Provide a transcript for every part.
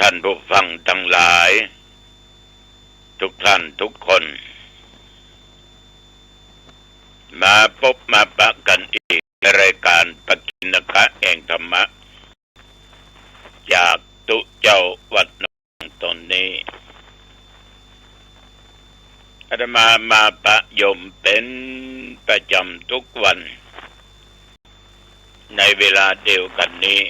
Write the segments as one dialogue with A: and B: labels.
A: ท่านผู้ฟังทั้งหลายทุกท่านทุกคนมาพบมาปะกันอีกในรายการปกิณคะแห่งธรรมะจากตุเจ้าวัดนงตนนี้อาตมาปะยมเป็นประจำทุกวันในเวลาเดียวกันนี้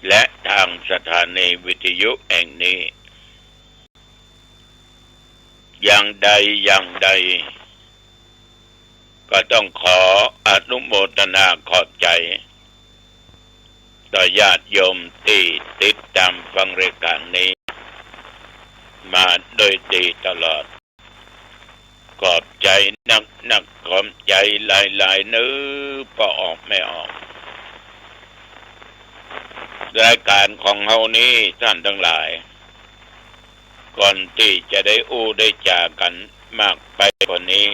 A: และทางสถานีวิทยุแห่งนี้อย่างใดก็ต้องขออนุโมทนาขอบใจต่อญาติโยมที่ติดตามฟังรายการนี้มาโดยดีตลอดขอบใจนักขอบใจหลายๆนึกพอออกไม่ออกรายการของเฮานี้ท่านทั้งหลายก่อนที่จะได้ได้จากกันมากไปกว่านี้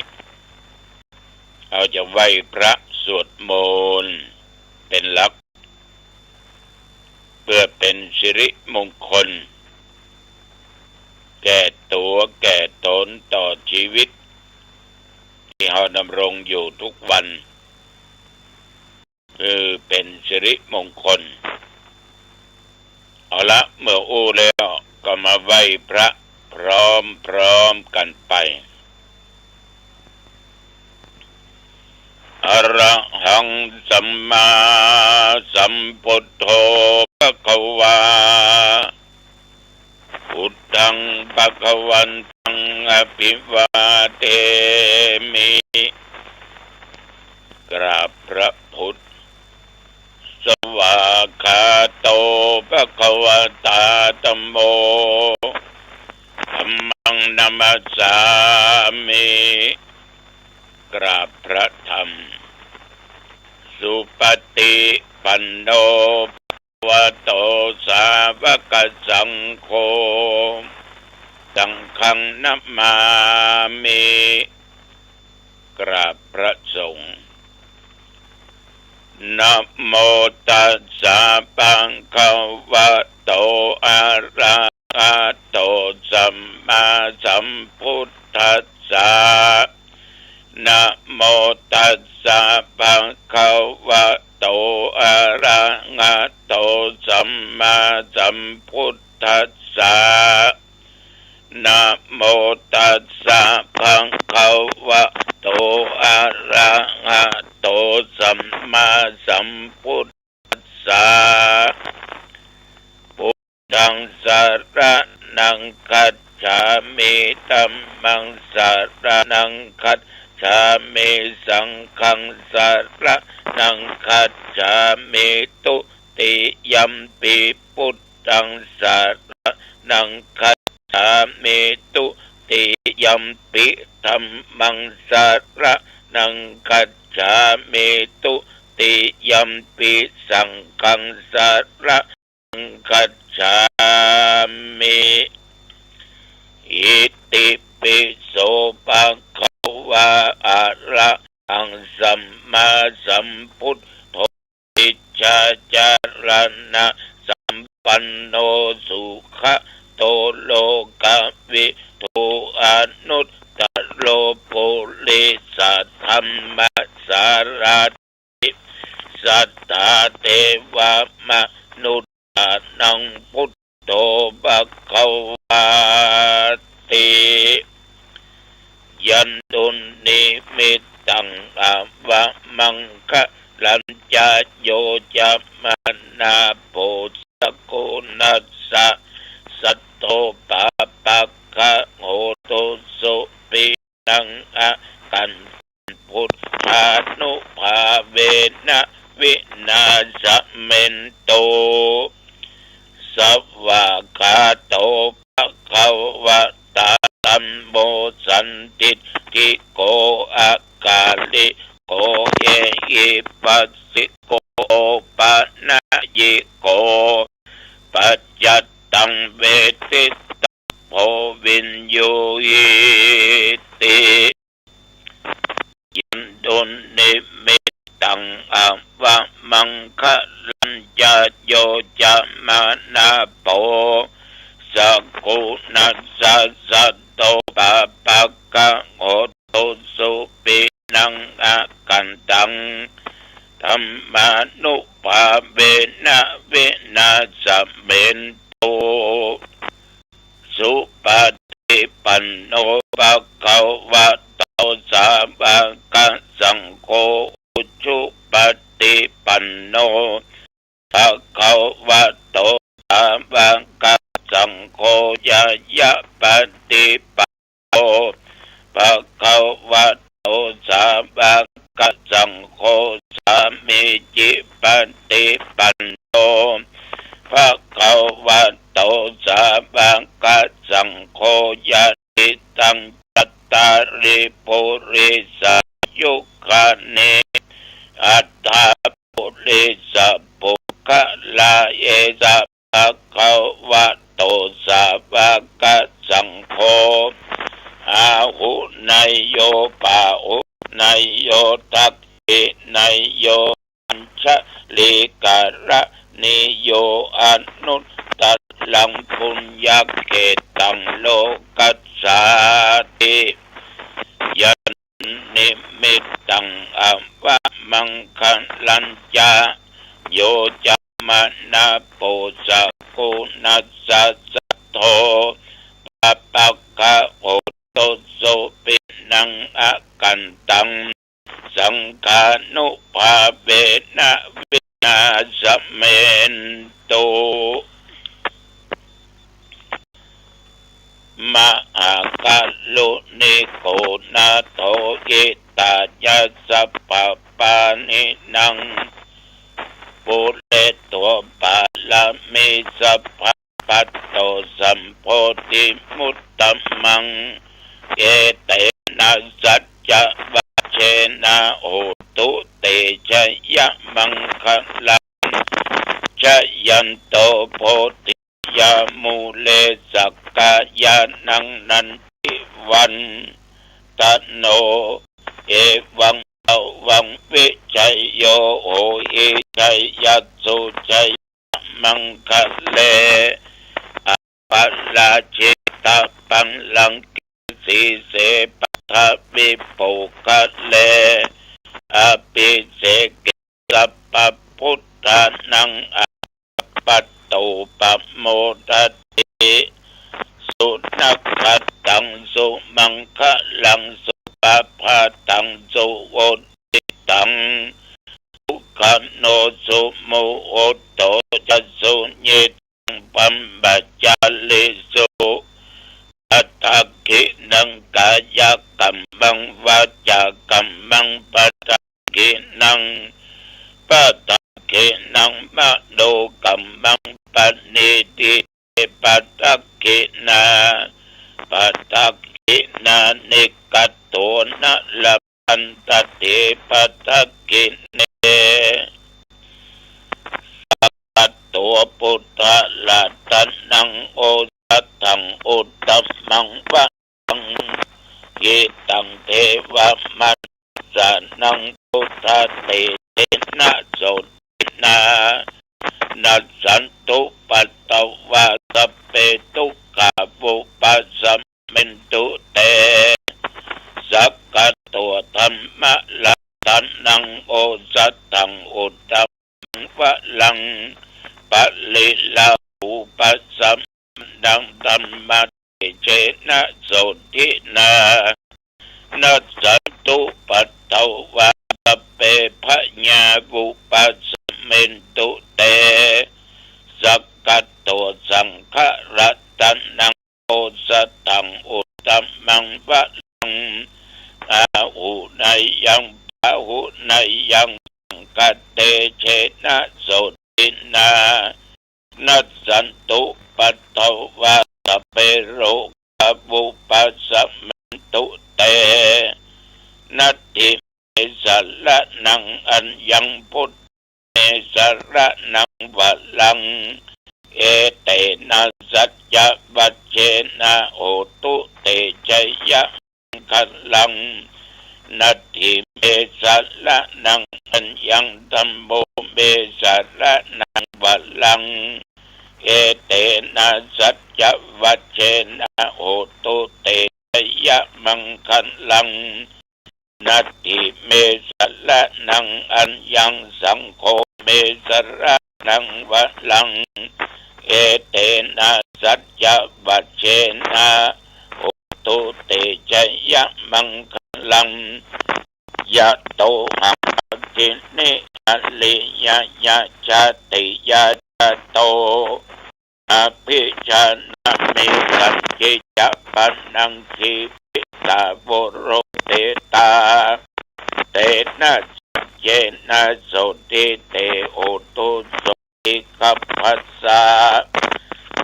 A: เราจะไหว้พระสวดมนต์เป็นหลักเพื่อเป็นสิริมงคลแก่ตัวแก่ตนต่อชีวิตที่เราดำรงอยู่ทุกวันคือเป็นสิริมงคลเอาละเมื่อแล้วก็มาไหว้พระพร้อมกันไปอรหังสัมมาสัมพุทโธภควาพุทธังภควันตังอภิวาเทมิกราบพระพุทธสวากขาโตภควตาธัมโมธัมมังนัมสสามิกราบพระธรรมสุปฏิปันโนภควโตสาวกสังโฆสังฆังนัมมามิกราบพระสงฆ์นะโมตัสสะภะคะวะโตอะระหะโตสัมมาสัมพุทธัสสะนะโมตัสสะภะคะวะโตอะระหะโตสัมมาสัมพุทธัสสะนะโมตัสสะภะคะวะโตอะระหะโตสัมมาสัมพุทธัสสะพุทธังสรณังคัจฉามิธัมมังสรณังคัจฉามิสังฆังสรณังคัจฉามิตุติยัมปิพุทธังสรณังคัจฉามิตุติยัมปิธัมมังสรณังคัจฉามิตุติยัมปิสังฆังสรณังคัจฉามิอิติปิโสภะคะวะอะระหังสัมมาสัมพุทโธอิจฉาจารณะสัมปันโนสุขโตโลกวิทูอนุตตโลปุริสัทธัมมัสสาราติสัทธาเทวมนุษย์นังพุทโธภคะวาติยันตุนิมิตตังอวะมังคะลัญจโยจะมานาโพสกุนัสสะสัตโตปะปะคะโหตุสุปินังอะกันพุทธานุภาเวนะวินาศเมนโตสวากขาโตภะคะวะตาธัมโมสันติติโกอะกาลิโกเยหิปัสสิโกปะนะยิโกปัจจัตตังเวทิตาโพวินโยยิติยันตุนิมิตตังอวะมังคะลัญจ ะโยจะมานาโปสักกุนัสสะสัตโตปะปะกะโหตุสุปินังอากันตังธัมมานุภาเวนะเวนะสัมเมนโตสุปฏิปันโนภะคะวะโตสาวกสังโฆอุชุปฏิปันโนภะคะวะโตสาวกสังโฆยะยะปฏิปันโนภะคะวะโตสาวกสังโฆสามิจิปฏิปันโนภะคะวะโตสาวกสังโฆยะติตังจัตตาริปุริสายุคานิอัตถาปุริสปุคลาเยสัภะคะวะโตสาวกสังโฆอาหุนายโยปาหุนายโยทักขินายโยอัญชลิการะนิโยอนุตตัสลังปุญญเกตังโลกัสสาติยันนิมิตตังอวะมังคัลลัญจาโยจะมานาโปสักกุนัสสะสัทโธปะปะกะโหตุสุปินังอากันตังสังฆานุภาเวนะวินาสเมนโตมหากาลุนิโกนาโทกิตายัสสะปะปานินังปุเรตัวปาลามิสัพพะปัตโตสัมโพธิมุตตมังเอเตนะสัจจะวัชเชนะโหตุเตชะยะมังคะลังชะยันโตโพธิยามูเลสักกายานังนันติวันตโนเอวังเอาวังวิชัยโยโหอิชัยยัสสุชัยมังคะเลอปัลลาจิตาปังลังสีเสปัทวิปุคะเลอภิเสกิสัพพพุทธานังอปัตโตปโมทติสุนัขตังสุมังคะลังสุปะภาตังสุโวติตังทุกขโนสุโมโหโตจัสสุญิตังปัมปัจจาลิสุอัตถกินังกายกัมมังวาจากัมมังปัตตกินังปัตตกินังมโนกัมมังปณิติปัตตกินาปัตตกินานิกัตโตนะละปันตติปัตตกิเนสัพตัวพุทธละตันนังโอสัตถังอุตตมังวังกิตังเทวมัสสะนังพุทธเตนะโสตินานัสสันตุปัตตวะสัพเพทุกขาวุปัสสมินตุเตสักกะตัวธรรมะละตันนังโอสัตถังอุตตมังวะลังปะลิลาอุปัสสมดังธรรมะเจนะโสตินานัสสันตุปัตตวะสัพเพพญาวุปัสสมินตุเตสักกะตัวสังฆรัตนังโอสัตถังอุตตมังวะลังอาหุนายังปะหุนายังสังฆเตเชนะโสตินานัสสันตุปัตตวะสัพเพโรกวุปัสสมินตุเตนัตถิเมสระนังอัญญังพุทธเมสระนังวะลังเอเตนะสัจจะวัชเชนะโหตุเตชะยะมังคะลัง นัตถิเมสัลละนังอัญญังธัมโมเมสัลละนังวัลลังเอเตนะสัจจวัชเชนะโหตุเตยะมังคัลลังนัตถิเมสัลละนังอัญญังสังโฆเมสัลละนังวัลลังเอเตนะสัจจวัชเชนะโหตุเตยะมังคัลลังยะโตหังทินิอลิยยะชาติยะชะโตอภิชานามิสัจจิยะปันนังคีปิตาโวโรเตตาเตนะเยนะโสติเตโอตุโสติกัปปัสสะ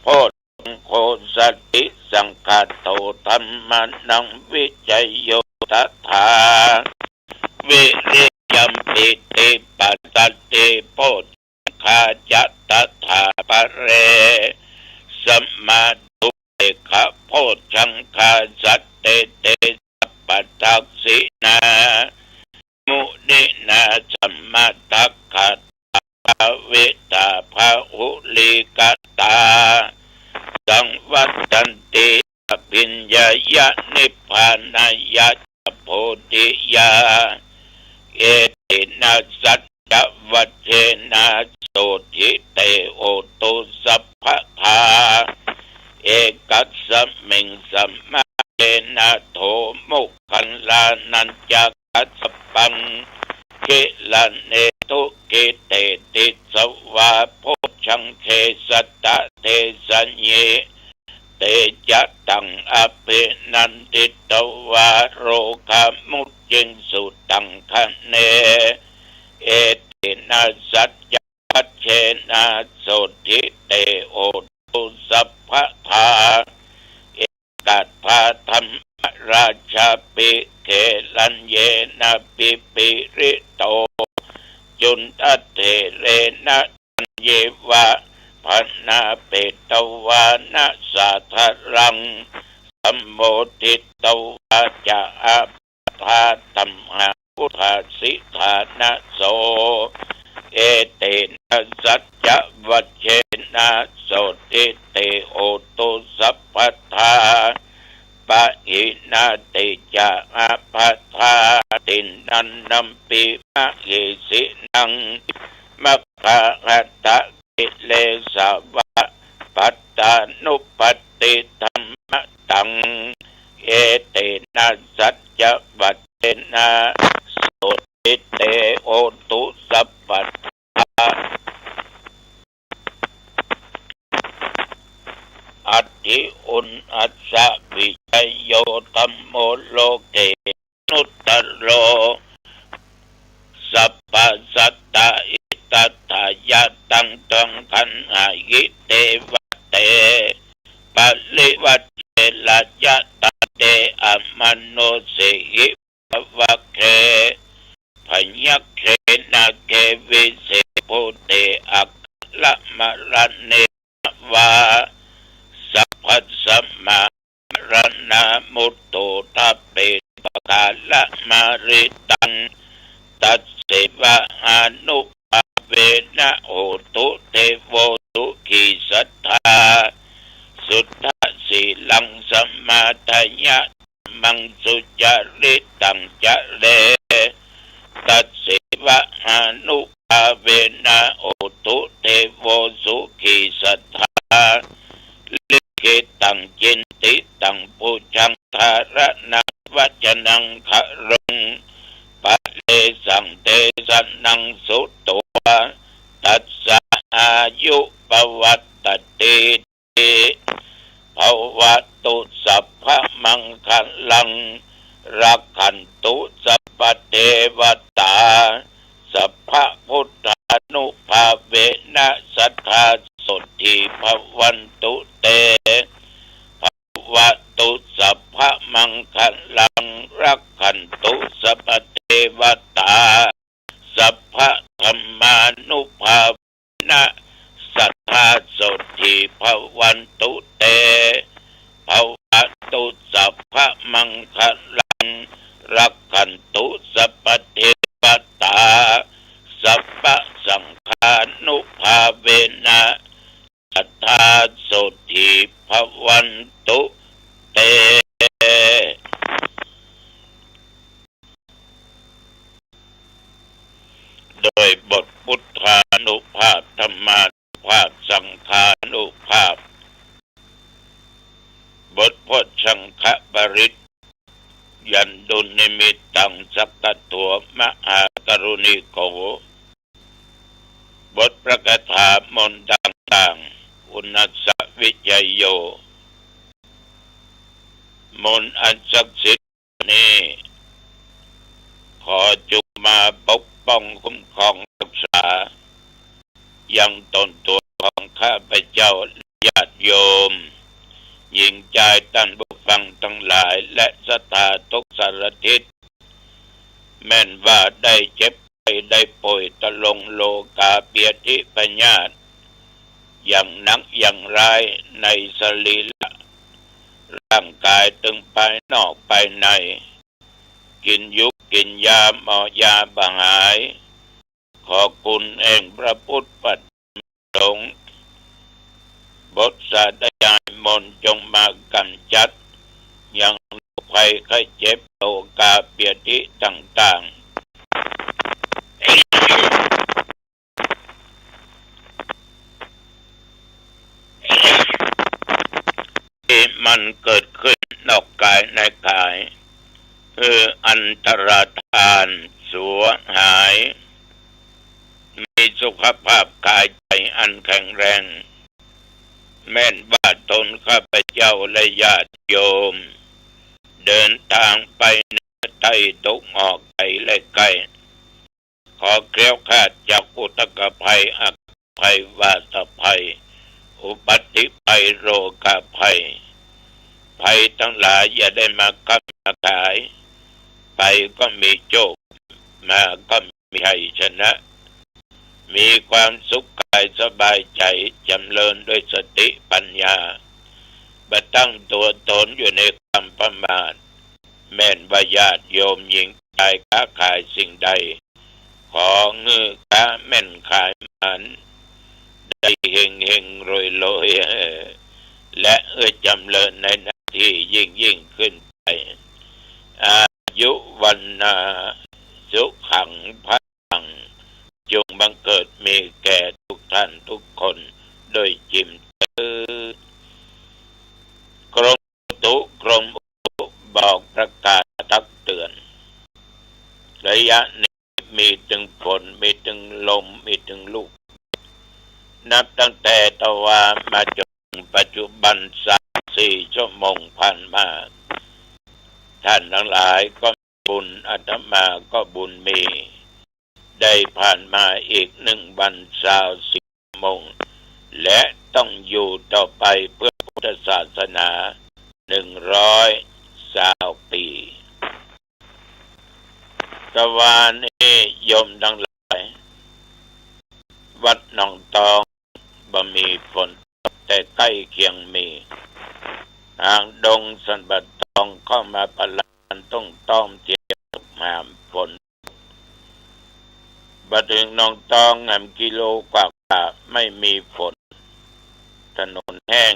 A: โพธิโคสติสังฆโตธัมมานังวิจัยโยตถาวิริยัมปิติปัสสติโพธิคาจัตตถาปะเรสัมมาตุเตขะโพชังคาสัตเตเตสัพพทักษินามุนินาสัมมาทักขะตาเวตาภาหุลิกตาสังวัตันติปิญญายะนิพพานายะโพธิยาเอตินะสัจจวัชเชนะโสทิเตโอตุสัพพทาเอกัสสมิงสัมมาเจนะโทมุขันลานันจักขัสสปังกิลันเนตุกิเตติสวะโพชังเคสัตตะเทสัญเยเตจะตังอภินันติตวาโรคามุจินสุตังคะเนเอตินาสัจจวัชเชนะโสทิเตโอตุสัพพทาเอกัตถาธรรมราชาปิเกลัญเยนะปิปิริโตจุนตเตเรนะเยวะพันนาเปตวานะสาธารังสัมโมทิตวาจะอาภาตัมหาพุทธสิธานะโสเอเตนะสัจจวัชเชนะโสติเตโอตุสัพพทาปะหินาติจะอาภัทธาตินันนัมปิมะหิสินังมัคคะหัตถะกิเลสวะปัตตานุปัตติธรรมตังเอเตนะสัจจวัชเชนะโสติเตโอตุสัพพทาอัตถิอุนอัสสะวิจัยโยธัมโมโลเกนุตตโรสัพพสัตตาอิตัตถายะตังตังขันหายิเตวะเตปัลลิวัตเจละยะตะเตอมโนเสหิภวะเคพยัคเคนะเกวิเสโพเตอักละมะระเนวาสัพพัสสมาระนามุตโตทัพเปปะกาละมาริตังตัสเสวะอานุภาเวนะโหตุเทโวตุขีสัทธาสุทธสีลังสมาทายะมังสุจาริตังจะเรตัสเสวะอานุภาเวนะโหตุเทโวสุขีสัทธาลิขิตังจินติตังปุจังธารนังวัจนังขรงปะเลสังเตสันนังสุตโตตัสสะอายุปวัตตติภวตุสัพพมังคัลลังรักขันตุสัพพเทวตาสัพพพุทธานุภาเวนะสัทธาสดทิภวันตุเตภวตุสัพพมังคัลลังรักขันตุสัพพเทวตาสัพพธรรมานุภาเวนะสัทธาสดทิภวันตุเตภวตุสัพพมังคัลลังรักขันตุ ภวันตุเตโดยบทพุทธานุภาพธรรมานุภาพสังฆานุภาพบทพจน์สังฆปริตยันดุลนิมิตตังสักกตัวมหากรุณิโกบทประกถามนต์ต่างๆอุณัสสวิจัยโยมนต์อันศักดิ์สิทธิ์นี้ขอจงมาปกป้องคุ้มครองรักษายังตนตัวของข้าพเจ้าญาติโยมหญิงชายท่านผู้ฟังทั้งหลายและศรัทธาทุกสารทิศแม้นว่าได้เจ็บไปได้ป่วยตะลงโลกาเปียธิปัญญาอย่างหนักอย่างร้ายในสรีระร่างกายตึงภายนอกภายในกินยุกกินยาหมอยาบหายขอคุณเองพระพุทธปัจสงฆ์บทสาธยายมนต์จงมากันจัดยังโรคภัยไข้เจ็บโลกาเปียธิต่างๆที่มันเกิดขึ้นนอกกายในกายคืออันตรธานสัวหายมีสุขภาพกายใจอันแข็งแรงแม้นว่าตนข้าพเจ้าและญาติโยมเดินทางไปเหนือใต้ตกออกไกลและไกลขอแคล้วคลาดจากอุทกภัยอัคภัยวาตภัยอุบัติภัยโรคภัยภัยทั้งหลายอย่าได้มาคับมาขายไปก็มีโชคมาก็มีชัยชนะมีความสุขกายสบายใจจำเริญด้วยสติปัญญาบัดตั้งตัวตนอยู่ในความประมาทแม่นว่าญาติโยมหญิงชายค้าขายสิ่งใดขอเงือค้าแม่นขายมันได้เฮงเฮงรวยรวยและจำเริญในหน้าที่ยิ่งขึ้นไปอายุวันนาสุขังพังจงบังเกิดมีแก่ทุกท่านทุกคนโดยจิมกรมกรมบอกประกาศตักเตือนระยะนี้มีถึงฝนมีถึงลมมีถึงลูกนับตั้งแต่ตะวันมาจนปัจจุบัน3-4 ชั่วโมงผ่านมาท่านทั้งหลายก็บุญอาตมาก็บุญมีได้ผ่านมาอีก1 วัน20 ชั่วโมงและต้องอยู่ต่อไปเพื่อพุทธศาสนา120 ปีตะวันนี้โยมทั้งหลายวัดหนองตองบ่มีฝนแต่ใกล้เคียงมีทางดงสันบัดตองเข้ามาปะลานต้องต้อมเจียบหามฝนบัดถึงหนองตองกิโลกว่าไม่มีฝนถนนแห้ง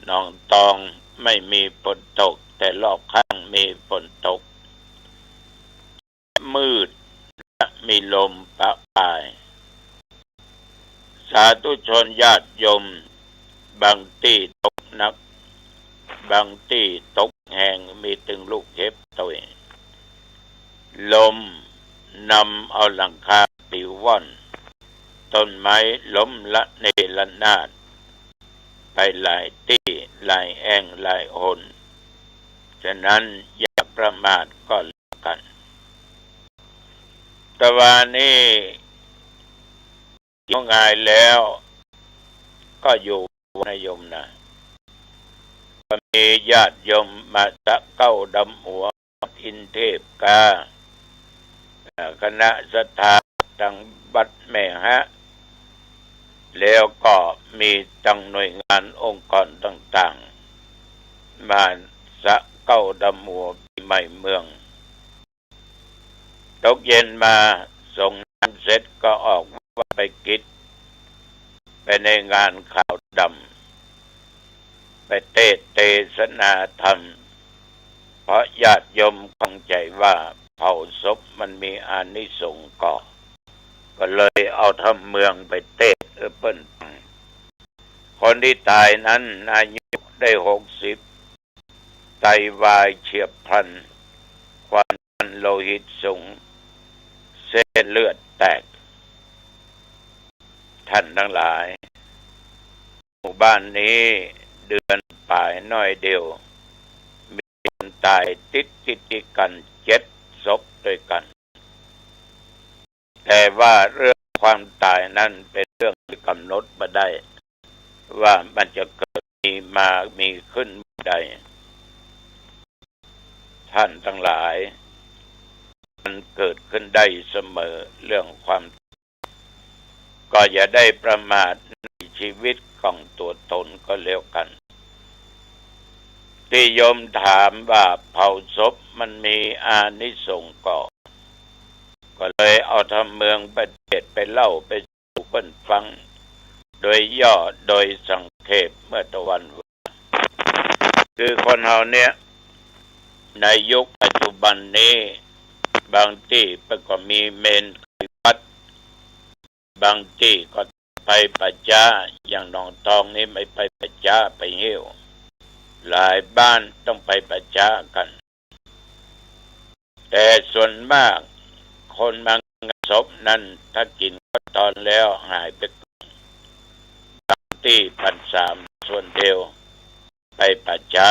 A: หนองตองไม่มีฝนตกแต่รอบข้างมีฝนตกมืดและมีลมปะปลายสาธุชนญาติโยมบางที่ตกหนักบางที่ตกแห้งมีถึงลูกเห็บตัวลมนำเอาหลังคาปลิวว่อนต้นไม้ล้มละเนระนาดไปหลายที่หลายแห่งหลายหนฉะนั้นอย่าประมาทก็แล้วกันแต่วันนี้ยังไงแล้วก็อยู่ในโยมนะมีญาติโยมมาสะเก้าดำหัวอินเทพกาคณะสถาตังบัดแม่ฮะแล้วก็มีตั้งหน่วยงานองค์กรต่างๆมาสะเก้าดำหัวปีใหม่เมืองตกเย็นมาส่งน้ำเสร็จก็ออกว่าไปกิจไปในงานข่าวด ไปเทศนาธรรมเพราะญาติโยมเข้าใจว่าเผาศพมันมีอานิสงส์ก็เลยเอาทำเมืองไปเทศเปิ้นคนที่ตายนั้นอายุได้60ไตวายเฉียบพลันความดันโลหิตสูงเส้นเลือดแตกท่านทั้งหลายหมู่บ้านนี้เดือนป่ายน้อยเดียวมีคนตายติดกัน7 ศพด้วยกันแต่ว่าเรื่องความตายนั้นเป็นเรื่องที่กำหนดมาได้ว่ามันจะเกิดมีขึ้นใดท่านทั้งหลายมันเกิดขึ้นได้เสมอเรื่องความก็อย่าได้ประมาทในชีวิตของตัวตนก็แล้วกันที่โยมถามว่าเผาศพมันมีอานิสงส์ก็เลยเอาทำเมืองประเทศไปเล่าไปสู่เพิ่นฟังโดยย่อโดยสังเขปเมื่อตะวันคือคนเฮาเนี่ยในยุคปัจจุบันนี้บางที่ก็มีเมนวัดบางที่ก็ไปปัจจาอย่างหนองตองนี่ไม่ไปปัจจาไปเหี้ยวหลายบ้านต้องไปปัจจากันแต่ส่วนมากคนมางานศพนั้นถ้ากินก็ตอนแล้วหายไปบางที่1,300ส่วนเดียวไปปัจจา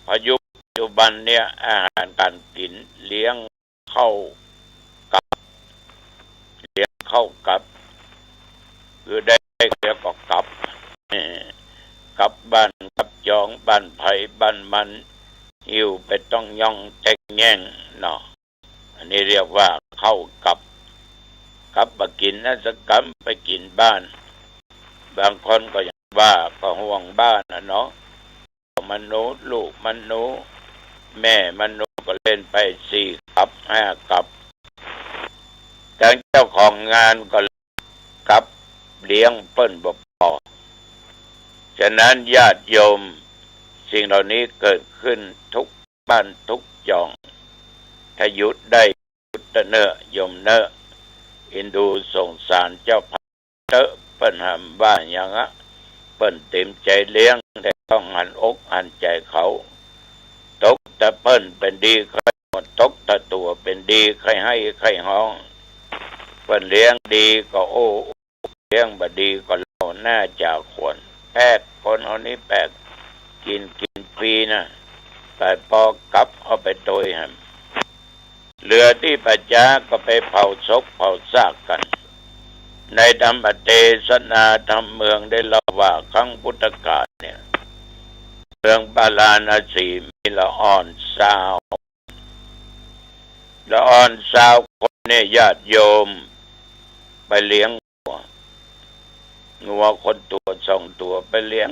A: พยุคปัจจุบันเนี่ยอาหารการกินเลี้ยงเข้ากับคือได้เรียกว่ากับบ้านกับจองบ้านไผ่บ้านมันหิวไปต้องย่องแตกแง่งเนาะอันนี้เรียกว่าเข้ากับมากินนะสักกำไปกินบ้านบางคนก็อย่างว่าก็ห่วงบ้านนะเนาะมนุษย์ลูกมนุษย์แม่มนุษย์ก็เล่นไป4 กับ 5 กับแต่เจ้าของงานก็กับเลี้ยงเปิ้นบ่พอฉะนั้นญาติโยมสิ่งเหล่านี้เกิดขึ้นทุกบ้านทุกหย่องถ้าหยุดได้หยุดเนอะโยมเนอะอินดูสงสารเจ้าพระเตอะเปิ้นหำว่าอย่างอะเปิ้นเต็มใจเลี้ยงแต่ต้องหันอกหันใจเขาตกแต่เปิ้นเป็นดีใครหมดตกแต่ตัวเป็นดีใครให้ใครห้องเปิ้นเลี้ยงดีก็โอ้เลี้ยงบ่ดีก็เล่าหน้าจากคนแพทย์คนเอานี้แปลกกินฟรีนะแต่พอกลับเอาไปโดยหั่นเรือที่ปัจจาก็ไปเผาศพเผาซากกันในธรรมเทศนาธรรมเมืองได้เล่าว่าครั้งพุทธกาลเนี่ยเมืองปาราณสีมีละอ่อนสาวคนเนี่ยญาติโยมไปเลี้ยงงัวคนตัว2 ตัวไปเลี้ยง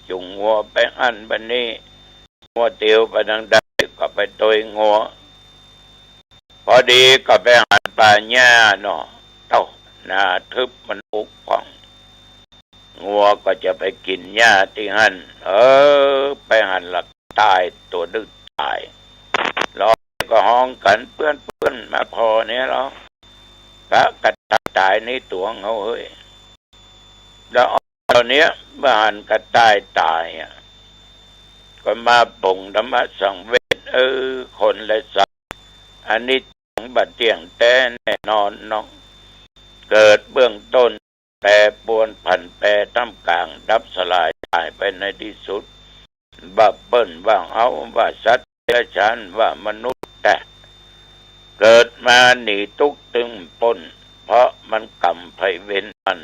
A: จุงงัวไปหั่นบันนี้งัวเตียวไปทางใดก็ไปโดยงัวพอดีก็ไปหั่นป่าหญ้าเนาะเต้าหน้าทึบมันอุกพองงัวก็จะไปกินหญ้าที่หั่นไปหั่นหลักตายตัวดึกตายแล้วก็ห้องกันเพื่อนมาพอเนี่ยเนาะพระกระตายในตัวเขาเฮ้ยแล้วตอนนี้เมื่อหั่นกระตายก็มาป่งธรรมะสังเวชคนและสัตว์อันนี้ของบัดเที่ยงแต่แน่นอนเนาะเกิดเบื้องต้นแปรปรวนผันแปรท่ามกลางดับสลายตายไปในที่สุดว่าเปิ้นว่าเอาว่าสัตว์เดรัจฉานว่ามนุษย์แต่เกิดมาหนีทุกข์ตึงปนเพราะมันกรรมไผเวรมัน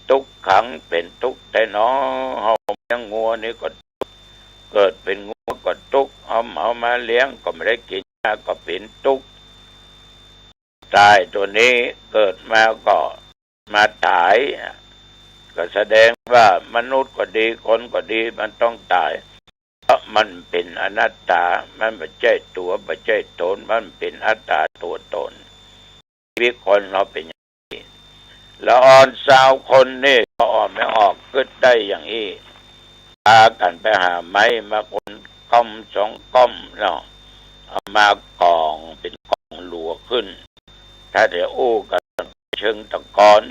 A: ทุกขังเป็นทุกข์แต่น้อเฮายังงัวนี่ก็เกิดเป็นงัวก็ทุกข์เอามาเลี้ยงก็ไม่ได้กินก็เป็นทุกข์ตายตัวนี้เกิดมาก็มาตายก็แสดงว่ามนุษย์ก็ดีคนก็ดีมันต้องตายเพราะมันเป็นอนัตตามันไม่ใช่ตัวไม่ใช่ตนมันเป็นอัตตาตัวตนชีวิตคนเราเป็นอย่างนี้แล้วอ่อนสาวคนนี่ก็อ่อนไม่ออกก็ได้อย่างนี้ พากันไปหาไม้มาคนก้อมสองก้อมเนาะเอามากองเป็นกองหลัวขึ้นถ้าเดี๋ยวอู้กันเชิงตะกอน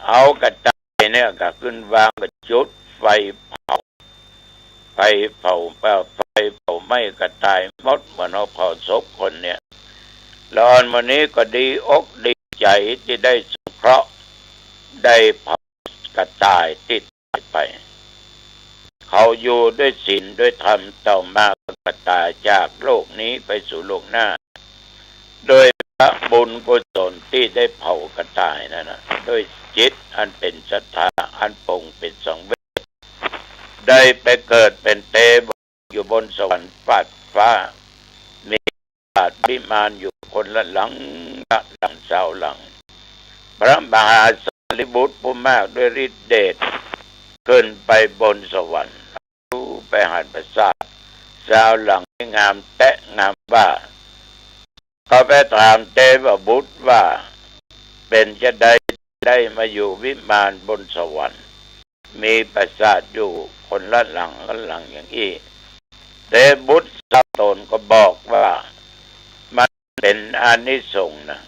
A: เอากระจายเนี่ยก็ขึ้นวางกระจุดไฟเผาไฟเผาไม่กระจายหมดเหมือนเอาเผาศพคนเนี่ยแล้ววันนี้ก็ดีอกดีใจที่ได้สงเคราะห์ได้เผากระจายติดไปเขาอยู่ด้วยศีลด้วยธรรมต่อมากระจายจากโลกนี้ไปสู่โลกหน้าโดยพระบุญกุศลที่ได้เผากระจายนั่นนะด้วยจิตอันเป็นศรัทธาอันปงเป็นสังเวชได้ไปเกิดเป็นเทพอยู่บนสวรรค์ฟากฟ้ามีบาทวิมานอยู่คนละหลังเสาหลังพระมหาสารีบุตรผู้มากด้วยฤทธิเดชขึ้นไปบนสวรรค์ไปหันประสาทเสาหลังงามแตะงามว่าเขาไปถามเทพบุตรว่าเป็นจะได้มาอยู่วิมานบนสวรรค์มีปราสาทอยู่คนละหลังอย่างนี้เทพบุตรสาตนก็บอกว่ามันเป็นอานิสงส์นะ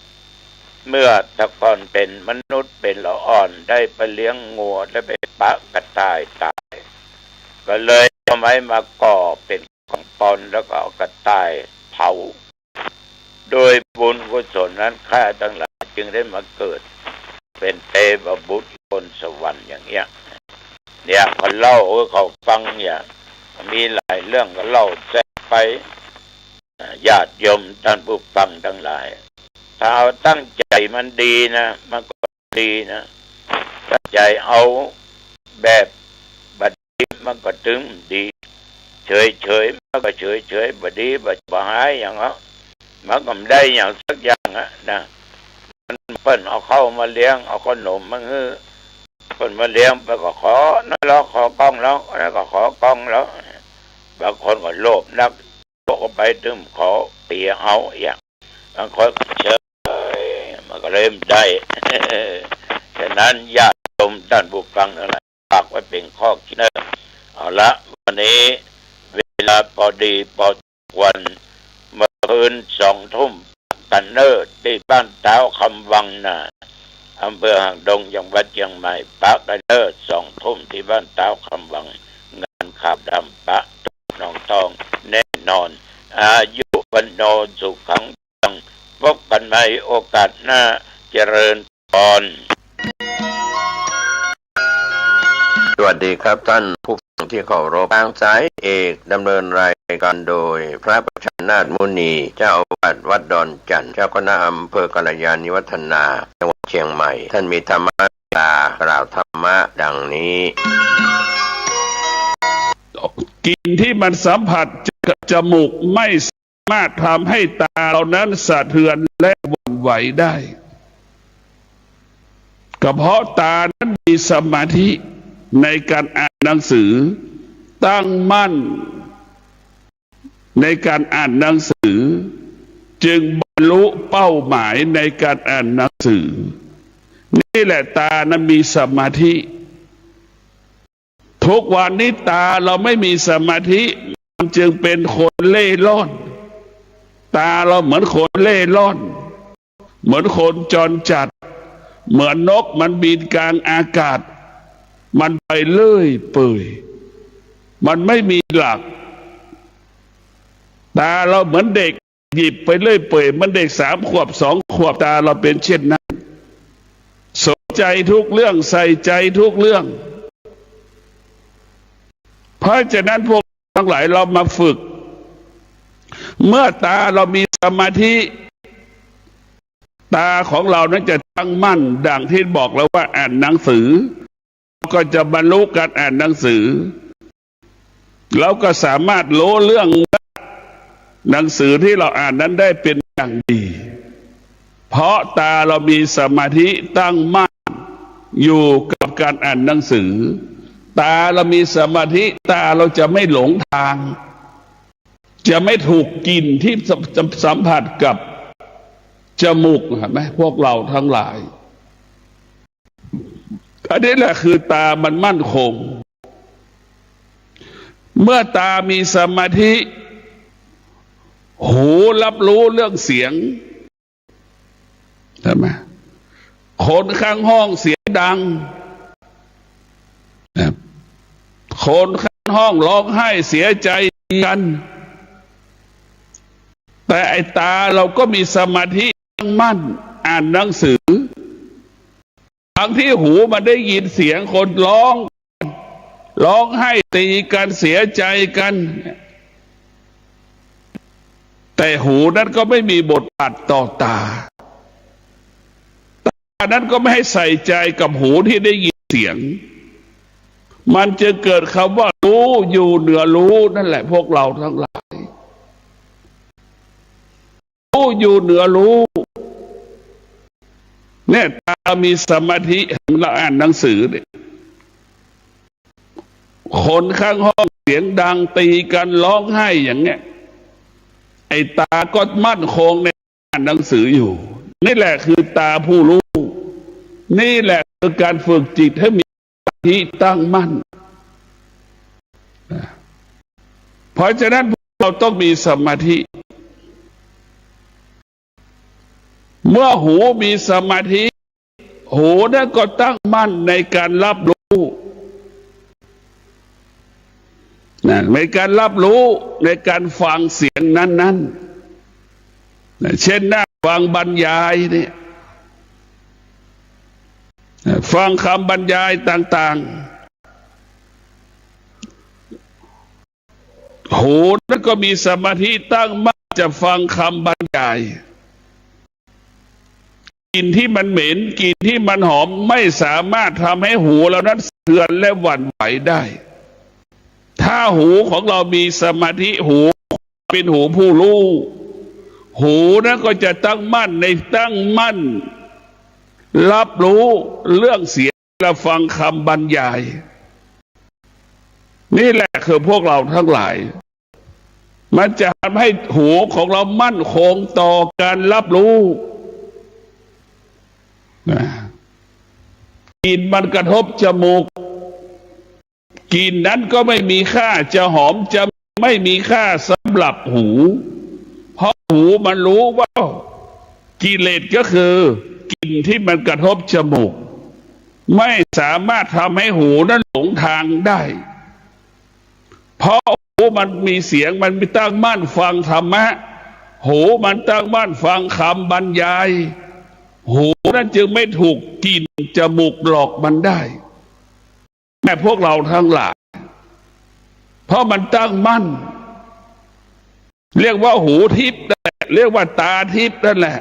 A: เมื่อตะกอนเป็นมนุษย์เป็นละอ่อนได้ไปเลี้ยงงัวได้ไปปะกระต่ายตายก็เลยทำไมมาก่อเป็นของปอนแล้วก็เอากระต่ายเผาโดยบุญกุศลนั้นข้าทั้งหลายจึงได้มาเกิดเป็นเทพบุตรบนสวรรค์อย่างเงี้ยเนี่ยเขาเล่าเขาฟังอย่างมีหลายเรื่องก็เล่าแทรกไปญาติโยมท่านผู้ฟังทั้งหลายถ้าเอาตั้งใจมันดีนะมันก็ดีนะตั้งใจเอาแบบบัดดีมันก็ถึงดีเฉยมันก็เฉยบัดดีบัดหายอย่างนั้นมันก็ไม่ได้อย่างสักอย่างนะมันเปิ้นเอาเข้ามาเลี้ยงเอาขนมมาฮื้อเปิ้นมาเลี้ยงไปก็ขอนั่นแล้วขอกล้องแล้วก็ขอกล้องแล้วบางคนก็โลภนักก็ไปถึงขอเตียเอาอย่างบางคนเฉยมันก็เริ่มได้ ฉะนั้นญาติโยมท่านผู้ฟังอะไรฝากไว้เป็นข้อคิดเอาละวันนี้เวลาพอดีพอวันเมื่อคืน2 ทุ่มกันเนอร์ที่บ้านเท้าคำวังนะอำเภอหางดงจังหวัดเชียงใหม่ปะกันเนอร์2 ทุ่มที่บ้านเท้าคำวังงานขับดำปะน้องทองแน่นอนอายุวันโนสุขังพบกันในโอกาสหน้าเจริญพร
B: สวัสดีครับท่านผู้ฟังที่เคารพทางสายเอกดำเนินรายการโดยพระประชานาถมุนีเจ้าอาวาสวัดดอนจันทร์เจ้าคณะอำเภอกัลยาณิวัฒนาจังหวัดเชียงใหม่ท่านมีธรรมะกล่าวธรรมะดังนี้
C: กลิ่นที่มันสัมผัสกับจมูกไม่สามารถทำให้ตาเรานั้นสะเทือนและหวั่นไหวได้ก็เพราะตานั้นมีสมาธิในการอ่านหนังสือตั้งมั่นในการอ่านหนังสือจึงบรรลุเป้าหมายในการอ่านหนังสือนี่แหละตานั้นมีสมาธิทุกวันนี้ตาเราไม่มีสมาธิมันจึงเป็นคนเล่ร่อนตาเราเหมือนคนเล่ร่อนเหมือนคนจรจัดเหมือนนกมันบินกลางอากาศมันไปเลื่อยเปื่อยมันไม่มีหลักตาเราเหมือนเด็กหยิบไปเลื่อยเปื่อยมันเด็ก3 ขวบ2 ขวบตาเราเป็นเช่นนั้นสนใจทุกเรื่องใส่ใจทุกเรื่องเพราะฉะนั้นพวกทั้งหลายเรามาฝึกเมื่อตาเรามีสมาธิตาของเรานั้นจะตั้งมั่นดังที่บอกแล้วว่าอ่านหนังสือก็จะบรรลุการอ่านหนังสือเราก็สามารถรู้เรื่องหนังสือที่เราอ่านนั้นได้เป็นอย่างดีเพราะตาเรามีสมาธิตั้งมั่นอยู่กับการอ่านหนังสือตาเรามีสมาธิตาเราจะไม่หลงทางจะไม่ถูกกลิ่นที่สัมผัสกับจมูกเห็นไหมพวกเราทั้งหลายอันนี้แหละคือตามันมั่นคง เมื่อตามีสมาธิหูรับรู้เรื่องเสียงใช่ไหมคนข้างห้องเสียงดังคนข้างห้องร้องไห้เสียใจกันแต่ไอ้ตาเราก็มีสมาธิตั้งมั่นอ่านหนังสือทั้งที่หูมันได้ยินเสียงคนร้องไห้ตีกันเสียใจกันแต่หูนั้นก็ไม่มีบทบาทต่อตานั้นก็ไม่ให้ใส่ใจกับหูที่ได้ยินเสียงมันจะเกิดคำว่ารู้อยู่เหนือรู้นั่นแหละพวกเราทั้งหลายรู้อยู่เหนือรู้เนี่ยตามีสมาธิเราอ่านหนังสือเนี่ยคนข้างห้องเสียงดังตีกันร้องไห้อย่างเงี้ยไอ้ตาก็มั่นคงในอ่านหนังสืออยู่นี่แหละคือตาผู้รู้นี่แหละคือการฝึกจิตให้มีสมาธิตั้งมั่นเพราะฉะนั้นเราต้องมีสมาธิเมื่อหูมีสมาธิหูนั้นก็ตั้งมั่นในการรับรู้ในการรับรู้ในการฟังเสียงนั้นเช่นนั่งฟังบรรยายเนี่ยฟังคำบรรยายต่างๆหูนั้นก็มีสมาธิตั้งมั่นจะฟังคำบรรยายกลิ่นที่มันเหม็นกลิ่นที่มันหอมไม่สามารถทำให้หูเรานั้นสะเทือนและหวั่นไหวได้ถ้าหูของเรามีสมาธิหูเป็นหูผู้รู้หูนั้นก็จะตั้งมั่นในตั้งมั่นรับรู้เรื่องเสียงและฟังคำบรรยายนี่แหละคือพวกเราทั้งหลายมันจะทำให้หูของเรามั่นคงต่อการรับรู้กลิ่นมันกระทบจมูกกลิ่นนั้นก็ไม่มีค่าจะหอมจะไม่มีค่าสำหรับหูเพราะหูมันรู้ว่ากิเลสก็คือกลิ่นที่มันกระทบจมูกไม่สามารถทำให้หูนั้นหลงทางได้เพราะหูมันมีเสียงมันไม่ตั้งมั่นฟังธรรมะหูมันตั้งมั่นฟังคำบรรยายหูนั้นจึงไม่ถูกกลิ่นจมูกหลอกมันได้แม่พวกเราทั้งหลายเพราะมันตั้งมั่นเรียกว่าหูทิพย์นั่นแหละเรียกว่าตาทิพย์นั่นแหละ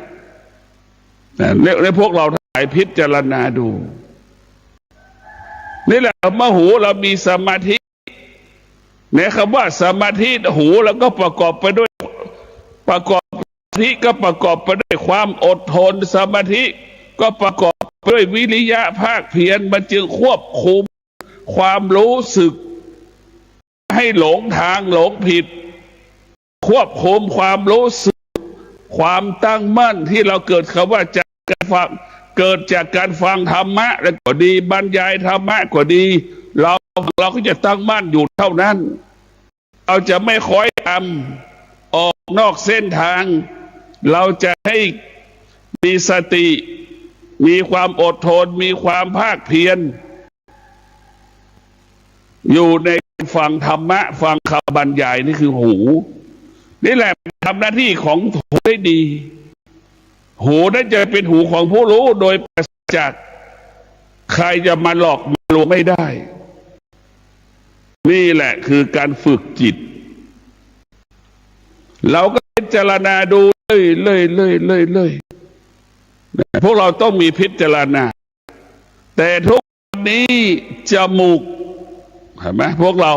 C: เรียกพวกเราทั้งหลายพิจารณาดูนี่แหละเมื่อหูเรามีสมาธิในคำว่าสมาธิหูแล้วก็ประกอบไปด้วยสมาธิก็ประกอบไปด้วยความอดทนสมาธิก็ประกอบด้วยวิริยะภาคเพียรมันจึงควบคุมความรู้สึกให้หลงทางหลงผิดควบคุมความรู้สึกความตั้งมั่นที่เราเกิดคำว่าจากการฟังเกิดจากการฟังธรรมะแล้วก็ดีบรรยายธรรมะก็ดีเราก็จะตั้งมั่นอยู่เท่านั้นเราจะไม่คอยทำออกนอกเส้นทางเราจะให้มีสติมีความอดทนมีความภาคเพียรอยู่ในฟังธรรมะฟังคำบรรยายนี่คือหูนี่แหละทำหน้าที่ของหูได้ดีหูนั้นจะเป็นหูของผู้รู้โดยปราศจากใครจะมาหลอกมาลวงไม่ได้นี่แหละคือการฝึกจิตเราก็พิจารณาดูเลยพวกเราต้องมีพิจารณาแต่ทุกวันนี้จมูกเห็นไหมพวกเรา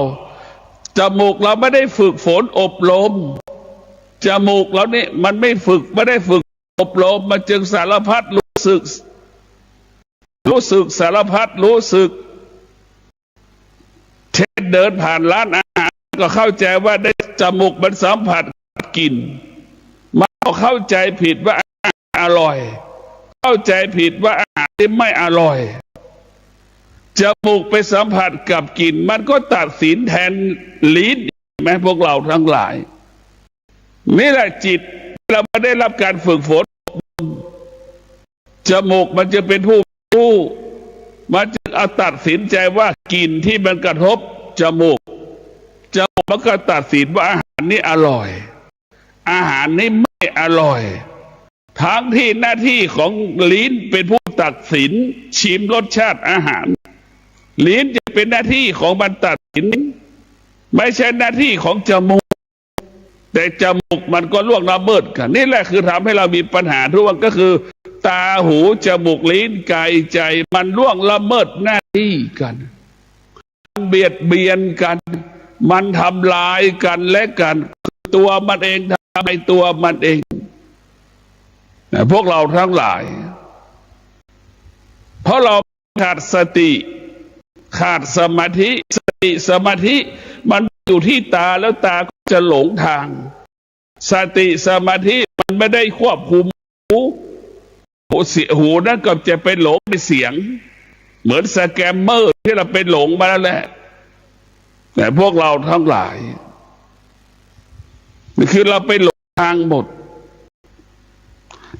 C: จมูกเราไม่ได้ฝึกฝนอบรมจมูกเรานี่มันไม่ได้ฝึกอบรมมันจึงสารพัดรู้สึกสารพัดรู้สึกเช่นเดินผ่านร้านอาหารก็เข้าใจว่าได้จมูกมันสัมผัสกลิ่นมันเข้าใจผิดว่าอาหารอร่อยเข้าใจผิดว่าอาหารที่ไม่อร่อย จมูกไปสัมผัสกับกลิ่นมันก็ตัดสินแทนลิ้นแม้พวกเราทั้งหลายนี่แหละจิตเราไม่ได้รับการฝึกฝนจมูกมันจะเป็นผู้รู้มันจะเอาตัดสินใจว่ากลิ่นที่มันกระทบจมูกมันก็ตัดสินว่าอาหารนี้อร่อยอาหารนี้ไม่อร่อยทั้งที่หน้าที่ของลิ้นเป็นผู้ตัดสินชิมรสชาติอาหารลิ้นจะเป็นหน้าที่ของมันตัดสินไม่ใช่หน้าที่ของจมูกแต่จมูกมันก็ล่วงละเมิดกันนี่แหละคือทำให้เรามีปัญหาทุกวันก็คือตาหูจมูกลิ้นกายใจมันล่วงละเมิดหน้าที่กันมันเบียดเบียนกันมันทำลายกันและกันตัวมันเองทำให้ตัวมันเองพวกเราทั้งหลายเพราะเราขาดสติขาดสมาธิสมาธิมันอยู่ที่ตาแล้วตาก็จะหลงทางสติสมาธิมันไม่ได้ควบคุมหูนั่นก็จะไปหลงในเสียงเหมือนสแกมเมอร์ที่เราไปหลงมาแล้วแหละแต่พวกเราทั้งหลายนี่คือเราไปหลงทางหมด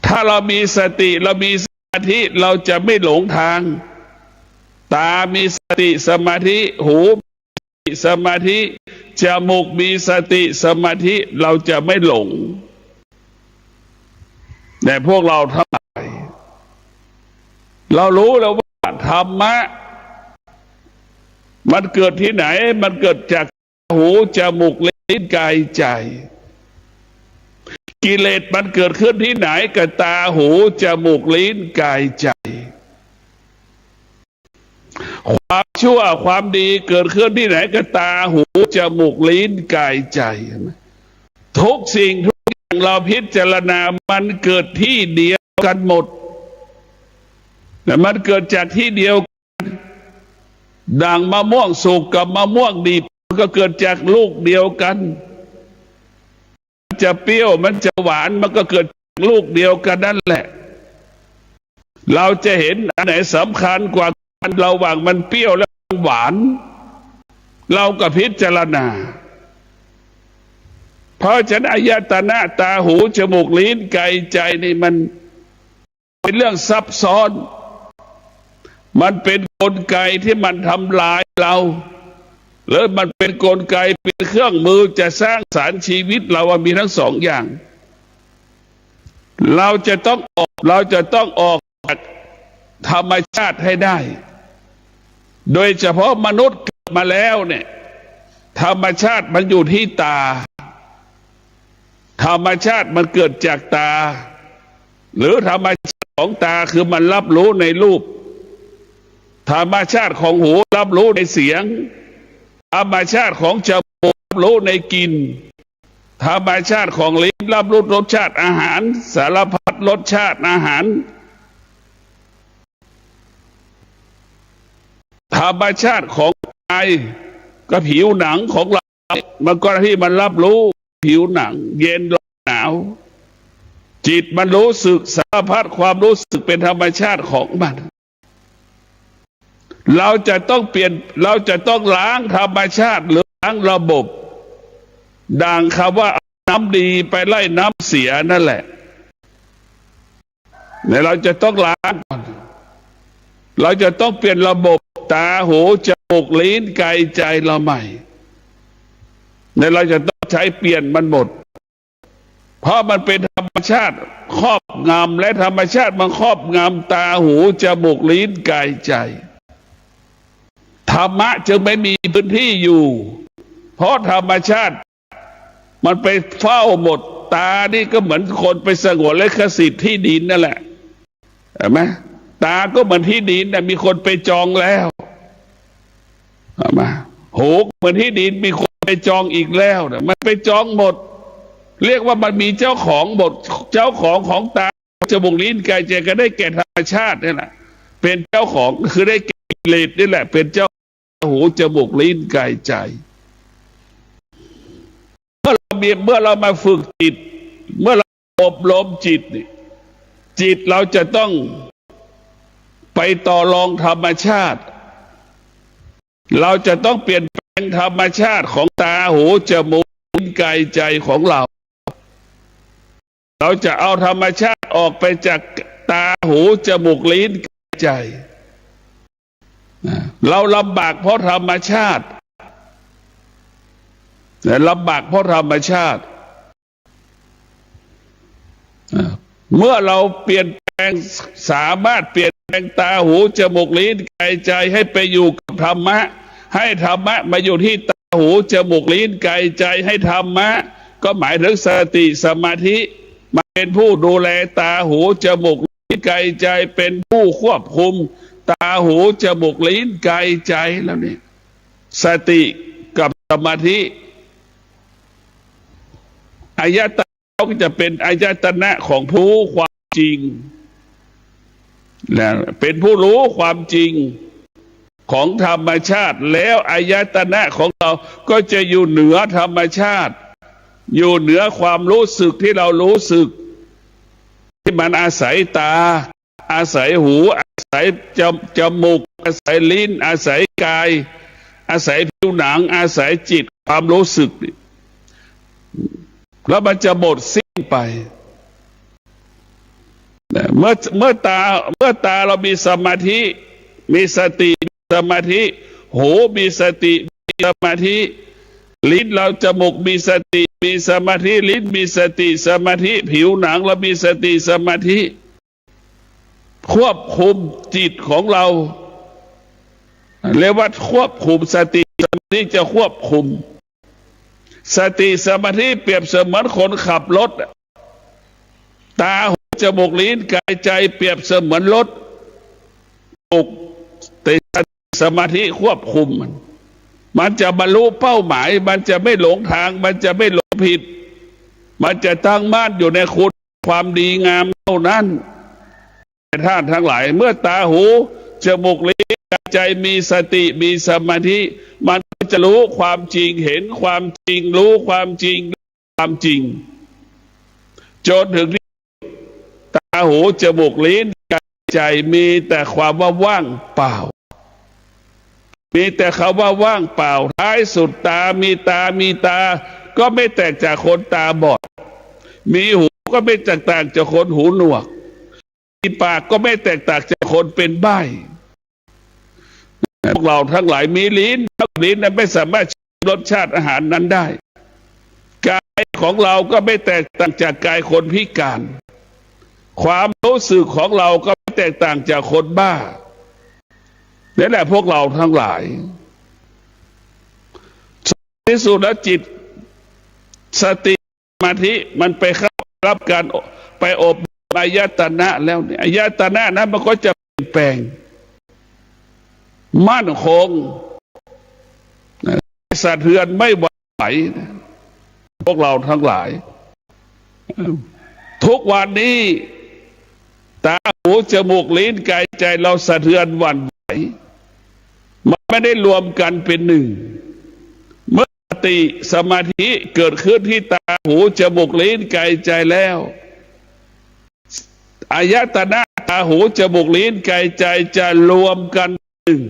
C: ถ้าเรามีสติเรามีสมาธิเราจะไม่หลงทางตามีสติสมาธิหูมีสมาธิจมูกมีสติสมาธิเราจะไม่หลงแต่พวกเราทั้งหลายเรารู้แล้วว่าธรรมะมันเกิดที่ไหนมันเกิดจากหูจมูกลิ้นกายใจกิเลสมันเกิดขึ้นที่ไหนกับตาหูจมูกลิ้นกายใจความชั่วความดีเกิดขึ้นที่ไหนกับตาหูจมูกลิ้นกายใจทุกสิ่งทุกอย่างเราพิจารณามันเกิดที่เดียวกันหมดแต่มันเกิดจากที่เดียวกันดังมะม่วงสุกกับมะม่วงดิบมันก็เกิดจากลูกเดียวกันจะเปรี้ยวมันจะหวานมันก็เกิดจากลูกเดียวกันนั่นแหละเราจะเห็นอันไหนสำคัญกว่ากันระหว่างมันเปรี้ยวและหวานเราก็พิจารณาเพราะฉะนั้นอายตนะตาหูจมูกลิ้นกายใจนี่มันเป็นเรื่องซับซ้อนมันเป็นกลไกที่มันทำลายเราหรือมันเป็นกลไกเป็นเครื่องมือจะสร้างสรรค์ชีวิตเราว่ามีทั้งสองอย่างเราจะต้องออกจากธรรมชาติให้ได้โดยเฉพาะมนุษย์เกิดมาแล้วเนี่ยธรรมชาติมันอยู่ที่ตาธรรมชาติมันเกิดจากตาหรือธรรมชาติของตาคือมันรับรู้ในรูปธรรมชาติของหูรับรู้ในเสียงธรรมชาติของจมูกรับรู้ในกลิ่นธรรมชาติของลิ้นรับรู้รสชาติอาหารสารพัดรสชาติอาหารธรรมชาติของกายก็ผิวหนังของเรามันก็ที่มันรับรู้ผิวหนังเย็นร้อนหนาวจิตมันรู้สึกสารพัดความรู้สึกเป็นธรรมชาติของมันเราจะต้องเปลี่ยนเราจะต้องล้างธรรมชาติหรือล้างระบบดังคำว่าน้ำดีไปไล่น้ำเสียนั่นแหละเนี่ยเราจะต้องล้างก่อนเราจะต้องเปลี่ยนระบบตาหูจมูกลิ้นกายใจเราใหม่เนี่ยเราจะต้องใช้เปลี่ยนมันหมดเพราะมันเป็นธรรมชาติครอบงำและธรรมชาติมันครอบงำตาหูจมูกลิ้นกายใจธรรมะจึงไม่มีพื้นที่อยู่เพราะธรรมชาติมันไปเฝ้าหมดตานี่ก็เหมือนคนไปสงวนลิขสิทธิ์ที่ดินนั่นแหละเห็นไหมตาก็เหมือนที่ดินแต่มีคนไปจองแล้วเห็นไหมหูเหมือนที่ดินมีคนไปจองอีกแล้วนะมันไปจองหมดเรียกว่ามันมีเจ้าของหมดเจ้าของตาจมูกลิ้นกายใจก็ได้แก่ธรรมชาตินี่แหละเป็นเจ้าของคือได้แก่กิเลสนี่แหละเป็นเจ้าหูจมูกลิ้นกายใจเมื่อเรามาฝึกจิตเมื่อเราอบรมจิตจิตเราจะต้องไปต่อรองธรรมชาติ เราจะต้องเปลี่ยนแปลงธรรมชาติของตาหูจมูกลิ้นกายใจของเราจะเอาธรรมชาติออกไปจากตาหูจมูกลิ้นกายใจเราลำบากเพราะธรรมชาติลำบากเพราะธรรมชาติเมื่อเราเปลี่ยนแปลงสามารถเปลี่ยนแปลงตาหูจมูกลิ้นกายใจให้ไปอยู่กับธรรมะให้ธรรมะมาอยู่ที่ตาหูจมูกลิ้นกายใจให้ธรรมะก็หมายถึงสติสมาธิมาเป็นผู้ดูแลตาหูจมูกลิ้นกายใจเป็นผู้ควบคุมตาหูจมูกลิ้นกายใจแล้วนี่สติกับสมาธิอายตนะก็จะเป็นอายตนะของผู้ความจริงและเป็นผู้รู้ความจริงของธรรมชาติแล้วอายตนะของเราก็จะอยู่เหนือธรรมชาติอยู่เหนือความรู้สึกที่เรารู้สึกที่มันอาศัยตาอาศัยหูอาศัยจมูกอาศัยลิ้นอาศัยกายอาศัยผิวหนังอาศัยจิตความรู้สึกแล้วมันจะหมดสิ้นไปเมื่อตาเรามีสมาธิมีสติสมาธิหูมีสติมีสมาธิลิ้นเราจมูกมีสติมีสมาธิลิ้นมีสติสมาธิผิวหนังเรามีสติสมาธิควบคุมจิตของเราเรียกว่าควบคุมสติสมาธิจะควบคุมสติสมาธิเปรียบเสมือนคนขับรถตาหูจมูกลิ้นกายใจเปรียบเสมือนรถถูกสมาธิควบคุมมันจะบรรลุเป้าหมายมันจะไม่หลงทางมันจะไม่หลงผิดมันจะตั้งมั่นอยู่ในคุณความดีงามเท่านั้นท่านทั้งหลายเมื่อตาหูจมูกลิ้นกายใจมีสติมีสมาธิมันจะรู้ความจริงเห็นความจริงรู้ความจริงความจริงจนถึงที่ตาหูจมูกลิ้นกายใจมีแต่ความว่างเปล่ามีแต่คำว่าว่างเปล่าท้ายสุดตามีตาก็ไม่แตกจากคนตาบอดมีหูก็ไม่แตกต่างจากคนหูหนวกมีปากก็ไม่แตกต่างจากคนเป็นใบ้พวกเราทั้งหลายมีลิ้นนั้นไม่สามารถชิมรสชาติอาหารนั้นได้กายของเราก็ไม่แตกต่างจากกายคนพิการความรู้สึกของเราก็ไม่แตกต่างจากคนบ้านี่แหละพวกเราทั้งหลายที่สุดแล้วจิตสติสมาธิมันไปเข้ารับการไปอบอายตนะแล้วเนี่ยอายตนะนั้นมันก็จะเปลี่ยนแปลงมั่นคงสะเทือนไม่ไหวพวกเราทั้งหลายทุกวันนี้ตาหูจมูกลิ้นกายใจเราสะเทือนหวั่นไหวมันไม่ได้รวมกันเป็นหนึ่งเมื่อสติสมาธิเกิดขึ้นที่ตาหูจมูกลิ้นกายใจแล้วอายตนะตาหูจมูกลิ้นกายใจจะรวมกันหนึ่ง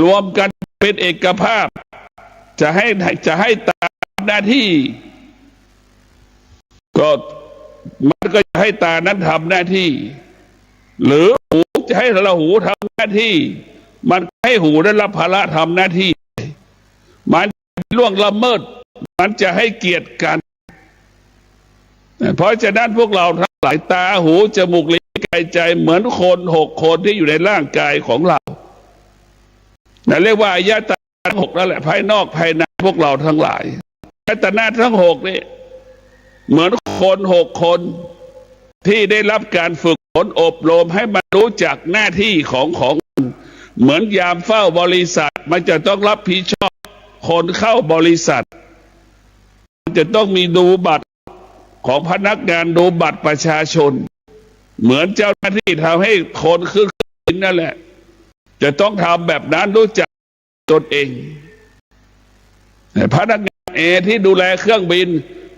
C: รวมกันเป็นเอกภาพจะให้ตาหน้าที่ก็มันก็จะให้ตานั้นทำหน้าที่หรือหูจะให้เราหูทำหน้าที่มันให้หูได้รับภาระทำหน้าที่มันล่วงละเมิดมันจะให้เกียรติกันเพราะฉะนั้นพวกเราทั้งหลายตาหูจมูกลิ้นกายใจเหมือนคน6 คนที่อยู่ในร่างกายของเรานั่นเรียกว่าอายตนะทั้ง6นั่นแหละภายนอกภายในพวกเราทั้งหลายอายตนะทั้ง6นี่เหมือนคน6 คนที่ได้รับการฝึกฝนอบรมให้มันรู้จักหน้าที่ของเหมือนยามเฝ้าบริษัทมันจะต้องรับผิดชอบคนเข้าบริษัทมันจะต้องมีดูบัตรของพนักงานดูบัตรประชาชนเหมือนเจ้าหน้าที่ทำให้คนขึ้นเครื่องบินนั่นแหละจะต้องทำแบบนั้นรู้จักตนเองพนักงานที่ดูแลเครื่องบิน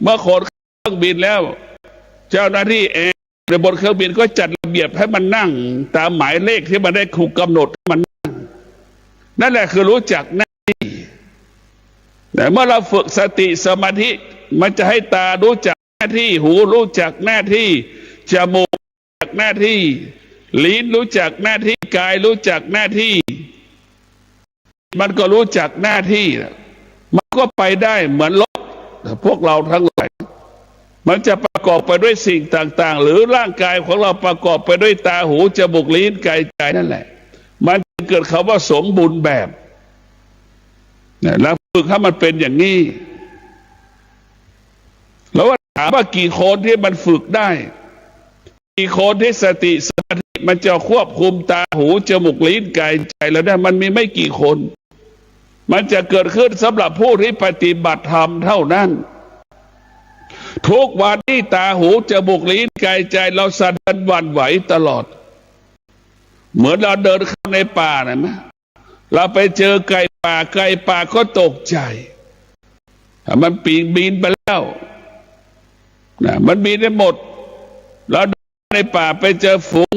C: เมื่อคนเครื่องบินแล้วเจ้าหน้าที่ในบนเครื่องบินก็จัดระเบียบให้มันนั่งตามหมายเลขที่มันได้ถูกกำหนดมันนั่ง นั่นแหละคือรู้จักหน้าที่แต่เมื่อเราฝึกสติสมาธิมันจะให้ตารู้จักหน้าที่หูรู้จักหน้าที่จมูกรู้จักหน้าที่ลิ้นรู้จักหน้าที่กายรู้จักหน้าที่มันก็รู้จักหน้าที่มันก็ไปได้เหมือนรถพวกเราทั้งหลายมันจะประกอบไปด้วยสิ่งต่างๆหรือร่างกายของเราประกอบไปด้วยตาหูจมูกลิ้นกายใจนั่นแหละมันเกิดคำว่าสมบูรณ์แบบแล้วฝึกให้มันเป็นอย่างนี้แล้วถามว่ากี่คนที่มันฝึกได้กี่คนที่สติสมาธิมันจะควบคุมตาหูจมูกลิ้นกายใจแล้วได้มันมีไม่กี่คนมันจะเกิดขึ้นสำหรับผู้ที่ปฏิบัติธรรมเท่านั้นทุกวันที่ตาหูจมูกลิ้นกายใจเราสั่นหวั่นไหวตลอดเหมือนเราเดินเข้าในป่านะมั้ยเราไปเจอไก่ป่าก็ตกใจมันปีนบินไปแล้วนะมันบินได้หมดเราในป่าไปเจอฝูง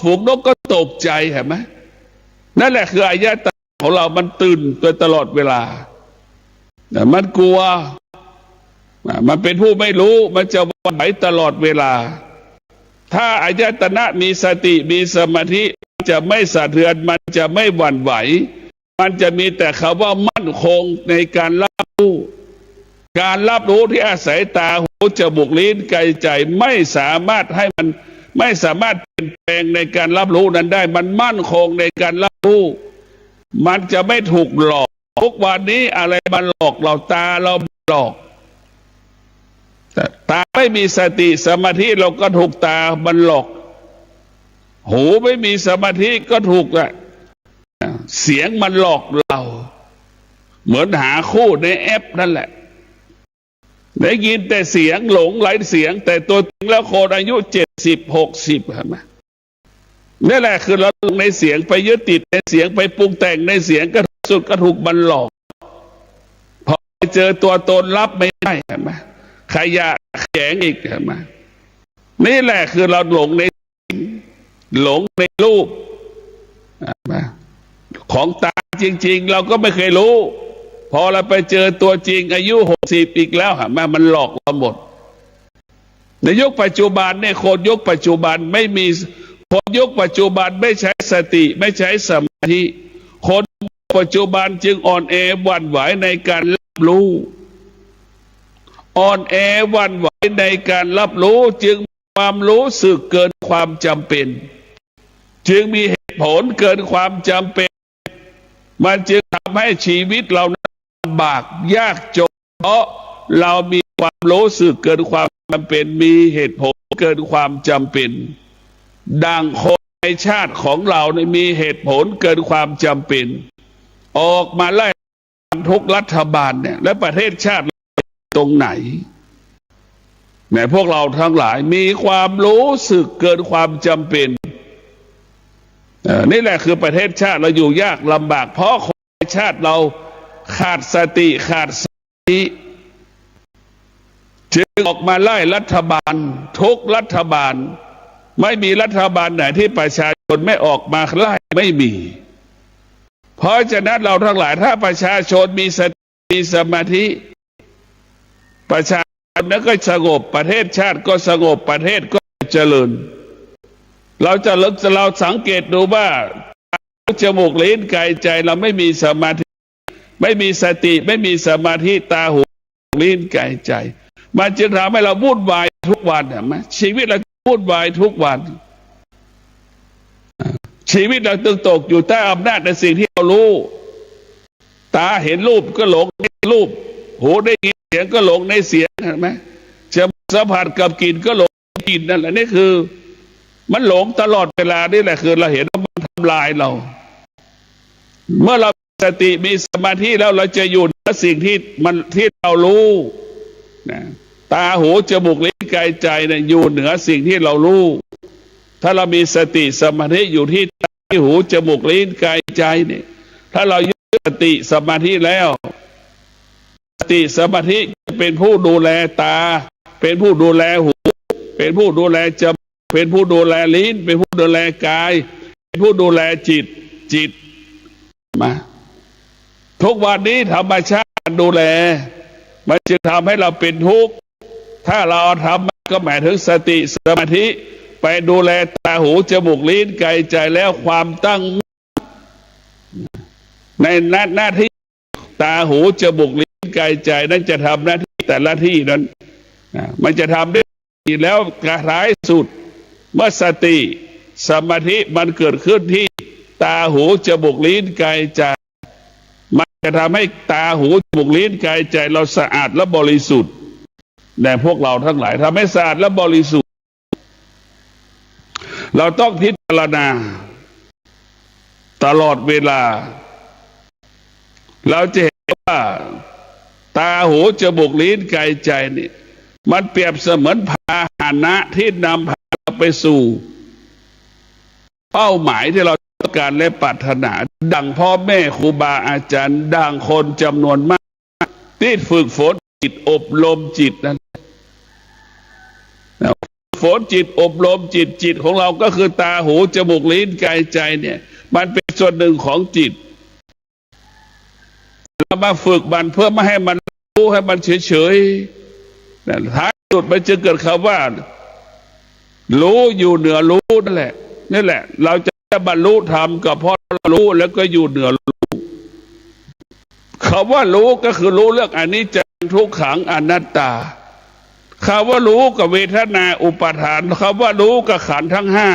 C: ฝูงนกก็ตกใจเห็นไหมนั่นแหละคืออายะของเรามันตื่นตัวตลอดเวลามันกลัวมันเป็นผู้ไม่รู้มันจะหวั่นไหวตลอดเวลาถ้าอายตนะมีสติมีสมาธิจะไม่สะเทือนมันจะไม่หวั่นไหวมันจะมีแต่คำว่ามั่นคงในการรับรู้ที่อาศัยตาหูจมูกลิ้นกายใจไม่สามารถให้มันไม่สามารถเปลี่ยนแปลงในการรับรู้นั้นได้มันมั่นคงในการรับรู้มันจะไม่ถูกหลอกทุกวันนี้อะไรมันหลอกเราตาเราหลอกตาไม่มีสติสมาธิเราก็ถูกตามันหลอกหูไม่มีสมาธิก็ถูกเสียงมันหลอกเราเหมือนหาคู่ในแอปนั่นแหละได้ยินแต่เสียงหลงไหลเสียงแต่ตัวจริงแล้วคนอายุ70-60เห็นไหมนี่แหละคือเราในเสียงไปยึดติดในเสียงไปปรุงแต่งในเสียงก็สุดก็ถูกมันหลอกพอเจอตัวตนรับไม่ได้เห็นไหมขยะแขงอีกเห็นไหมนี่แหละคือเราหลงในรูปของตาจริงๆเราก็ไม่เคยรู้พอเราไปเจอตัวจริงอายุ60อีกแล้วเห็นไหมมันหลอกเราหมดในยุคปัจจุบันเนี่ยคนยุคปัจจุบันไม่มีคนยุคปัจจุบันไม่ใช้สติไม่ใช้สมาธิคนปัจจุบันจึงอ่อนแอหวั่นไหวในการรับรู้อ่อนแอหวั่นไหวในการรับรู้จึงความรู้สึกเกินความจำเป็นจึงมีเหตุผลเกินความจำเป็นมันจึงทำให้ชีวิตเราลำบากยากจนเพราะเรามีความรู้สึกเกินความจำเป็นมีเหตุผลเกินความจำเป็นดังคนในชาติของเราเนี่ยมีเหตุผลเกินความจำเป็นออกมาไล่ทุกรัฐบาลเนี่ยและประเทศชาติตรงไหนพวกเราทั้งหลายมีความรู้สึกเกินความจำเป็นนี่แหละคือประเทศชาติเราอยู่ยากลำบากเพราะคนในชาติเราขาดสติขาดสติจึงออกมาไล่รัฐบาลทุกรัฐบาลไม่มีรัฐบาลไหนที่ประชาชนไม่ออกมาไล่ไม่มีเพราะฉะนั้นเราทั้งหลายถ้าประชาชนมีสติมีสมาธิประชาชนนั้นก็สงบประเทศชาติก็สงบประเทศก็เจริญเราสังเกตดูว่าจมูกลิ้นกายใจเราไม่มีสมาธิไม่มีสติไม่มีสมาธิตาหูลิ้นกายใจมันจึงทำให้เราวุ่นวายทุกวันเห็นไหมชีวิตเราวุ่นวายทุกวันชีวิตเราตึงตกอยู่ใต้อำนาจในสิ่งที่เรารู้ตาเห็นรูปก็หลงในรูปหูได้ยินเสียงก็หลงในเสียงเห็นไหมจะสัมผัสกับกลิ่นก็หลงกลิ่นนั่นแหละนี่คือมันหลงตลอดเวลานี่แหละคือเราเห็นว่ามันทำลายเราเมื่อเราสติมีสมาธิแล้วเราจะอยู่ในสิ่งที่เรารู้นะตาหูจมูกลิ้นกายใจเนี่ยอยู่เหนือสิ่งที่เรารู้ถ้าเรามีสติสมาธิอยู่ที่ตาหูจมูกลิ้นกายใจเนี่ยถ้าเรายึดสติสมาธิแล้วสติสมาธิเป็นผู้ดูแลตาเป็นผู้ดูแลหูเป็นผู้ดูแลจมูกเป็นผู้ดูแลลิ้นเป็นผู้ดูแลกายเป็นผู้ดูแลจิต มาทุกวันนี้ธรรมชาติดูแลมันจึงทำให้เราเป็นทุกข์ถ้าเราทำก็หมายถึงสติสมาธิไปดูแลตาหูจมูกลิ้นกายใจแล้วความตั้งในหน้าที่ตาหูจมูกลิ้นกายใจนั้นจะทำหน้าที่แต่ละที่นั้นมันจะทำได้ดีแล้วกระท้ายสุดเมื่อสติสมาธิมันเกิดขึ้นที่ตาหูจมูกลิ้นกายใจมันจะทำให้ตาหูจมูกลิ้นกายใจเราสะอาดและบริสุทธิ์แต่พวกเราทั้งหลายทำให้สะอาดและบริสุทธิ์เราต้องพิจารณาตลอดเวลาเราจะเห็นว่าตาหูจมูกลิ้นกายใจนี่มันเปรียบเสมือนพาหนะที่นำพาเราไปสู่เป้าหมายที่เราต้องการและปรารถนาดังพ่อแม่ครูบาอาจารย์ดังคนจำนวนมากที่ฝึกฝนจิตอบรมจิตนั้นฝนจิตอบรมจิตของเราก็คือตาหูจมูกลิ้นกายใจเนี่ยมันเป็นส่วนหนึ่งของจิตเรามาฝึกมันเพื่อไม่ให้มันรู้ให้มันเฉยๆท้ายสุดมันจะเกิดคำว่ารู้อยู่เหนือรู้นั่นแหละนี่แหละเราจะบรรลุธรรมก็เพราะเรารู้แล้วก็อยู่เหนือรู้คำว่ารู้ก็คือรู้เรื่องอนิจจังทุกขังอนัตตาคำว่ารู้กับเวทนาอุปาทานคำว่ารู้กับขันธ์ทั้งห้า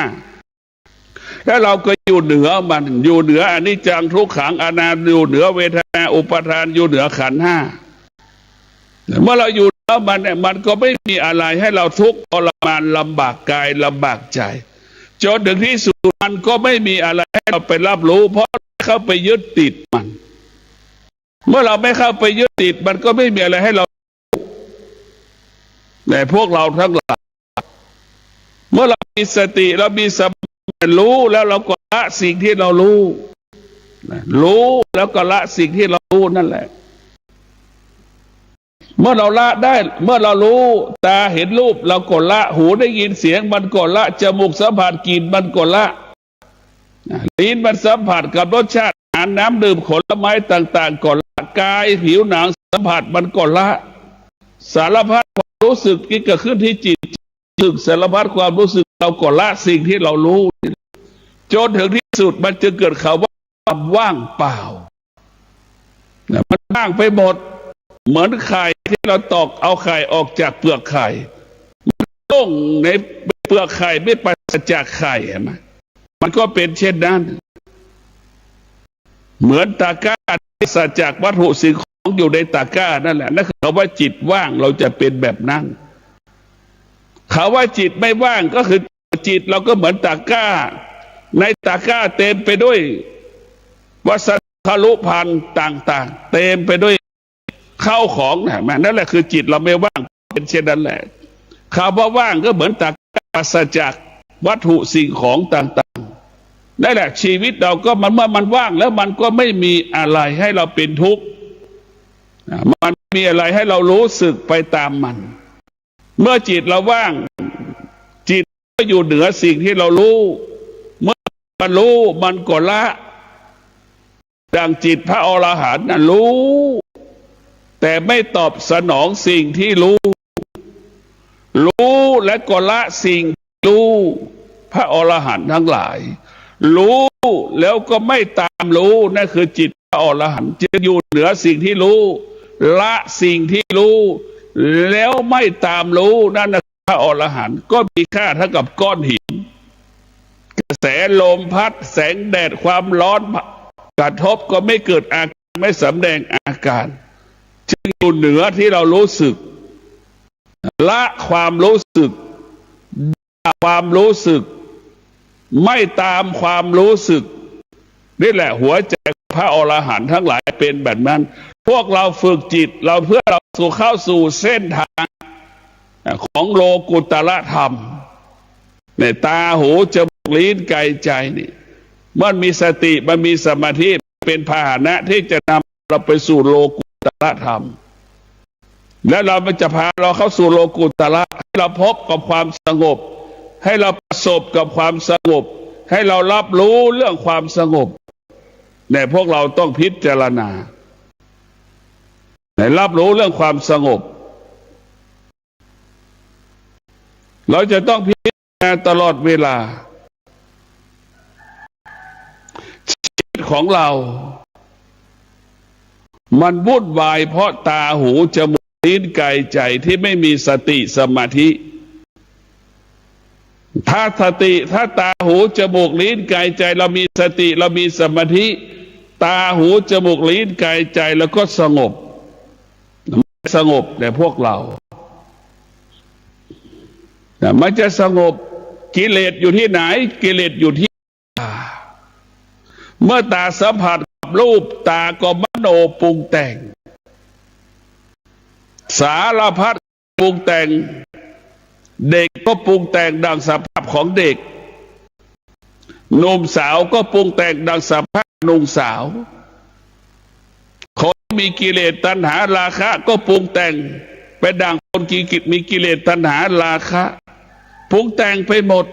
C: แล้วเราก็อยู่เหนือมันอยู่เหนืออนิจจังทุกขังอนัตตาอยู่เหนือเวทนาอุปาทานอยู่เหนือขันธ์ห้าเมื่อเราอยู่แล้วมันเนี่ยมันก็ไม่มีอะไรให้เราทุกข์ทรมานลำบากกายลำบากใจจนถึงที่สุดมันก็ไม่มีอะไรให้เราไปรับรู้เพราะเข้าไปยึดติดมันเมื่อเราไม่เข้าไปยึดติดมันก็ไม่มีอะไรให้เราแต่พวกเราทั้งหลายเมื่อเรามีสติเรามีสมาธิรู้แล้วเราก็ละสิ่งที่เรารู้แล้วก็ละสิ่งที่เรารู้นั่นแหละเมื่อเราละได้เมื่อเรารู้ตาเห็นรูปเราก็ละหูได้ยินเสียงมันก็ละจมูกสัมผัสกลิ่นมันก็ละลิ้นมันสัมผัสกับรสชาติอาหารน้ำดื่มผลไม้ต่างๆก็ละกายผิวหนังสัมผัสมันก็ละสารพัดความรู้สึกที่เกิดขึ้นที่จิตสึกสารพัดความรู้สึกเราก็ละสิ่งที่เรารู้จนถึงที่สุดมันจะเกิดคำว่าว่างเปล่ามันว่างไปหมดเหมือนไข่ที่เราตอกเอาไข่ออกจากเปลือกไข่มันต้องในเปลือกไข่ไม่ปราศจากไข่เห็นไหมมันก็เป็นเช่นนั้นเหมือนตะกร้าที่ปราศจากวัตถุสิ่งของอยู่ในตะกร้านั่นแหละนั่นคือคำว่าจิตว่างเราจะเป็นแบบนั้นคำว่าจิตไม่ว่างก็คือจิตเราก็เหมือนตะกร้าในตะกร้าเต็มไปด้วยวัสดุพันธุ์ต่างๆเต็มไปด้วยข้าวของนั่นแหละคือจิตเราไม่ว่างเป็นเช่นนั้นแหละคำว่าว่างก็เหมือนตะกร้าปราศจากวัตถุสิ่งของต่างๆนั่นแหละชีวิตเราก็มันเมื่อมันว่างแล้วมันก็ไม่มีอะไรให้เราเป็นทุกข์มันมีอะไรให้เรารู้สึกไปตามมันเมื่อจิตเราว่างจิตก็อยู่เหนือสิ่งที่เรารู้เมื่อมันรู้มันก็ละดังจิตพระอรหันต์นั้นรู้แต่ไม่ตอบสนองสิ่งที่รู้และก็ละสิ่งรู้พระอรหันต์ทั้งหลายรู้แล้วก็ไม่ตามรู้นั่นคือจิตพระอรหันต์จะอยู่เหนือสิ่งที่รู้ละสิ่งที่รู้แล้วไม่ตามรู้นั่นพระอรหันต์ก็มีค่าเท่ากับก้อนหินกระแสลมพัดแสงแดดความร้อนกระทบก็ไม่เกิดอาการไม่สำแดงอาการจึงอยู่เหนือที่เรารู้สึกละความรู้สึกไม่ตามความรู้สึกนี่แหละหัวใจพระอรหันต์ทั้งหลายเป็นแบบนั้นพวกเราฝึกจิตเราเพื่อเราเข้าสู่เส้นทางของโลกุตระธรรมในตาหูจมูกลิ้นกายใจนี่มันมีสติมันมีสมาธิเป็นพาหนะที่จะนำเราไปสู่โลกุตระธรรมและเราจะพาเราเข้าสู่โลกุตระให้เราพบกับความสงบให้เราประสบกับความสงบให้เรารับรู้เรื่องความสงบ เนี่ยพวกเราต้องพิจารณาในรับรู้เรื่องความสงบเราจะต้องพิจารณาตลอดเวลาชีวิตของเรามันวุ่นวายเพราะตาหูจมูกลิ้นกายใจที่ไม่มีสติสมาธิถ้าตาหูจมูกลิ้นกายใจเรามีสติเรามีสมาธิตาหูจมูกลิ้นกายใจแล้วก็สงบแต่พวกเรามันจะสงบกิเลสอยู่ที่ไหนกิเลสอยู่ที่ตาเมื่อตาสัมผัสกับรูปตาก็มโนปรุงแต่งสารพัดปรุงแต่งเด็กก็ปรุงแต่งดังสภาพของเด็กหนุ่มสาวก็ปรุงแต่งดังสภาพหนุ่มสาวคนมีกิเลสตัณหาราคะก็ปรุงแต่งไปดังคนมีกิเลสตัณหาราคะปรุงแต่งไปหมด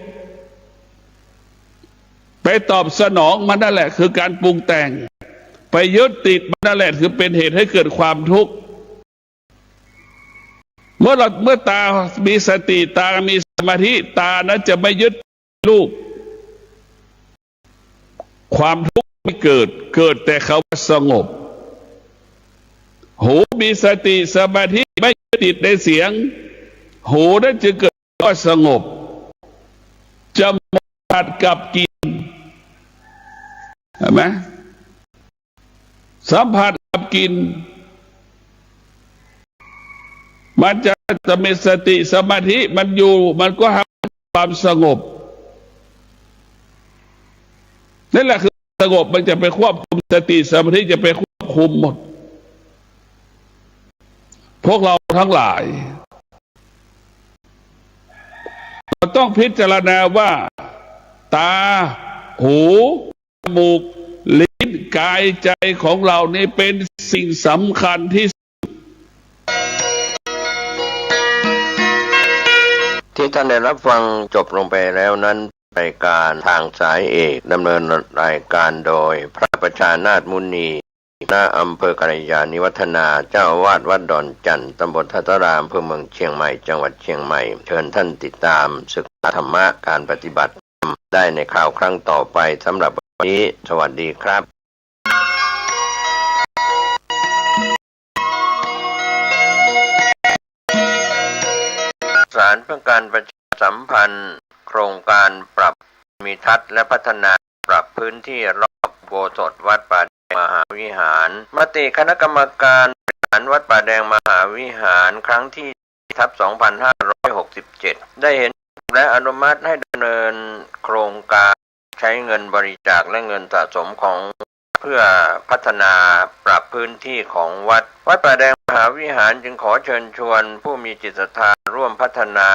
C: ไปตอบสนองมันนั่นแหละคือการปรุงแต่งไปยึดติดมันนั่นแหละคือเป็นเหตุให้เกิดความทุกข์เมื่อตามีสติตามีสมาธิตานั้นจะไม่ยึดรูปความทุกข์ไม่เกิดแต่เขาสงบหูมีสติสมาธิไม่ยึดติดในเสียงหูนั้นจะเกิดก็สงบจมูกสัมผัสกับกลิ่นเห็นไหมสัมผัสกับกลิ่นมันจะมีสติสมาธิมันอยู่มันก็ทำความสงบนั่นแหละคือสงบมันจะไปควบคุมสติสมาธิจะไปควบคุมหมดพวกเราทั้งหลายเราต้องพิจารณาว่าตาหูจมูกลิ้นกายใจของเรานี่เป็นสิ่งสำคัญที่
B: ท่านได้รับฟังจบลงไปแล้วนั้นรายการทางสายเอกดำเนินรายการโดยพระประชานาถมุนีณอำเภอกัลยาณิวัฒนาเจ้าอาวาสวัดดอนจันทร์ตำบลทัตรามอำเภอเมืองเชียงใหม่จังหวัดเชียงใหม่เชิญท่านติดตามศึกษาธรรมะการปฏิบัติได้ในข่าวครั้งต่อไปสำหรับวันนี้สวัสดีครับสารเพื่อการประชาสัมพันธ์โครงการปรับภูมิทัศน์และพัฒนาปรับพื้นที่รอบอุโบสถวัดป่าแดงมหาวิหารมติคณะกรรมการบริหารวัดป่าแดงมหาวิหารครั้งที่2567ได้เห็นและอนุมัติให้ดำเนินโครงการใช้เงินบริจาคและเงินสะสมของเพื่อพัฒนาปรับพื้นที่ของวัดป่าแดงมหาวิหารจึงขอเชิญชวนผู้มีจิตศรัทธาร่วมพัฒนา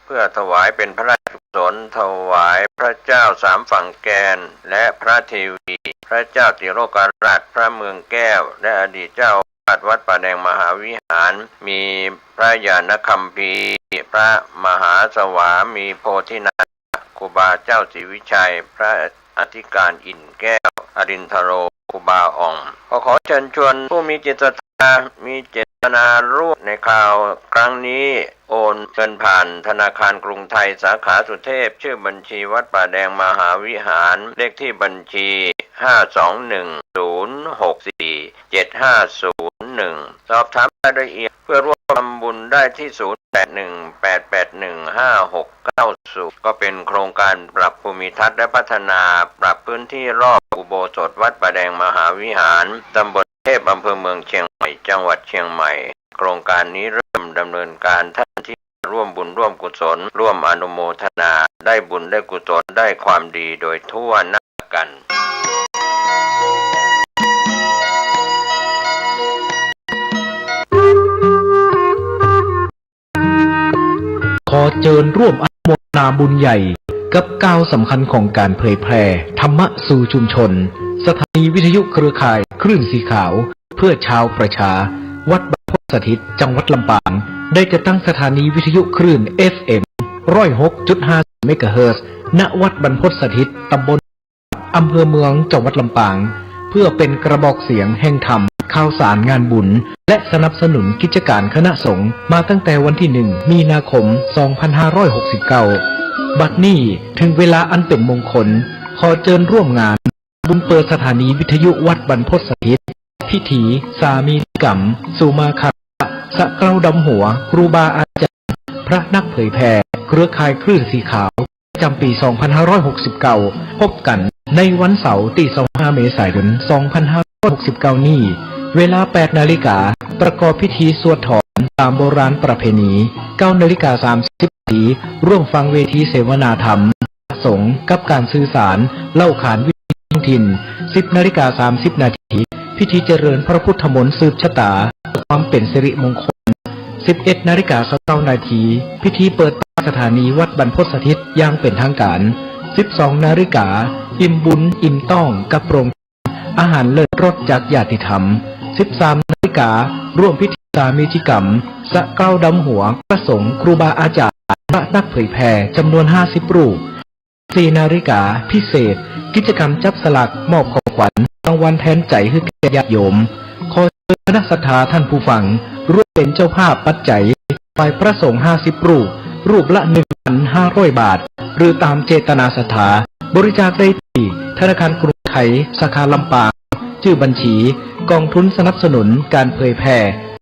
B: เพื่อถวายเป็นพระราชกุศลถวายพระเจ้าสามฝั่งแกนและพระเทวีพระเจ้าติโลกราชพระเมืองแก้วและอดีตเจ้าอาวาสวัดป่าแดงมหาวิหารมีพระญาณคัมภีร์พระมหาสวามีโพธินาถครูบาเจ้าศรีวิชัยพระอธิการอิ่นแก้วอรินทโรครูบาอ่องขอเชิญชวนผู้มีจิตศรัทธามีเจตนาร่วมในข่าวครั้งนี้โอนเงินผ่านธนาคารกรุงไทยสาขาสุเทพชื่อบัญชีวัดป่าแดงมหาวิหารเลขที่บัญชี521064750 สอบถามรายละเอียดเพื่อร่วมทำบุญได้ที่0818815690ก็เป็นโครงการปรับภูมิทัศน์และพัฒนาปรับพื้นที่รอบอุโบสถวัดป่าแดงมหาวิหารตำบลเทพอำเภอเมืองเชียงใหม่จังหวัดเชียงใหม่โครงการนี้เริ่มดำเนินการท่านที่ร่วมบุญร่วมกุศลร่วมอนุโมทนาได้บุญได้กุศลได้ความดีโดยทั่วหน้ากัน
D: ขอเชิญร่วมอนุโมทนาบุญใหญ่กับก้าวสำคัญของการเผยแพร่ธรรมะสู่ชุมชนสถานีวิทยุเครือข่ายคลื่นสีขาวเพื่อชาวประชาวัดบรรพตสถิตจังหวัดลำปางได้จัดตั้งสถานีวิทยุคลื่น FM 106.5 เมกะเฮิรตซ์ณวัดบรรพตสถิตตำบลอำเภอเมืองจังหวัดลำปางเพื่อ พื่อเป็นกระบอกเสียงแห่งธรรมข่าวสารงานบุญและสนับสนุนกิจการคณะสงฆ์มาตั้งแต่วันที่1 มีนาคม 2569 บัดนี้ถึงเวลาอันเป็นมงคลขอเชิญร่วมงานบุญเปิดสถานีวิทยุวัดบรรพตสถิตพิธีสามีกรรมสุมาคาสะเกล้าดำหัวครูบาอาจารย์พระนักเผยแผ่เครือข่ายคลื่นสีขาวประจำปี 2569 พบกันในวันเสาร์ที่ 25 เมษายน 2569 นี้เวลา 8 นาฬิกาประกอบพิธีสวดถอนตามโบราณประเพณี 9 นาฬิกา 30 นาทีร่วมฟังเวทีเสวนาธรรมสงฆ์กับการสื่อสารเล่าขานวิถีท้องถิ่น 10 นาฬิกา 30 นาทีพิธีเจริญพระพุทธมนต์สืบชะตาความเป็นสิริมงคล 11 นาฬิกา 9 นาทีพิธีเปิดสถานีวัดบรรพตสถิตอย่างเป็นทางการ 12 นาฬิกาอิ่มบุญอิ่มต้องกับโรงอาหารเลิศรสจากญาติธรรม 13 นาฬิการ่วมพิธีสามีจิกรรมสะเกล้าดำหัวพระสงฆ์ครูบาอาจารย์พระนักเผยแผ่จำนวน 50 รูป 4 นาฬิกาพิเศษกิจกรรมจับสลากมอบของขวัญรางวัลแทนใจให้แก่ญาติโยมขอเชิญคณะศรัทธาท่านผู้ฟังร่วมเป็นเจ้าภาพปัจจัยฝ่ายพระสงฆ์50 รูปรูปละ 1,500 บาทหรือตามเจตนาศรัทธาบริจาคได้ที่ธนาคารกรุงไทยสาขาลำปางชื่อบัญชีกองทุนสนับสนุนการเผยแผ่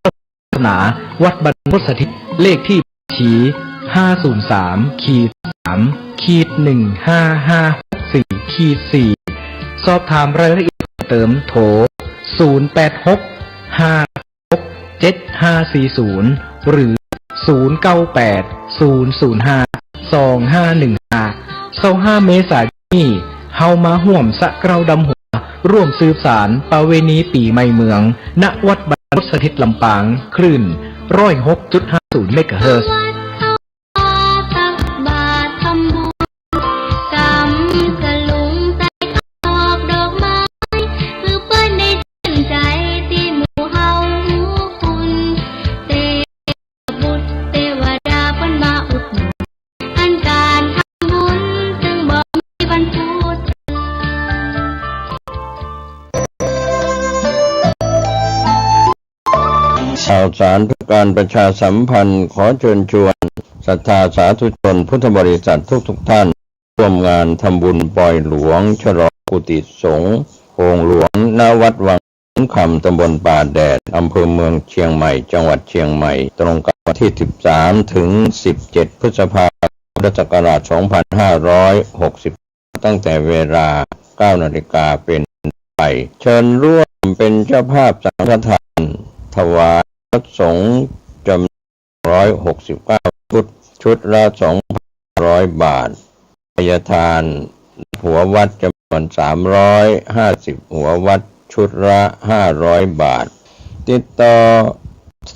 D: ศาสนาวัดบรรพตสถิตเลขที่บัญชี 503-3-1554-4 สอบถามรายละเอียดเติมโทร 086-567-540 หรือ 098-005-2515 เมษายนนี้เฮามาห่วมสะเกล้าดำหัวร่วมสืบสารประเวณีปีใหม่เมืองณวัดบรรพตสถิตลำปางคลื่น 106.50 เมกะเฮิรตซ์
B: ข่าวสารเพื่อการประชาสัมพันธ์ขอเชิญชวนศรัทธาสาธุชนพุทธบริษัททุกท่านร่วมงานทำบุญปล่อยหลวงฉลองกุฏิสงฆ์โองหลวงณวัดวังคำตำบลป่าแดดอำเภอเมืองเชียงใหม่จังหวัดเชียงใหม่ตรงกับวันที่ 13 ถึง 17 พฤษภาคม พุทธศักราช 2560 ตั้งแต่เวลา 9 นาฬิกาเป็นไปเชิญร่วมเป็นเจ้าภาพสังฆทานถวายพระสงฆ์จำนวน169 ชุดละ 2,100 บาททายทานหัววัดจำนวน350 หัววัดชุดละ 500 บาทติดต่อ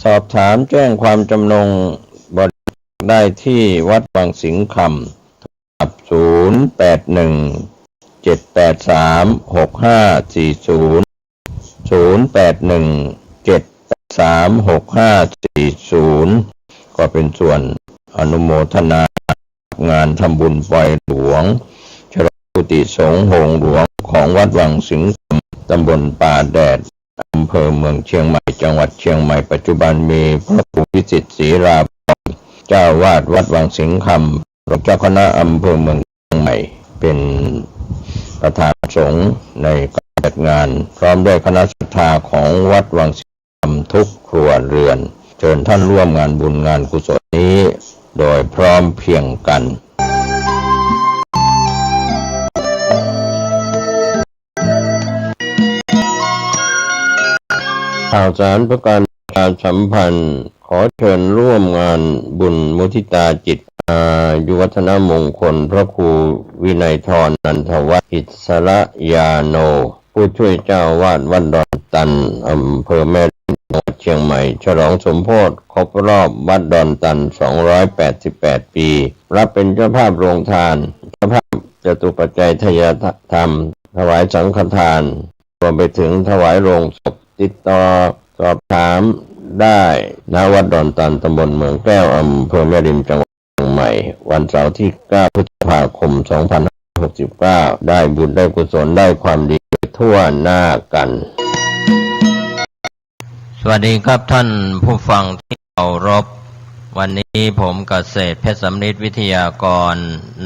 B: สอบถามแจ้งความจำนงบริจาคได้ที่วัดบางสิงห์คำกับ081-783-6540 ก็เป็นส่วนอนุโมทนางานทำบุญปล่อยหลวงฉลองกุฏิสงฆ์โองหลวงของวัดวังสิงห์ตำบลป่าแดดอำเภอเมืองเชียงใหม่จังหวัดเชียงใหม่ปัจจุบันมีพระครูวิสิทธิ์ศรีราภรณ์เจ้าวาดวัดวังสิงห์คำรองเจ้าคณะอำเภอเมืองเชียงใหม่เป็นประธานสงฆ์ในการจัดงานพร้อมด้วยคณะศรัทธาของวัดวังสิงห์คำทุกครัวเรือนเชิญท่านร่วมงานบุญงานกุศลนี้โดยพร้อมเพรียงกันข่าวสารเพื่อการประชาสัมพันธ์ขอเชิญร่วมงานบุญมุทิตาจิตอายุวัฒนมงคลพระครูวินัยธรนันทวัฒน์อิสระยาโนผู้ช่วยเจ้าวาดวัดดอนตันอำเภอแม่ริมจังหวัดเชียงใหม่ฉลองสมโภชครบรอบวัดดอนตัน288 ปีรับเป็นเจ้าภาพโรงทานเจ้าภาพจตุปัจจัยทายธรรมถวายสังฆทานรวมไปถึงถวายโรงศพติดต่อสอบถามได้ณวัดดอนตันตำบลเมืองแก้วอำเภอแม่ริมจังหวัดเชียงใหม่วันเสาร์ที่ 9 พฤษภาคม 2569 ได้บุญได้กุศลได้ความดี ทั่วหน้ากัน
E: สวัสดีครับท่านผู้ฟังที่เคารพวันนี้ผมเกษตรเพชรสำริดวิทยากร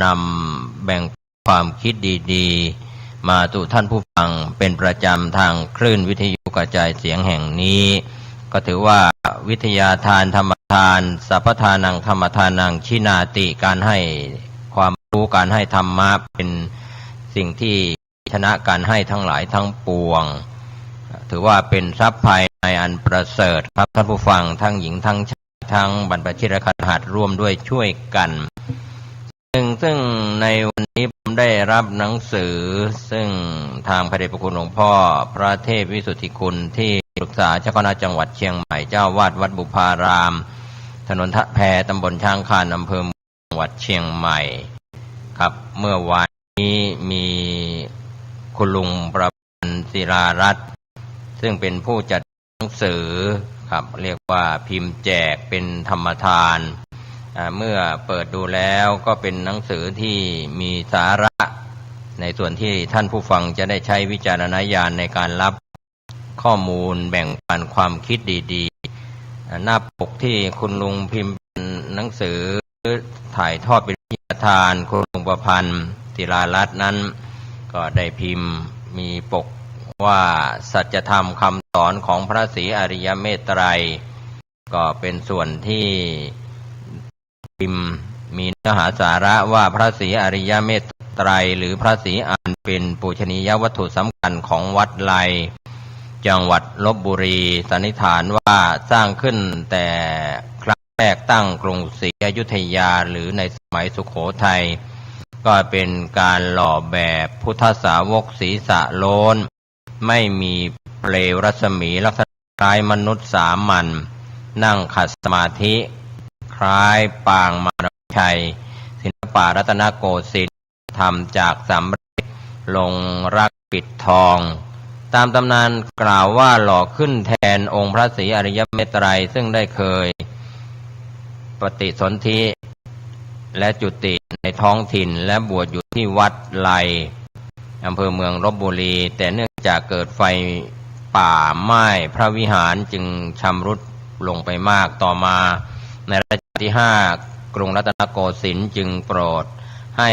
E: นำแบ่งความคิดดีๆมาสู่ท่านผู้ฟังเป็นประจำทางคลื่นวิทยุกระจายเสียงแห่งนี้ก็ถือว่าวิทยาทานธรรมทานสัพพทานังธรรมทานังชินาติการให้ความรู้การให้ธรรมะเป็นสิ่งที่ชนะการให้ทั้งหลายทั้งปวงถือว่าเป็นทรัพย์ภายในอันประเสริฐครับท่านผู้ฟังทั้งหญิงทั้งชายทั้งบรรพชิตคฤหัสถ์ร่วมด้วยช่วยกันซึ่งในวันนี้ผมได้รับหนังสือซึ่งทางพระเดชพระคุณหลวงพ่อพระเทพวิสุทธิคุณที่ปรึกษาเจ้าคณะจังหวัดเชียงใหม่เจ้าวาดวัดบุพารามถนนทะแพตำบลช้างคานอำเภอเมืองจังหวัดเชียงใหม่ครับเมื่อวานนี้มีคุณลุงประพันธ์ศิรารัตน์ซึ่งเป็นผู้จัดหนังสือครับเรียกว่าพิมพ์แจกเป็นธรรมทานเมื่อเปิดดูแล้วก็เป็นหนังสือที่มีสาระในส่วนที่ท่านผู้ฟังจะได้ใช้วิจารณญาณในการรับข้อมูลแบ่งปันความคิดดีๆหน้าปกที่คุณลุงพิมพ์เป็นหนังสือถ่ายทอดเป็นวิทยาทานคุณลุงประพันธ์ศิรารัตน์นั้นก็ได้พิมพ์มีปกว่าสัจธรรมคำสอนของพระศรีอริยเมตไตรก็เป็นส่วนที่พิมพ์มีเนื้อหาสาระว่าพระศรีอริยเมตไตรหรือพระศรีอานเป็นปูชนียวัตถุสำคัญของวัดไลจังหวัดลพบุรีสันนิษฐานว่าสร้างขึ้นแต่ครั้งแรกตั้งกรุงศรีอยุธยาหรือในสมัยสุโขทัยก็เป็นการหล่อแบบพุทธสาวกศีรษะโล้นไม่มีเปลวรัศมีลักษณะคล้ายมนุษย์สามัญนั่งขัดสมาธิคล้ายปางมารชัยศิลปะรัตนโกสินทร์ทำจากสำริดลงรักปิดทองตามตำนานกล่าวว่าหล่อขึ้นแทนองค์พระศรีอริยเมตไตรซึ่งได้เคยปฏิสนธิและจุติในท้องถิ่นและบวชอยู่ที่วัดไลอำเภอเมืองลพบุรีแต่เนื่องจากเกิดไฟป่าไหม้พระวิหารจึงชำรุดลงไปมากต่อมาในรัชกาลที่5กรุงรัตนโกสินทร์จึงโปรดให้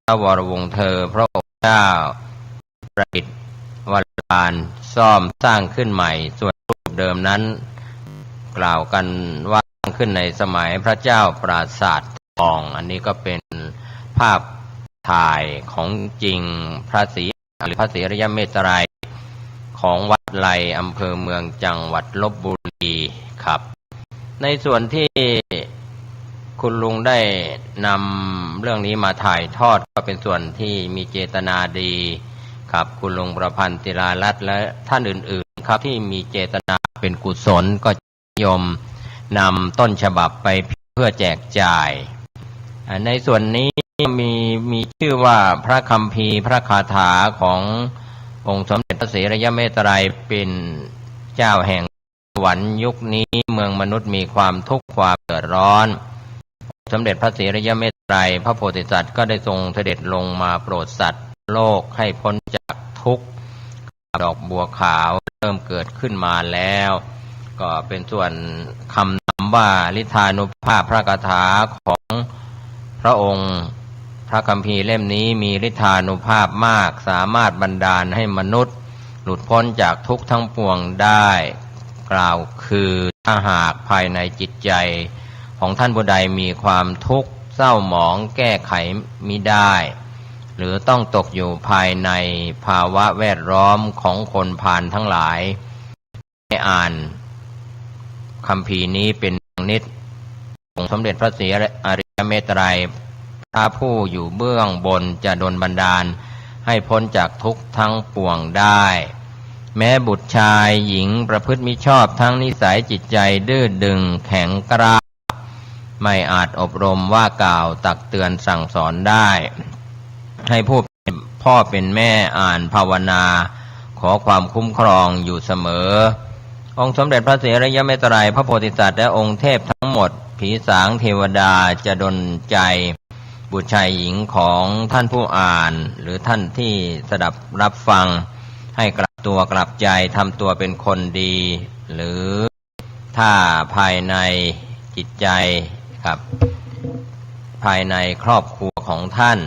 E: พระวรวงศ์เธอพระองค์เจ้าประดิษฐ์วรานซ่อมสร้างขึ้นใหม่ส่วนรูปเดิมนั้นกล่าวกันว่าสร้างขึ้นในสมัยพระเจ้าปราสาททองอันนี้ก็เป็นภาพถ่ายของจริงพระศรีหรือพระศรีอริยเมตไตรของวัดไลอำเภอเมืองจังหวัดลพบุรีครับในส่วนที่คุณลุงได้นำเรื่องนี้มาถ่ายทอดก็เป็นส่วนที่มีเจตนาดีครับคุณลุงประพันธ์ศิรารัตน์และท่านอื่นๆครับที่มีเจตนาเป็นกุศลก็นิยมนำต้นฉบับไปเพื่อแจกจ่ายในส่วนนี้มีชื่อว่าพระคัมภีร์พระคาถาขององค์สมเด็จพระศรีอริยเมตไตรเป็นเจ้าแห่งสวรรค์ยุคนี้เมืองมนุษย์มีความทุกข์ความเดือดร้อนสมเด็จพระศรีอริยเมตไตรพระโพธิสัตว์ก็ได้ทรงเสด็จลงมาโปรดสัตว์โลกให้พ้นจากทุกข์ดอกบัวขาวเริ่มเกิดขึ้นมาแล้วก็เป็นส่วนคำนำว่าฤทธานุภาพพระคาถาของพระองค์พระคัมภีร์เล่มนี้มีฤทธานุภาพมากสามารถบันดาลให้มนุษย์หลุดพ้นจากทุกข์ทั้งปวงได้กล่าวคือถ้าหากภายในจิตใจของท่านผู้ใดมีความทุกข์เศร้าหมองแก้ไขมิได้หรือต้องตกอยู่ภายในภาวะแวดล้อมของคนพาลทั้งหลายให้อ่านคัมภีร์นี้เป็นนิดองค์สมเด็จพระศรีอริยเมตไตรพระผู้อยู่เบื้องบนจะดลบันดาลให้พ้นจากทุกข์ทั้งปวงได้แม้บุตรชายหญิงประพฤติมิชอบทั้งนิสัยจิตใจดื้อดึงแข็งกร้าวไม่อาจอบรมว่ากล่าวตักเตือนสั่งสอนได้ให้ผู้เป็นพ่อเป็นแม่อ่านภาวนาขอความคุ้มครองอยู่เสมอองค์สมเด็จพระศรีอริยเมตไตรพระโพธิสัตว์และองค์เทพทั้งหมดผีสางเทวดาจะดลใจบุตรชายหญิงของท่านผู้อ่านหรือท่านที่สดับรับฟัง ให้กลับตัวกลับใจทำตัวเป็นคนดี หรือถ้าภายในจิตใจครับภายในครอบครัวของท่าน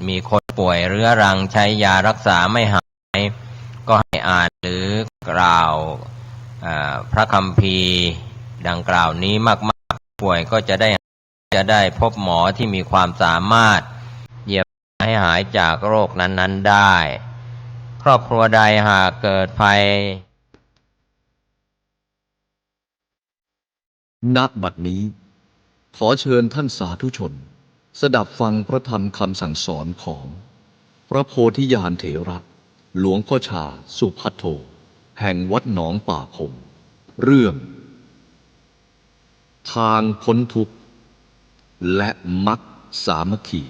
E: มีคนป่วยเรื้อรังใช้ยารักษาไม่หายก็ให้อ่านหรือกล่าวพระคัมภีร์ดังกล่าวนี้มากๆป่วยก็จะได้พบหมอที่มีความสามารถเยียวยาให้หายจากโรคนั้นๆได้ครอบครัวใดหากเกิดภัย
F: ณ บัดนี้ขอเชิญท่านสาธุชนสดับฟังพระธรรมคำสั่งสอนของพระโพธิญาณเถระหลวงพ่อชาสุภัทโทแห่งวัดหนองป่าพงเรื่องทางพ้นทุกข์และมรรคสามัคคี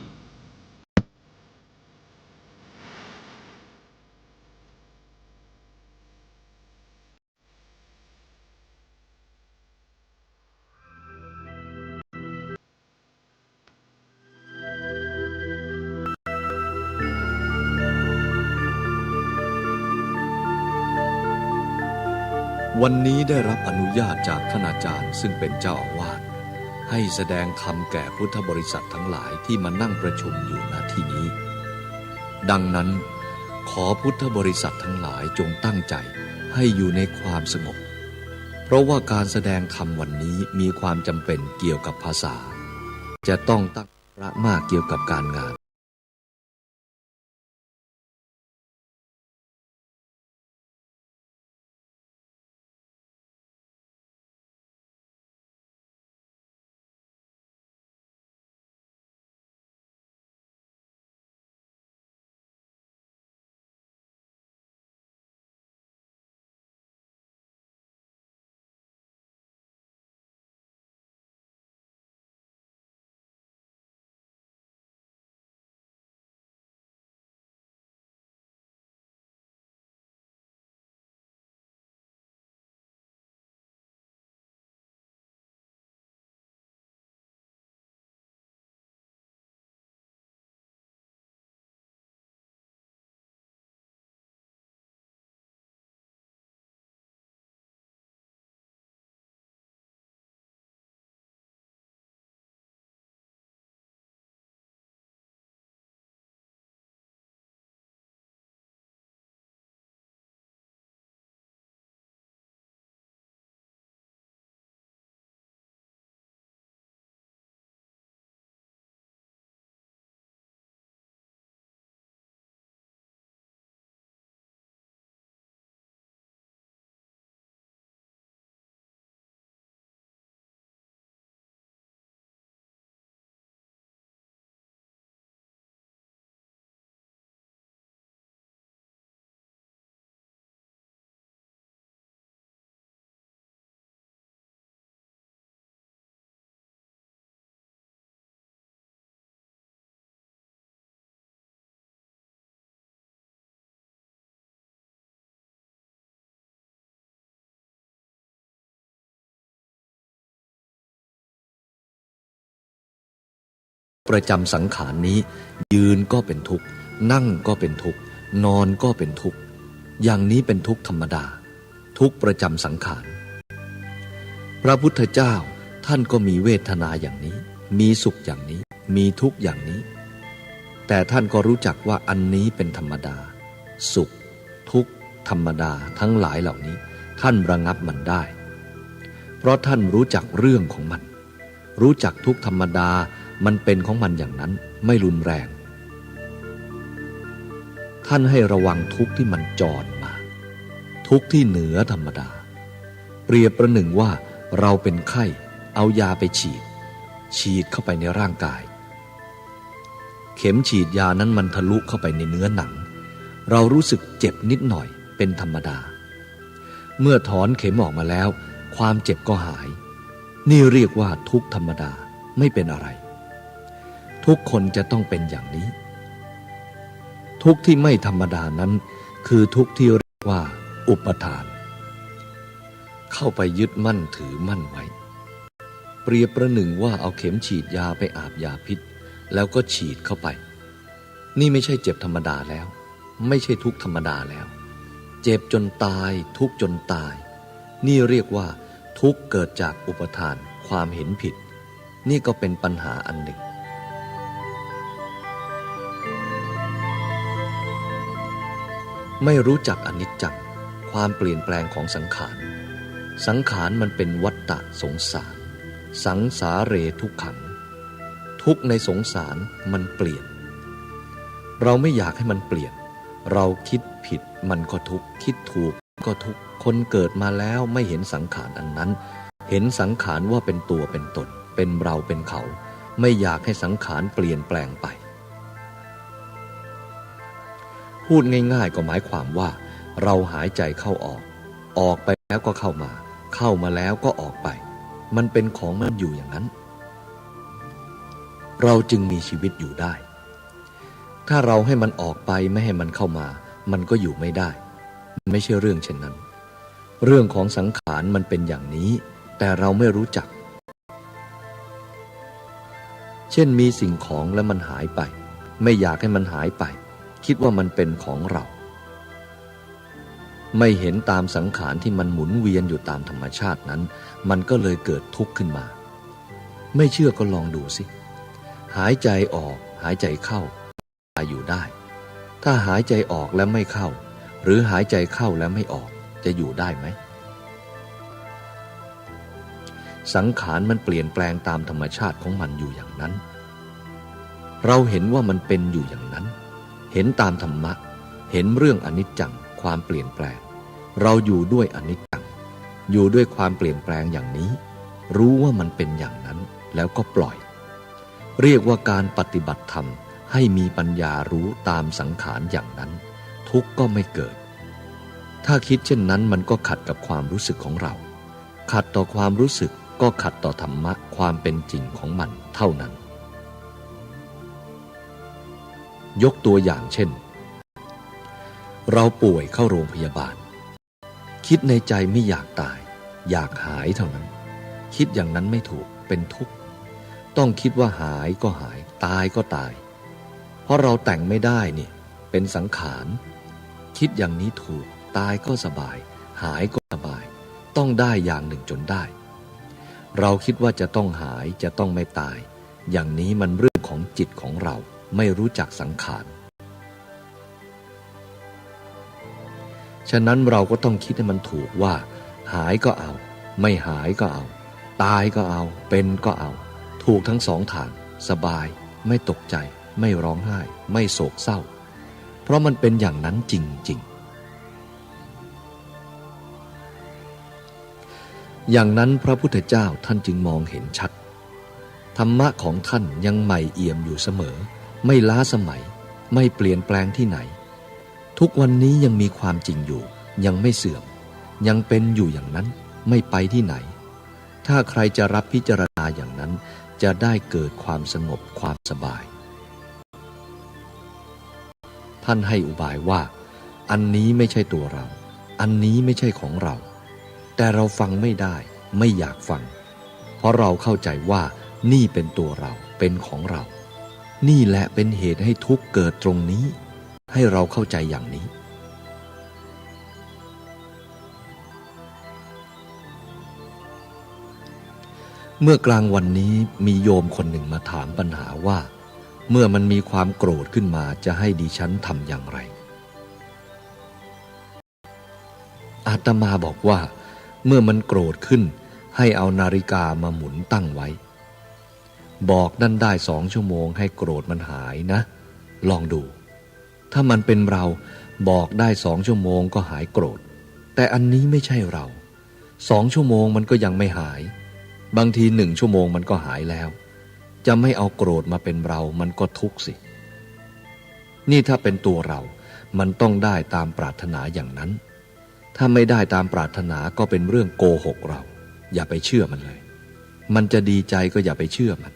F: วันนี้ได้รับอนุญาตจากท่านอาจารย์ซึ่งเป็นเจ้าอาวาสให้แสดงธรรมแก่พุทธบริษัททั้งหลายที่มานั่งประชุมอยู่ณที่นี้ดังนั้นขอพุทธบริษัททั้งหลายจงตั้งใจให้อยู่ในความสงบเพราะว่าการแสดงธรรมวันนี้มีความจำเป็นเกี่ยวกับภาษาจะต้องตั้งพระมากเกี่ยวกับการงานประจำสังขารนี้ยืนก็เป็นทุกข์นั่งก็เป็นทุกข์นอนก็เป็นทุกข์อย่างนี้เป็นทุกข์ธรรมดาทุกข์ประจำสังขารพระพุทธเจ้าท่านก็มีเวทนาอย่างนี้มีสุขอย่างนี้มีทุกข์อย่างนี้แต่ท่านก็รู้จักว่าอันนี้เป็นธรรมดาสุขทุกข์ธรรมดาทั้งหลายเหล่านี้ท่านระงับมันได้เพราะท่านรู้จักเรื่องของมันรู้จักทุกข์ธรรมดามันเป็นของมันอย่างนั้นไม่รุนแรงท่านให้ระวังทุกข์ที่มันจรมาทุกข์ที่เหนือธรรมดาเปรียบประหนึ่งว่าเราเป็นไข้เอายาไปฉีดเข้าไปในร่างกายเข็มฉีดยานั้นมันทะลุเข้าไปในเนื้อหนังเรารู้สึกเจ็บนิดหน่อยเป็นธรรมดาเมื่อถอนเข็มออกมาแล้วความเจ็บก็หายนี่เรียกว่าทุกข์ธรรมดาไม่เป็นอะไรทุกคนจะต้องเป็นอย่างนี้ทุกข์ที่ไม่ธรรมดานั้นคือทุกข์ที่เรียกว่าอุปทานเข้าไปยึดมั่นถือมั่นไว้เปรียบประหนึ่งว่าเอาเข็มฉีดยาไปอาบยาพิษแล้วก็ฉีดเข้าไปนี่ไม่ใช่เจ็บธรรมดาแล้วไม่ใช่ทุกข์ธรรมดาแล้ว เจ็บจนตายทุกข์จนตายนี่เรียกว่าทุกข์เกิดจากอุปทานความเห็นผิดนี่ก็เป็นปัญหาอันหนึ่งไม่รู้จักอนิจจังความเปลี่ยนแปลงของสังขารสังขารมันเป็นวัฏฏะสงสารสังสาเรทุกขังทุกข์ในสงสารมันเปลี่ยนเราไม่อยากให้มันเปลี่ยนเราคิดผิดมันก็ทุกข์คิดถูกก็ทุกข์คนเกิดมาแล้วไม่เห็นสังขารอันนั้นเห็นสังขารว่าเป็นตัวเป็นตนเป็นเราเป็นเขาไม่อยากให้สังขารเปลี่ยนแปลงไปพูดง่ายๆก็หมายความว่าเราหายใจเข้าออกออกไปแล้วก็เข้ามาเข้ามาแล้วก็ออกไปมันเป็นของมันอยู่อย่างนั้นเราจึงมีชีวิตอยู่ได้ถ้าเราให้มันออกไปไม่ให้มันเข้ามามันก็อยู่ไม่ได้มันไม่ใช่เรื่องเช่นนั้นเรื่องของสังขารมันเป็นอย่างนี้แต่เราไม่รู้จักเช่นมีสิ่งของแล้วมันหายไปไม่อยากให้มันหายไปคิดว่ามันเป็นของเราไม่เห็นตามสังขารที่มันหมุนเวียนอยู่ตามธรรมชาตินั้นมันก็เลยเกิดทุกข์ขึ้นมาไม่เชื่อก็ลองดูสิหายใจออกหายใจเข้าอยู่ได้ถ้าหายใจออกแล้วไม่เข้าหรือหายใจเข้าแล้วไม่ออกจะอยู่ได้ไหมสังขารมันเปลี่ยนแปลงตามธรรมชาติของมันอยู่อย่างนั้นเราเห็นว่ามันเป็นอยู่อย่างนั้นเห็นตามธรรมะเห็นเรื่องอนิจจังความเปลี่ยนแปลงเราอยู่ด้วยอนิจจังอยู่ด้วยความเปลี่ยนแปลงอย่างนี้รู้ว่ามันเป็นอย่างนั้นแล้วก็ปล่อยเรียกว่าการปฏิบัติธรรมให้มีปัญญารู้ตามสังขารอย่างนั้นทุกข์ก็ไม่เกิดถ้าคิดเช่นนั้นมันก็ขัดกับความรู้สึกของเราขัดต่อความรู้สึกก็ขัดต่อธรรมะความเป็นจริงของมันเท่านั้นยกตัวอย่างเช่นเราป่วยเข้าโรงพยาบาลคิดในใจไม่อยากตายอยากหายเท่านั้นคิดอย่างนั้นไม่ถูกเป็นทุกข์ต้องคิดว่าหายก็หายตายก็ตายเพราะเราแต่งไม่ได้นี่เป็นสังขารคิดอย่างนี้ถูกตายก็สบายหายก็สบายต้องได้อย่างหนึ่งจนได้เราคิดว่าจะต้องหายจะต้องไม่ตายอย่างนี้มันเรื่องของจิตของเราไม่รู้จักสังขารฉะนั้นเราก็ต้องคิดให้มันถูกว่าหายก็เอาไม่หายก็เอาตายก็เอาเป็นก็เอาถูกทั้งสองทางสบายไม่ตกใจไม่ร้องไห้ไม่โศกเศร้าเพราะมันเป็นอย่างนั้นจริงๆอย่างนั้นพระพุทธเจ้าท่านจึงมองเห็นชัดธรรมะของท่านยังใหม่เอี่ยมอยู่เสมอไม่ล้าสมัยไม่เปลี่ยนแปลงที่ไหนทุกวันนี้ยังมีความจริงอยู่ยังไม่เสื่อมยังเป็นอยู่อย่างนั้นไม่ไปที่ไหนถ้าใครจะรับพิจารณาอย่างนั้นจะได้เกิดความสงบความสบายท่านให้อุบายว่าอันนี้ไม่ใช่ตัวเราอันนี้ไม่ใช่ของเราแต่เราฟังไม่ได้ไม่อยากฟังเพราะเราเข้าใจว่านี่เป็นตัวเราเป็นของเรานี่แหละเป็นเหตุให้ทุกข์เกิดตรงนี้ให้เราเข้าใจอย่างนี้เมื่อกลางวันนี้มีโยมคนหนึ่งมาถามปัญหาว่าเมื่อมันมีความโกรธขึ้นมาจะให้ดิฉันทำอย่างไรอาตมาบอกว่าเมื่อมันโกรธขึ้นให้เอานาฬิกามาหมุนตั้งไว้บอกนั่นได้2 ชั่วโมงให้โกรธมันหายนะลองดูถ้ามันเป็นเราบอกได้2 ชั่วโมงก็หายโกรธแต่อันนี้ไม่ใช่เรา2 ชั่วโมงมันก็ยังไม่หายบางที1 ชั่วโมงมันก็หายแล้วจะไม่เอาโกรธมาเป็นเรามันก็ทุกข์สินี่ถ้าเป็นตัวเรามันต้องได้ตามปรารถนาอย่างนั้นถ้าไม่ได้ตามปรารถนาก็เป็นเรื่องโกหกเราอย่าไปเชื่อมันเลยมันจะดีใจก็อย่าไปเชื่อมัน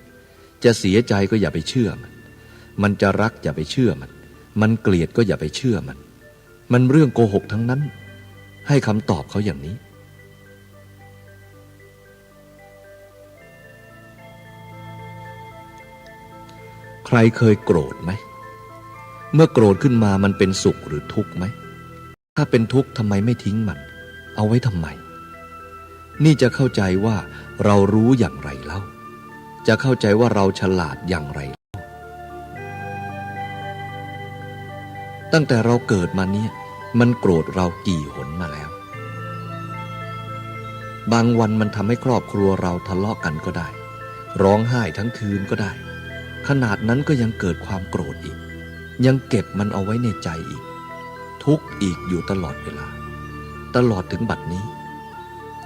F: จะเสียใจก็อย่าไปเชื่อมันจะรักอย่าไปเชื่อมันเกลียดก็อย่าไปเชื่อมันเรื่องโกหกทั้งนั้นให้คำตอบเขาอย่างนี้ใครเคยโกรธไหมเมื่อโกรธขึ้นมามันเป็นสุขหรือทุกข์ไหมถ้ ถ้าเป็นทุกข์ทำไมไม่ทิ้งมัน เอาไว้ทำไมนี่จะเข้าใจว่าเรารู้อย่างไรเล่าจะเข้าใจว่าเราฉลาดอย่างไรเล่าตั้งแต่เราเกิดมาเนี่ยมันโกรธเรากี่หนมาแล้วบางวันมันทำให้ครอบครัวเราทะเลาะกันก็ได้ร้องไห้ทั้งคืนก็ได้ขนาดนั้นก็ยังเกิดความโกรธอีกยังเก็บมันเอาไว้ในใจอีกทุกข์อีกอยู่ตลอดเวลาตลอดถึงบัดนี้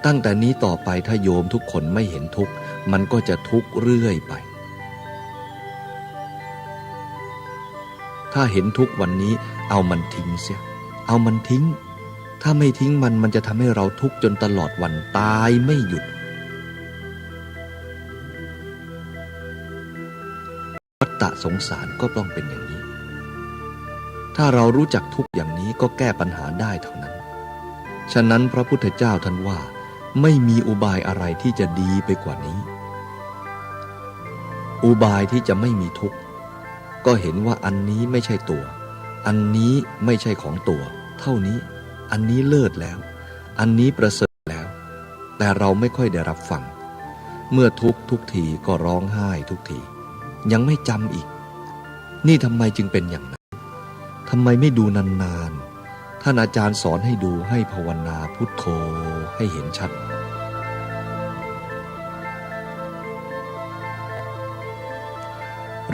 F: ตั้งแต่นี้ต่อไปถ้าโยมทุกคนไม่เห็นทุกข์มันก็จะทุกข์เรื่อยไปถ้าเห็นทุกข์วันนี้เอามันทิ้งเสียเอามันทิ้งถ้าไม่ทิ้งมันจะทำให้เราทุกข์จนตลอดวันตายไม่หยุดวัฏฏะสงสารก็ต้องเป็นอย่างนี้ถ้าเรารู้จักทุกข์อย่างนี้ก็แก้ปัญหาได้เท่านั้นฉะนั้นพระพุทธเจ้าท่านว่าไม่มีอุบายอะไรที่จะดีไปกว่านี้อุบายที่จะไม่มีทุกข์ก็เห็นว่าอันนี้ไม่ใช่ตัวอันนี้ไม่ใช่ของตัวเท่านี้อันนี้เลิศแล้วอันนี้ประเสริฐแล้วแต่เราไม่ค่อยได้รับฟังเมื่อทุกทีก็ร้องไห้ทุกทียังไม่จำอีกนี่ทำไมจึงเป็นอย่างนั้นทำไมไม่ดูนานๆท่านอาจารย์สอนให้ดูให้ภาวนาพุทโธให้เห็นชัด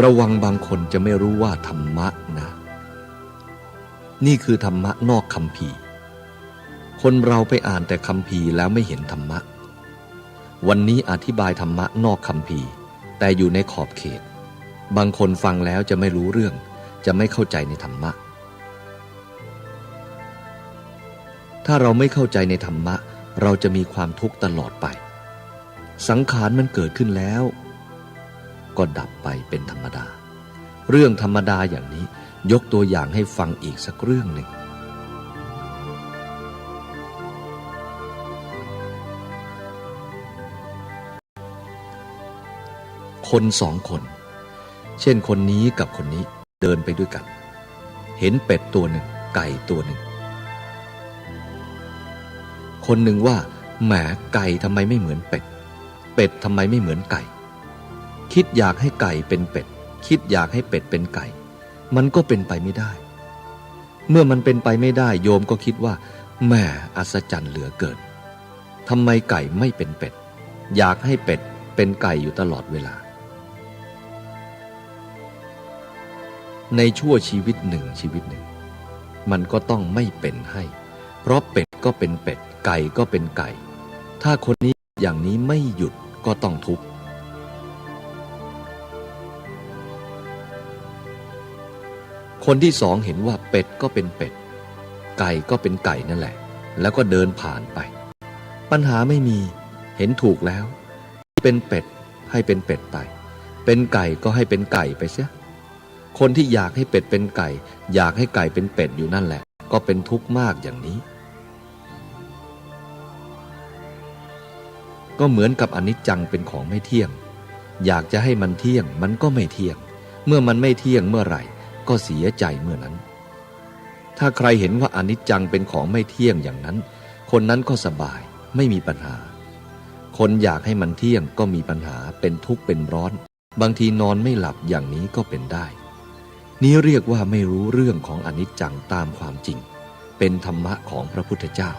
F: ระวังบางคนจะไม่รู้ว่าธรรมะนะนี่คือธรรมะนอกคัมภีร์คนเราไปอ่านแต่คัมภีร์แล้วไม่เห็นธรรมะวันนี้อธิบายธรรมะนอกคัมภีร์แต่อยู่ในขอบเขตบางคนฟังแล้วจะไม่รู้เรื่องจะไม่เข้าใจในธรรมะถ้าเราไม่เข้าใจในธรรมะเราจะมีความทุกข์ตลอดไปสังขารมันเกิดขึ้นแล้วก็ดับไปเป็นธรรมดาเรื่องธรรมดาอย่างนี้ยกตัวอย่างให้ฟังอีกสักเรื่องหนึ่งคนสองคนเช่นคนนี้กับคนนี้เดินไปด้วยกันเห็นเป็ดตัวหนึ่งไก่ตัวหนึ่งคนหนึ่งว่าแหมไก่ทำไมไม่เหมือนเป็ดเป็ดทำไมไม่เหมือนไก่คิดอยากให้ไก่เป็นเป็ดคิดอยากให้เป็ดเป็นไก่มันก็เป็นไปไม่ได้เมื่อมันเป็นไปไม่ได้โยมก็คิดว่าแหมอัศจรรย์เหลือเกินทำไมไก่ไม่เป็นเป็ดอยากให้เป็ดเป็นไก่อยู่ตลอดเวลาในชั่วชีวิตหนึ่งมันก็ต้องไม่เป็นให้เพราะเป็ดก็เป็นเป็ดไก่ก็เป็นไก่ถ้าคนนี้อย่างนี้ไม่หยุดก็ต้องทุกข์คนที่สองเห็นว่าเป็ดก็เป็นเป็ดไก่ก็เป็นไก่นั่นแหละแล้วก็เดินผ่านไปปัญหาไม่มีเห็นถูกแล้วเป็นเป็ดให้เป็นเป็ดไปเป็นไก่ก็ให้เป็นไก่ไปเสียคนที่อยากให้เป็ดเป็นไก่อยากให้ไก่เป็นเป็ดอยู่นั่นแหละก็เป็นทุกข์มากอย่างนี้ก็เหมือนกับอนิจจังเป็นของไม่เที่ยงอยากจะให้มันเที่ยงมันก็ไม่เที่ยงเมื่อมันไม่เที่ยงเมื่อไหร่ก็เสียใจเมื่อนั้นถ้าใครเห็นว่าอนิจจังเป็นของไม่เที่ยงอย่างนั้นคนนั้นก็สบายไม่มีปัญหาคนอยากให้มันเที่ยงก็มีปัญหาเป็นทุกข์เป็นร้อนบางทีนอนไม่หลับอย่างนี้ก็เป็นได้นี้เรียกว่าไม่รู้เรื่องของอนิจจังตามความจริงเป็นธรรมะของพระพุทธเจ้า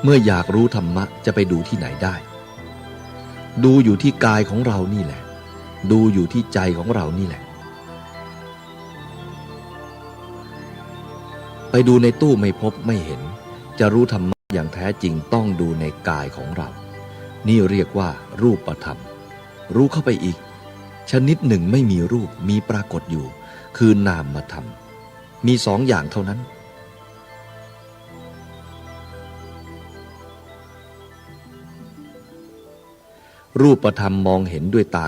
F: เมื่ออยากรู้ธรรมะจะไปดูที่ไหนได้ดูอยู่ที่กายของเรานี่แหละดูอยู่ที่ใจของเรานี่แหละไปดูในตู้ไม่พบไม่เห็นจะรู้ธรรมะอย่างแท้จริงต้องดูในกายของเรานี่เรียกว่ารูปธรรมรู้เข้าไปอีกชนิดหนึ่งไม่มีรูปมีปรากฏอยู่คือนามธรรมมีสองอย่างเท่านั้นรูปธรรมมองเห็นด้วยตา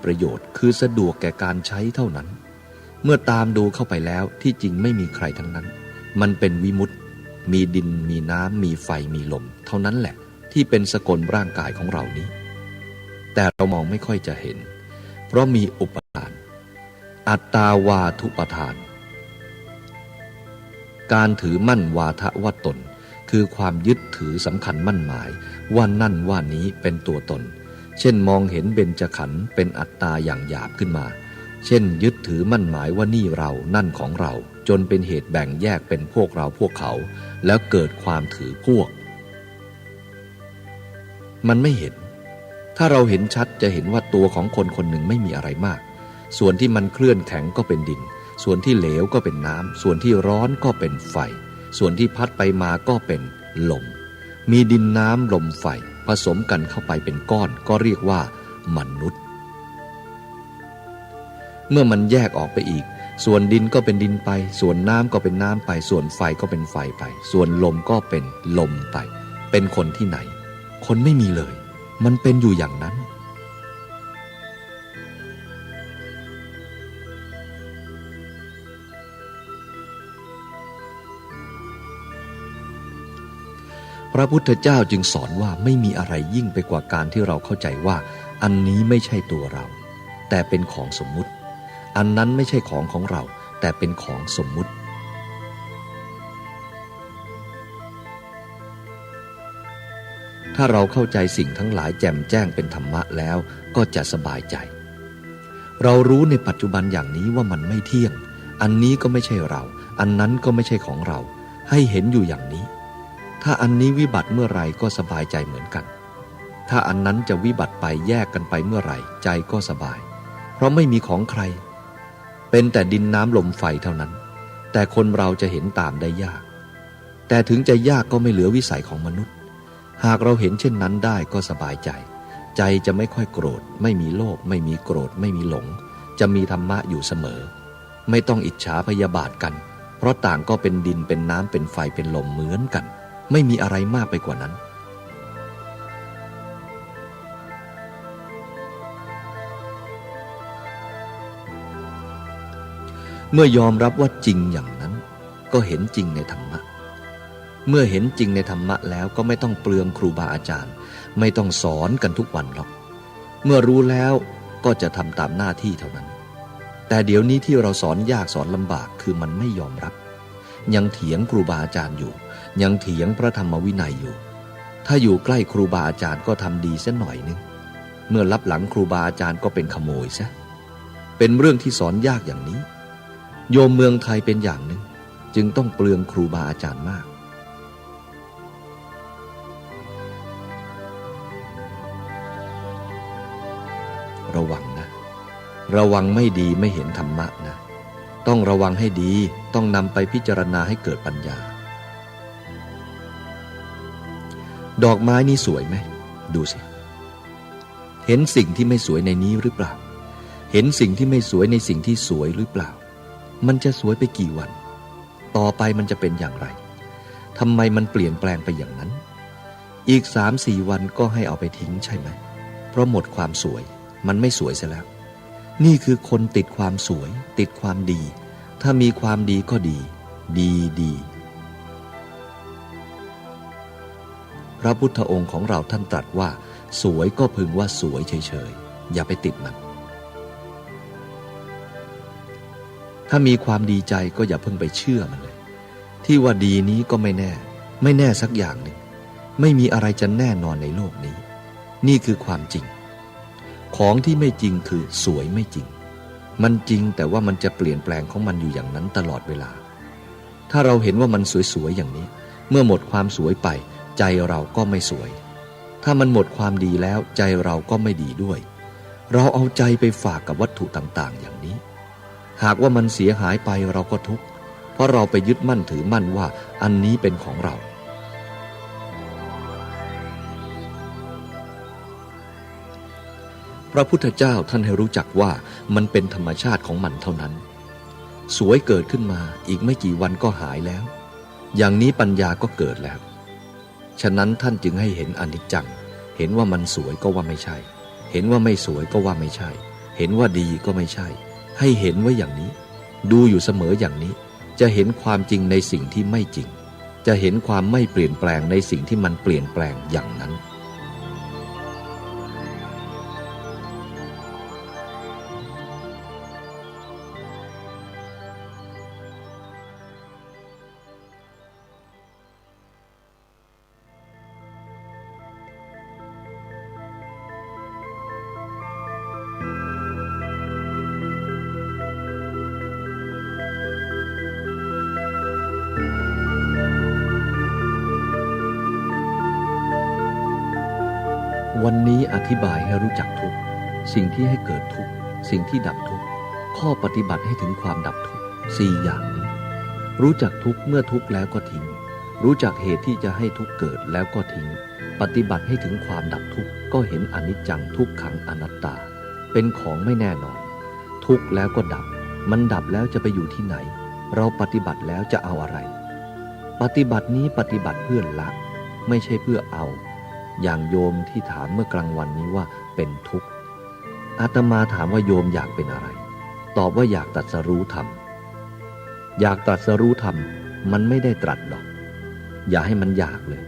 F: ประโยชน์คือสะดวกแก่การใช้เท่านั้นเมื่อตามดูเข้าไปแล้วที่จริงไม่มีใครทั้งนั้นมันเป็นวิมุตติมีดินมีน้ำมีไฟมีลมเท่านั้นแหละที่เป็นสกลร่างกายของเรานี้แต่เรามองไม่ค่อยจะเห็นเพราะมีอุปทานอัตตาวาทุปทานการถือมั่นวาทะว่าตนคือความยึดถือสำคัญมั่นหมายว่านั่นว่านี้เป็นตัวตนเช่นมองเห็นเบญจขันธ์เป็นอัตตาอย่างหยาบขึ้นมาเช่นยึดถือมั่นหมายว่านี่เรานั่นของเราจนเป็นเหตุแบ่งแยกเป็นพวกเราพวกเขาแล้วเกิดความถือพวกมันไม่เห็นถ้าเราเห็นชัดจะเห็นว่าตัวของคนคนหนึ่งไม่มีอะไรมากส่วนที่มันเคลื่อนแข็งก็เป็นดินส่วนที่เหลวก็เป็นน้ำส่วนที่ร้อนก็เป็นไฟส่วนที่พัดไปมาก็เป็นลมมีดินน้ำลมไฟผสมกันเข้าไปเป็นก้อนก็เรียกว่ามนุษย์เมื่อมันแยกออกไปอีกส่วนดินก็เป็นดินไปส่วนน้ำก็เป็นน้ำไปส่วนไฟก็เป็นไฟไปส่วนลมก็เป็นลมไปเป็นคนที่ไหนคนไม่มีเลยมันเป็นอยู่อย่างนั้นพระพุทธเจ้าจึงสอนว่าไม่มีอะไรยิ่งไปกว่าการที่เราเข้าใจว่าอันนี้ไม่ใช่ตัวเราแต่เป็นของสมมุติอันนั้นไม่ใช่ของเราแต่เป็นของสมมุติถ้าเราเข้าใจสิ่งทั้งหลายแจ่มแจ้งเป็นธรรมะแล้วก็จะสบายใจเรารู้ในปัจจุบันอย่างนี้ว่ามันไม่เที่ยงอันนี้ก็ไม่ใช่เราอันนั้นก็ไม่ใช่ของเราให้เห็นอยู่อย่างนี้ถ้าอันนี้วิบัติเมื่อไรก็สบายใจเหมือนกันถ้าอันนั้นจะวิบัติไปแยกกันไปเมื่อไรใจก็สบายเพราะไม่มีของใครเป็นแต่ดินน้ำลมไฟเท่านั้นแต่คนเราจะเห็นตามได้ยากแต่ถึงจะยากก็ไม่เหลือวิสัยของมนุษย์หากเราเห็นเช่นนั้นได้ก็สบายใจใจจะไม่ค่อยโกรธไม่มีโลภไม่มีโกรธไม่มีหลงจะมีธรรมะอยู่เสมอไม่ต้องอิจฉาพยาบาทกันเพราะต่างก็เป็นดินเป็นน้ำเป็นไฟเป็นลมเหมือนกันไม่มีอะไรมากไปกว่านั้นเมื่อยอมรับว่าจริงอย่างนั้นก็เห็นจริงในธรรมะเมื่อเห็นจริงในธรรมะแล้วก็ไม่ต้องเปลืองครูบาอาจารย์ไม่ต้องสอนกันทุกวันหรอกเมื่อรู้แล้วก็จะทำตามหน้าที่เท่านั้นแต่เดี๋ยวนี้ที่เราสอนยากสอนลำบากคือมันไม่ยอมรับยังเถียงครูบาอาจารย์อยู่ยังเถียงพระธรรมวินัยอยู่ถ้าอยู่ใกล้ครูบาอาจารย์ก็ทำดีซะหน่อยนึงเมื่อรับหลังครูบาอาจารย์ก็เป็นขโมยซะเป็นเรื่องที่สอนยากอย่างนี้โยมเมืองไทยเป็นอย่างหนึ่งจึงต้องเปลืองครูบาอาจารย์มากระวังนะระวังไม่ดีไม่เห็นธรรมะนะต้องระวังให้ดีต้องนำไปพิจารณาให้เกิดปัญญาดอกไม้นี่สวยไหมดูสิเห็นสิ่งที่ไม่สวยในนี้หรือเปล่าเห็นสิ่งที่ไม่สวยในสิ่งที่สวยหรือเปล่ามันจะสวยไปกี่วันต่อไปมันจะเป็นอย่างไรทำไมมันเปลี่ยนแปลงไปอย่างนั้นอีก 3-4 วันก็ให้เอาไปทิ้งใช่ไหมเพราะหมดความสวยมันไม่สวยซะแล้วนี่คือคนติดความสวยติดความดีถ้ามีความดีก็ดีดีพระพุทธองค์ของเราท่านตรัสว่าสวยก็พึงว่าสวยเฉยๆอย่าไปติดมันถ้ามีความดีใจก็อย่าเพิ่งไปเชื่อมันเลยที่ว่าดีนี้ก็ไม่แน่สักอย่างหนึ่งไม่มีอะไรจะแน่นอนในโลกนี้นี่คือความจริงของที่ไม่จริงคือสวยไม่จริงมันจริงแต่ว่ามันจะเปลี่ยนแปลงของมันอยู่อย่างนั้นตลอดเวลาถ้าเราเห็นว่ามันสวยๆอย่างนี้เมื่อหมดความสวยไปใจเราก็ไม่สวยถ้ามันหมดความดีแล้วใจเราก็ไม่ดีด้วยเราเอาใจไปฝากกับวัตถุต่างๆอย่างนี้หากว่ามันเสียหายไปเราก็ทุกข์เพราะเราไปยึดมั่นถือมั่นว่าอันนี้เป็นของเราพระพุทธเจ้าท่านให้รู้จักว่ามันเป็นธรรมชาติของมันเท่านั้นสวยเกิดขึ้นมาอีกไม่กี่วันก็หายแล้วอย่างนี้ปัญญาก็เกิดแล้วฉะนั้นท่านจึงให้เห็นอนิจจังเห็นว่ามันสวยก็ว่าไม่ใช่เห็นว่าไม่สวยก็ว่าไม่ใช่ เห็นว่าดีก็ไม่ใช่ ให้เห็นไว้อย่างนี้ ดูอยู่เสมออย่างนี้ จะเห็นความจริงในสิ่งที่ไม่จริง จะเห็นความไม่เปลี่ยนแปลงในสิ่งที่มันเปลี่ยนแปลงอย่างนั้นวันนี้อธิบายให้รู้จักทุกข์สิ่งที่ให้เกิดทุกข์สิ่งที่ดับทุกข์ข้อปฏิบัติให้ถึงความดับทุกข์4 อย่างนี้รู้จักทุกข์เมื่อทุกข์แล้วก็ทิ้งรู้จักเหตุที่จะให้ทุกข์เกิดแล้วก็ทิ้งปฏิบัติให้ถึงความดับทุกข์ก็เห็นอนิจจังทุกขังอนัตตาเป็นของไม่แน่นอนทุกข์แล้วก็ดับมันดับแล้วจะไปอยู่ที่ไหนเราปฏิบัติแล้วจะเอาอะไรปฏิบัตินี้ปฏิบัติเพื่อละไม่ใช่เพื่อเอาอย่างโยมที่ถามเมื่อกลางวันนี้ว่าเป็นทุกข์อาตมาถามว่าโยมอยากเป็นอะไรตอบว่าอยากตรัสรู้ธรรมอยากตรัสรู้ธรรมมันไม่ได้ตรัสหรอกอย่าให้มันอยากเลย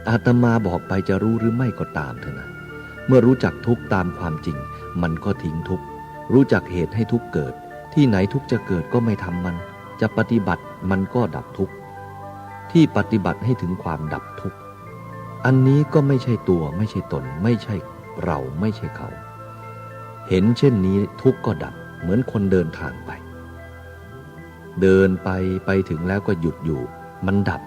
F: อาตมาบอกไปจะรู้หรือไม่ก็ตามเถอะนะเมื่อรู้จักทุกข์ตามความจริงมันก็ทิ้งทุกข์รู้จักเหตุให้ทุกข์เกิดที่ไหนทุกข์จะเกิดก็ไม่ทำมันจะปฏิบัติมันก็ดับทุกข์ที่ปฏิบัติให้ถึงความดับทุกข์อันนี้ก็ไม่ใช่ตัวไม่ใช่ตนไม่ใช่เราไม่ใช่เขาเห็นเช่นนี้ทุกข์ก็ดับเหมือนคนเดินทางไปเดินไปถึงแล้วก็หยุดอยู่มันดับ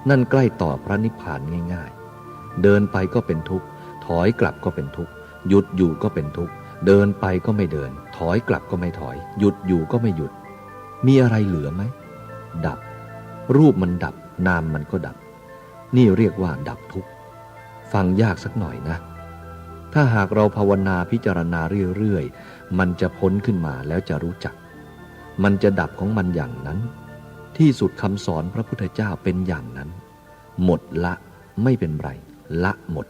F: นั่นใกล้ต่อพระนิพพานง่ายๆเดินไปก็เป็นทุกข์ถอยกลับก็เป็นทุกข์หยุดอยู่ก็เป็นทุกข์เดินไปก็ไม่เดินถอยกลับก็ไม่ถอยหยุดอยู่ก็ไม่หยุดมีอะไรเหลือไหมดับรูปมันดับนามมันก็ดับนี่เรียกว่าดับทุกข์ฟังยากสักหน่อยนะถ้าหากเราภาวนาพิจารณาเรื่อยๆมันจะพ้นขึ้นมาแล้วจะรู้จักมันจะดับของมันอย่างนั้นที่สุดคำสอนพระพุทธเจ้าเป็นอย่างนั้นหมดละไม่เป็นไรละหมด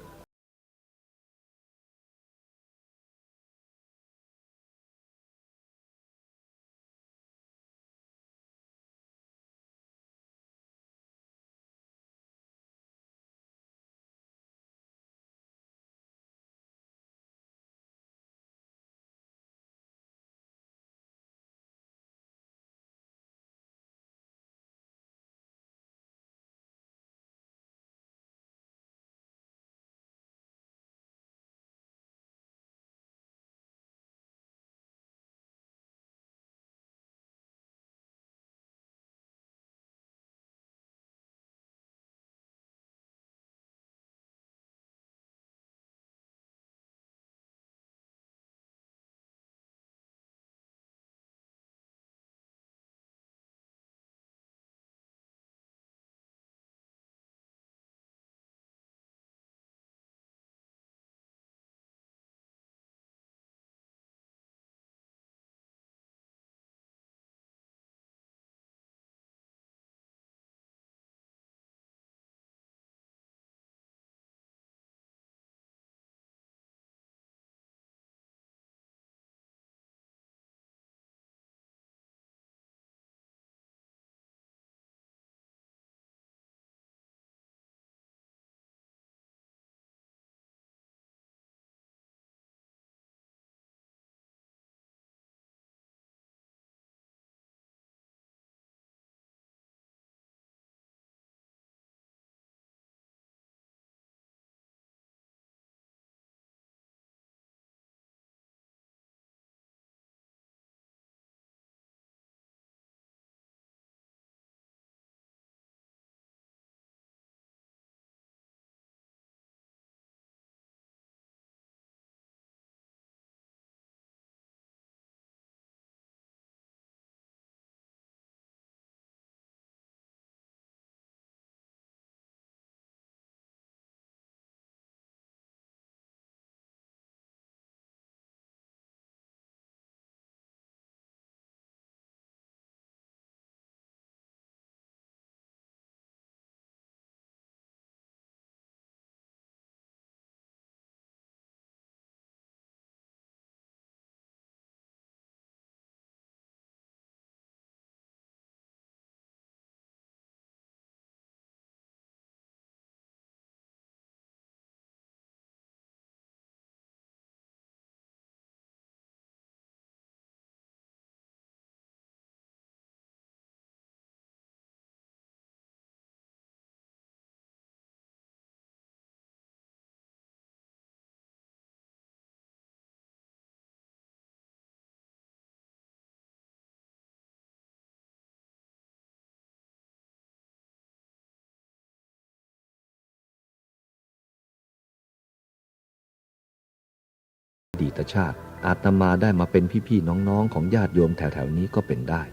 F: ดีตชาติอาตมาได้มาเป็นพี่ๆน้องๆของญาติโยมแถวๆนี้ก็เป็นได้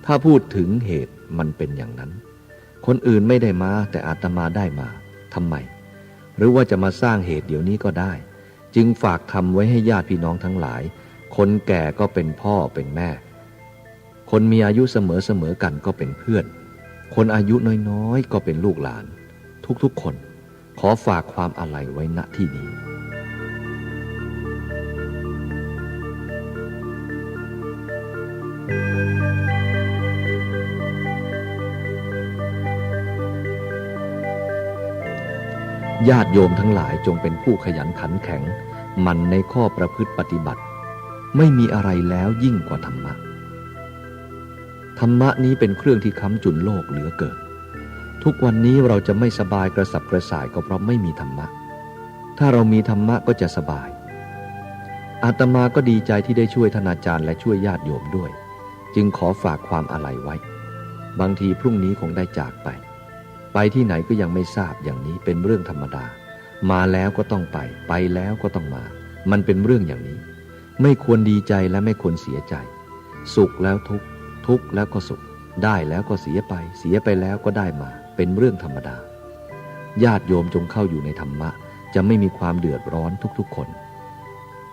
F: ถ้าพูดถึงเหตุมันเป็นอย่างนั้นคนอื่นไม่ได้มาแต่อาตมาได้มาทำไมหรือว่าจะมาสร้างเหตุเดี๋ยวนี้ก็ได้จึงฝากทำไว้ให้ญาติพี่น้องทั้งหลายคนแก่ก็เป็นพ่อเป็นแม่คนมีอายุเสมอๆกันก็เป็นเพื่อนคนอายุน้อยๆก็เป็นลูกหลานทุกๆคนขอฝากความอาลัยไว้ณที่นี้ญาติโยมทั้งหลายจงเป็นผู้ขยันขันแข็งมันในข้อประพฤติปฏิบัติไม่มีอะไรแล้วยิ่งกว่าธรรมะธรรมะนี้เป็นเครื่องที่ค้ำจุนโลกเหลือเกินทุกวันนี้เราจะไม่สบายกระสับกระส่ายก็เพราะไม่มีธรรมะถ้าเรามีธรรมะก็จะสบายอาตมาก็ดีใจที่ได้ช่วยท่านอาจารย์และช่วยญาติโยมด้วยจึงขอฝากความอาลัยไว้บางทีพรุ่งนี้คงได้จากไปที่ไหนก็ยังไม่ทราบอย่างนี้เป็นเรื่องธรรมดามาแล้วก็ต้องไปแล้วก็ต้องมามันเป็นเรื่องอย่างนี้ไม่ควรดีใจและไม่ควรเสียใจสุขแล้วทุกข์ทุกข์แล้วก็สุขได้แล้วก็เสียไปแล้วก็ได้มาเป็นเรื่องธรรมดาญาติโยมจงเข้าอยู่ในธรรมะจะไม่มีความเดือดร้อนทุกๆคน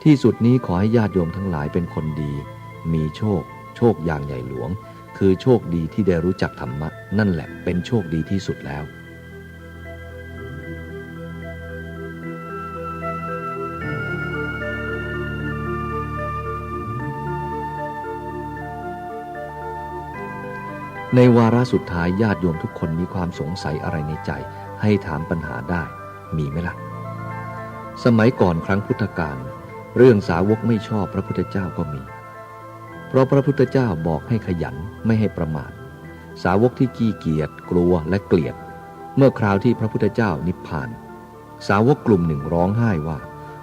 F: ที่สุดนี้ขอให้ญาติโยมทั้งหลายเป็นคนดีมีโชคอย่างใหญ่หลวงคือโชคดีที่ได้รู้จักธรรมะนั่นแหละเป็นโชคดีที่สุดแล้วในวาระสุดท้ายญาติโยมทุกคนมีความสงสัยอะไรในใจให้ถามปัญหาได้มีไหมล่ะสมัยก่อนครั้งพุทธกาลเรื่องสาวกไม่ชอบพระพุทธเจ้าก็มีเพราะพระพุทธเจ้าบอกให้ขยันไม่ให้ประมาทสาวกที่ขี้เกียจกลัวและเกลียดเมื่อคราวที่พระพุทธเจ้านิพพานสาวกกลุ่มหนึ่งร้องไห้ว่า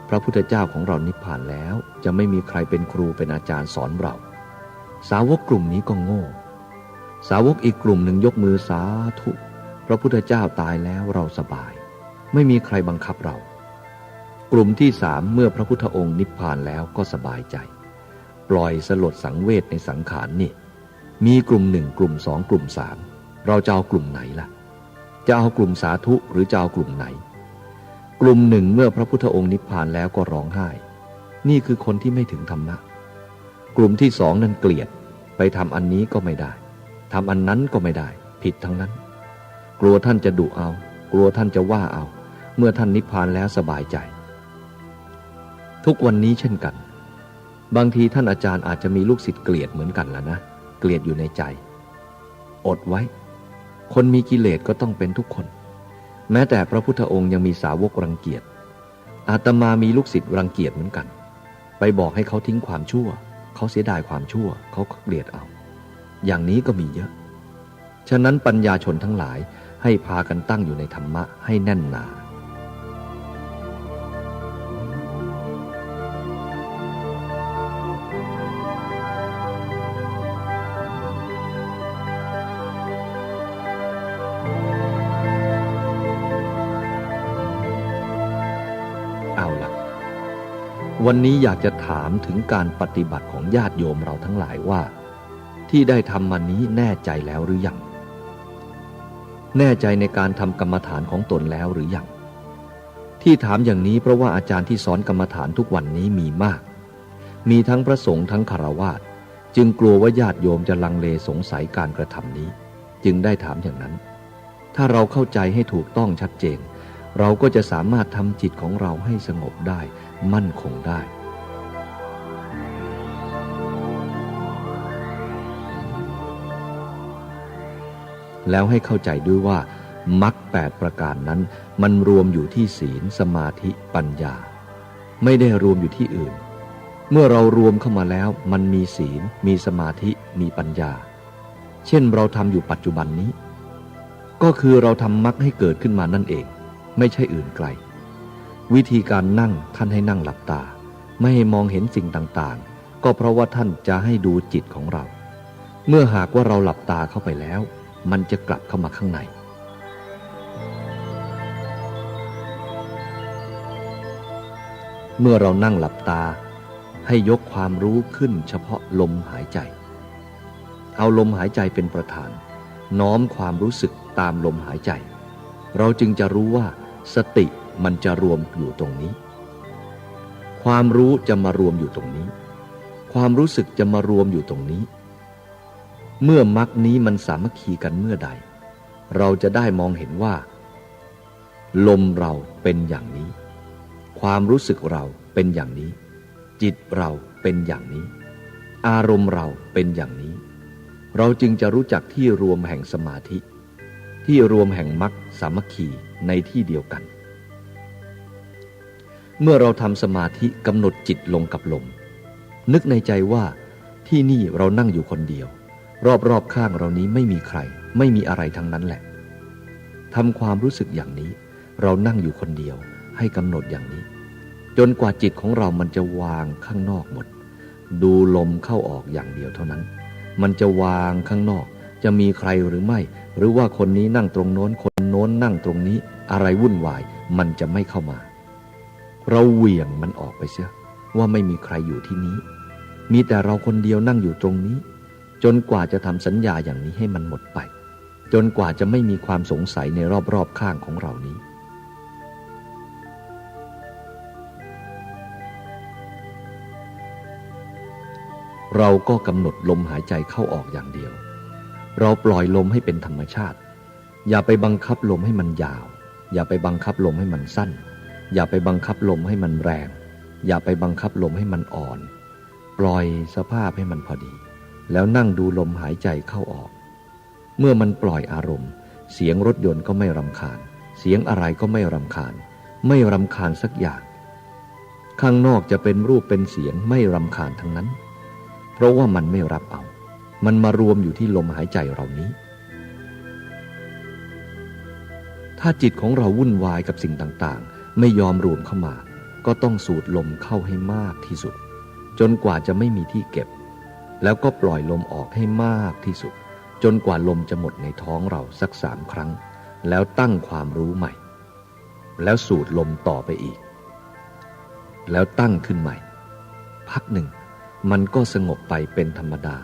F: พระพุทธเจ้าของเรานิพพานแล้วจะไม่มีใครเป็นครูเป็นอาจารย์สอนเราสาวกกลุ่มนี้ก็โง่สาวกอีกกลุ่มหนึ่งยกมือสาธุพระพุทธเจ้าตายแล้วเราสบายไม่มีใครบังคับเรากลุ่มที่สามเมื่อพระพุทธองค์นิพพานแล้วก็สบายใจปล่อยสลดสังเวชในสังขารนี่มีกลุ่มหนึ่งกลุ่มสองกลุ่มสามเราจะเอากลุ่มไหนล่ะจะเอากลุ่มสาธุหรือจะเอากลุ่มไหนกลุ่มหนึ่งเมื่อพระพุทธองค์นิพพานแล้วก็ร้องไห้นี่คือคนที่ไม่ถึงธรรมะกลุ่มที่สองนั้นเกลียดไปทำอันนี้ก็ไม่ได้ทำอันนั้นก็ไม่ได้ผิดทั้งนั้นกลัวท่านจะดุเอากลัวท่านจะว่าเอาเมื่อท่านนิพพานแล้วสบายใจทุกวันนี้เช่นกันบางทีท่านอาจารย์อาจจะมีลูกศิษย์เกลียดเหมือนกันแล้วนะเกลียดอยู่ในใจอดไว้คนมีกิเลสก็ต้องเป็นทุกคนแม้แต่พระพุทธองค์ยังมีสาวกรังเกียจอาตมามีลูกศิษย์รังเกียจเหมือนกันไปบอกให้เขาทิ้งความชั่วเขาเสียดายความชั่วเขาเกลียดเอาอย่างนี้ก็มีเยอะฉะนั้นปัญญาชนทั้งหลายให้พากันตั้งอยู่ในธรรมะให้แน่นหนาเอาล่ะวันนี้อยากจะถามถึงการปฏิบัติของญาติโยมเราทั้งหลายว่าที่ได้ทำมานี้แน่ใจแล้วหรือยังแน่ใจในการทำกรรมฐานของตนแล้วหรือยังที่ถามอย่างนี้เพราะว่าอาจารย์ที่สอนกรรมฐานทุกวันนี้มีมากมีทั้งพระสงฆ์ทั้งฆราวาสจึงกลัวว่าญาติโยมจะลังเลสงสัยการกระทำนี้จึงได้ถามอย่างนั้นถ้าเราเข้าใจให้ถูกต้องชัดเจนเราก็จะสามารถทำจิตของเราให้สงบได้มั่นคงได้แล้วให้เข้าใจด้วยว่ามรรค8ประการนั้นมันรวมอยู่ที่ศีลสมาธิปัญญาไม่ได้รวมอยู่ที่อื่นเมื่อเรารวมเข้ามาแล้วมันมีศีลมีสมาธิมีปัญญาเช่นเราทำอยู่ปัจจุบันนี้ก็คือเราทำมรรคให้เกิดขึ้นมานั่นเองไม่ใช่อื่นไกลวิธีการนั่งท่านให้นั่งหลับตาไม่ให้มองเห็นสิ่งต่างๆก็เพราะว่าท่านจะให้ดูจิตของเราเมื่อหากว่าเราหลับตาเข้าไปแล้วมันจะกลับเข้ามาข้างใน เมื่อเรานั่งหลับตาให้ยกความรู้ขึ้นเฉพาะลมหายใจเอาลมหายใจเป็นประธานน้อมความรู้สึกตามลมหายใจเราจึงจะรู้ว่าสติมันจะรวมอยู่ตรงนี้ความรู้จะมารวมอยู่ตรงนี้ความรู้สึกจะมารวมอยู่ตรงนี้เมื่อมรรคนี้มันสามัคคีกันเมื่อใดเราจะได้มองเห็นว่าลมเราเป็นอย่างนี้ความรู้สึกเราเป็นอย่างนี้จิตเราเป็นอย่างนี้อารมณ์เราเป็นอย่างนี้เราจึงจะรู้จักที่รวมแห่งสมาธิที่รวมแห่งมรรคสามัคคีในที่เดียวกันเมื่อเราทำสมาธิกำหนดจิตลงกับลมนึกในใจว่าที่นี่เรานั่งอยู่คนเดียวรอบๆข้างเรานี้ไม่มีใครไม่มีอะไรทั้งนั้นแหละทำความรู้สึกอย่างนี้เรานั่งอยู่คนเดียวให้กำหนดอย่างนี้จนกว่าจิตของเรามันจะวางข้างนอกหมดดูลมเข้าออกอย่างเดียวเท่านั้นมันจะวางข้างนอกจะมีใครหรือไม่หรือว่าคนนี้นั่งตรงโน้นคนโน้นนั่งตรงนี้อะไรวุ่นวายมันจะไม่เข้ามาเราเหวี่ยงมันออกไปเสียว่าไม่มีใครอยู่ที่นี้มีแต่เราคนเดียวนั่งอยู่ตรงนี้จนกว่าจะทำสัญญาอย่างนี้ให้มันหมดไปจนกว่าจะไม่มีความสงสัยในรอบๆข้างของเรานี้เราก็กำหนดลมหายใจเข้าออกอย่างเดียวเราปล่อยลมให้เป็นธรรมชาติอย่าไปบังคับลมให้มันยาวอย่าไปบังคับลมให้มันสั้นอย่าไปบังคับลมให้มันแรงอย่าไปบังคับลมให้มันอ่อนปล่อยสภาพให้มันพอดีแล้วนั่งดูลมหายใจเข้าออกเมื่อมันปล่อยอารมณ์เสียงรถยนต์ก็ไม่รำคาญเสียงอะไรก็ไม่รำคาญไม่รำคาญสักอย่างข้างนอกจะเป็นรูปเป็นเสียงไม่รำคาญทั้งนั้นเพราะว่ามันไม่รับเอามันมารวมอยู่ที่ลมหายใจเรานี้ถ้าจิตของเราวุ่นวายกับสิ่งต่างๆไม่ยอมรวมเข้ามาก็ต้องสูดลมเข้าให้มากที่สุดจนกว่าจะไม่มีที่เก็บแล้วก็ปล่อยลมออกให้มากที่สุดจนกว่าลมจะหมดในท้องเราสัก3 ครั้งแล้วตั้งความรู้ใหม่แล้วสูดลมต่อไปอีกแล้วตั้งขึ้นใหม่พักหนึ่งมันก็สงบไปเป็นธรรมดา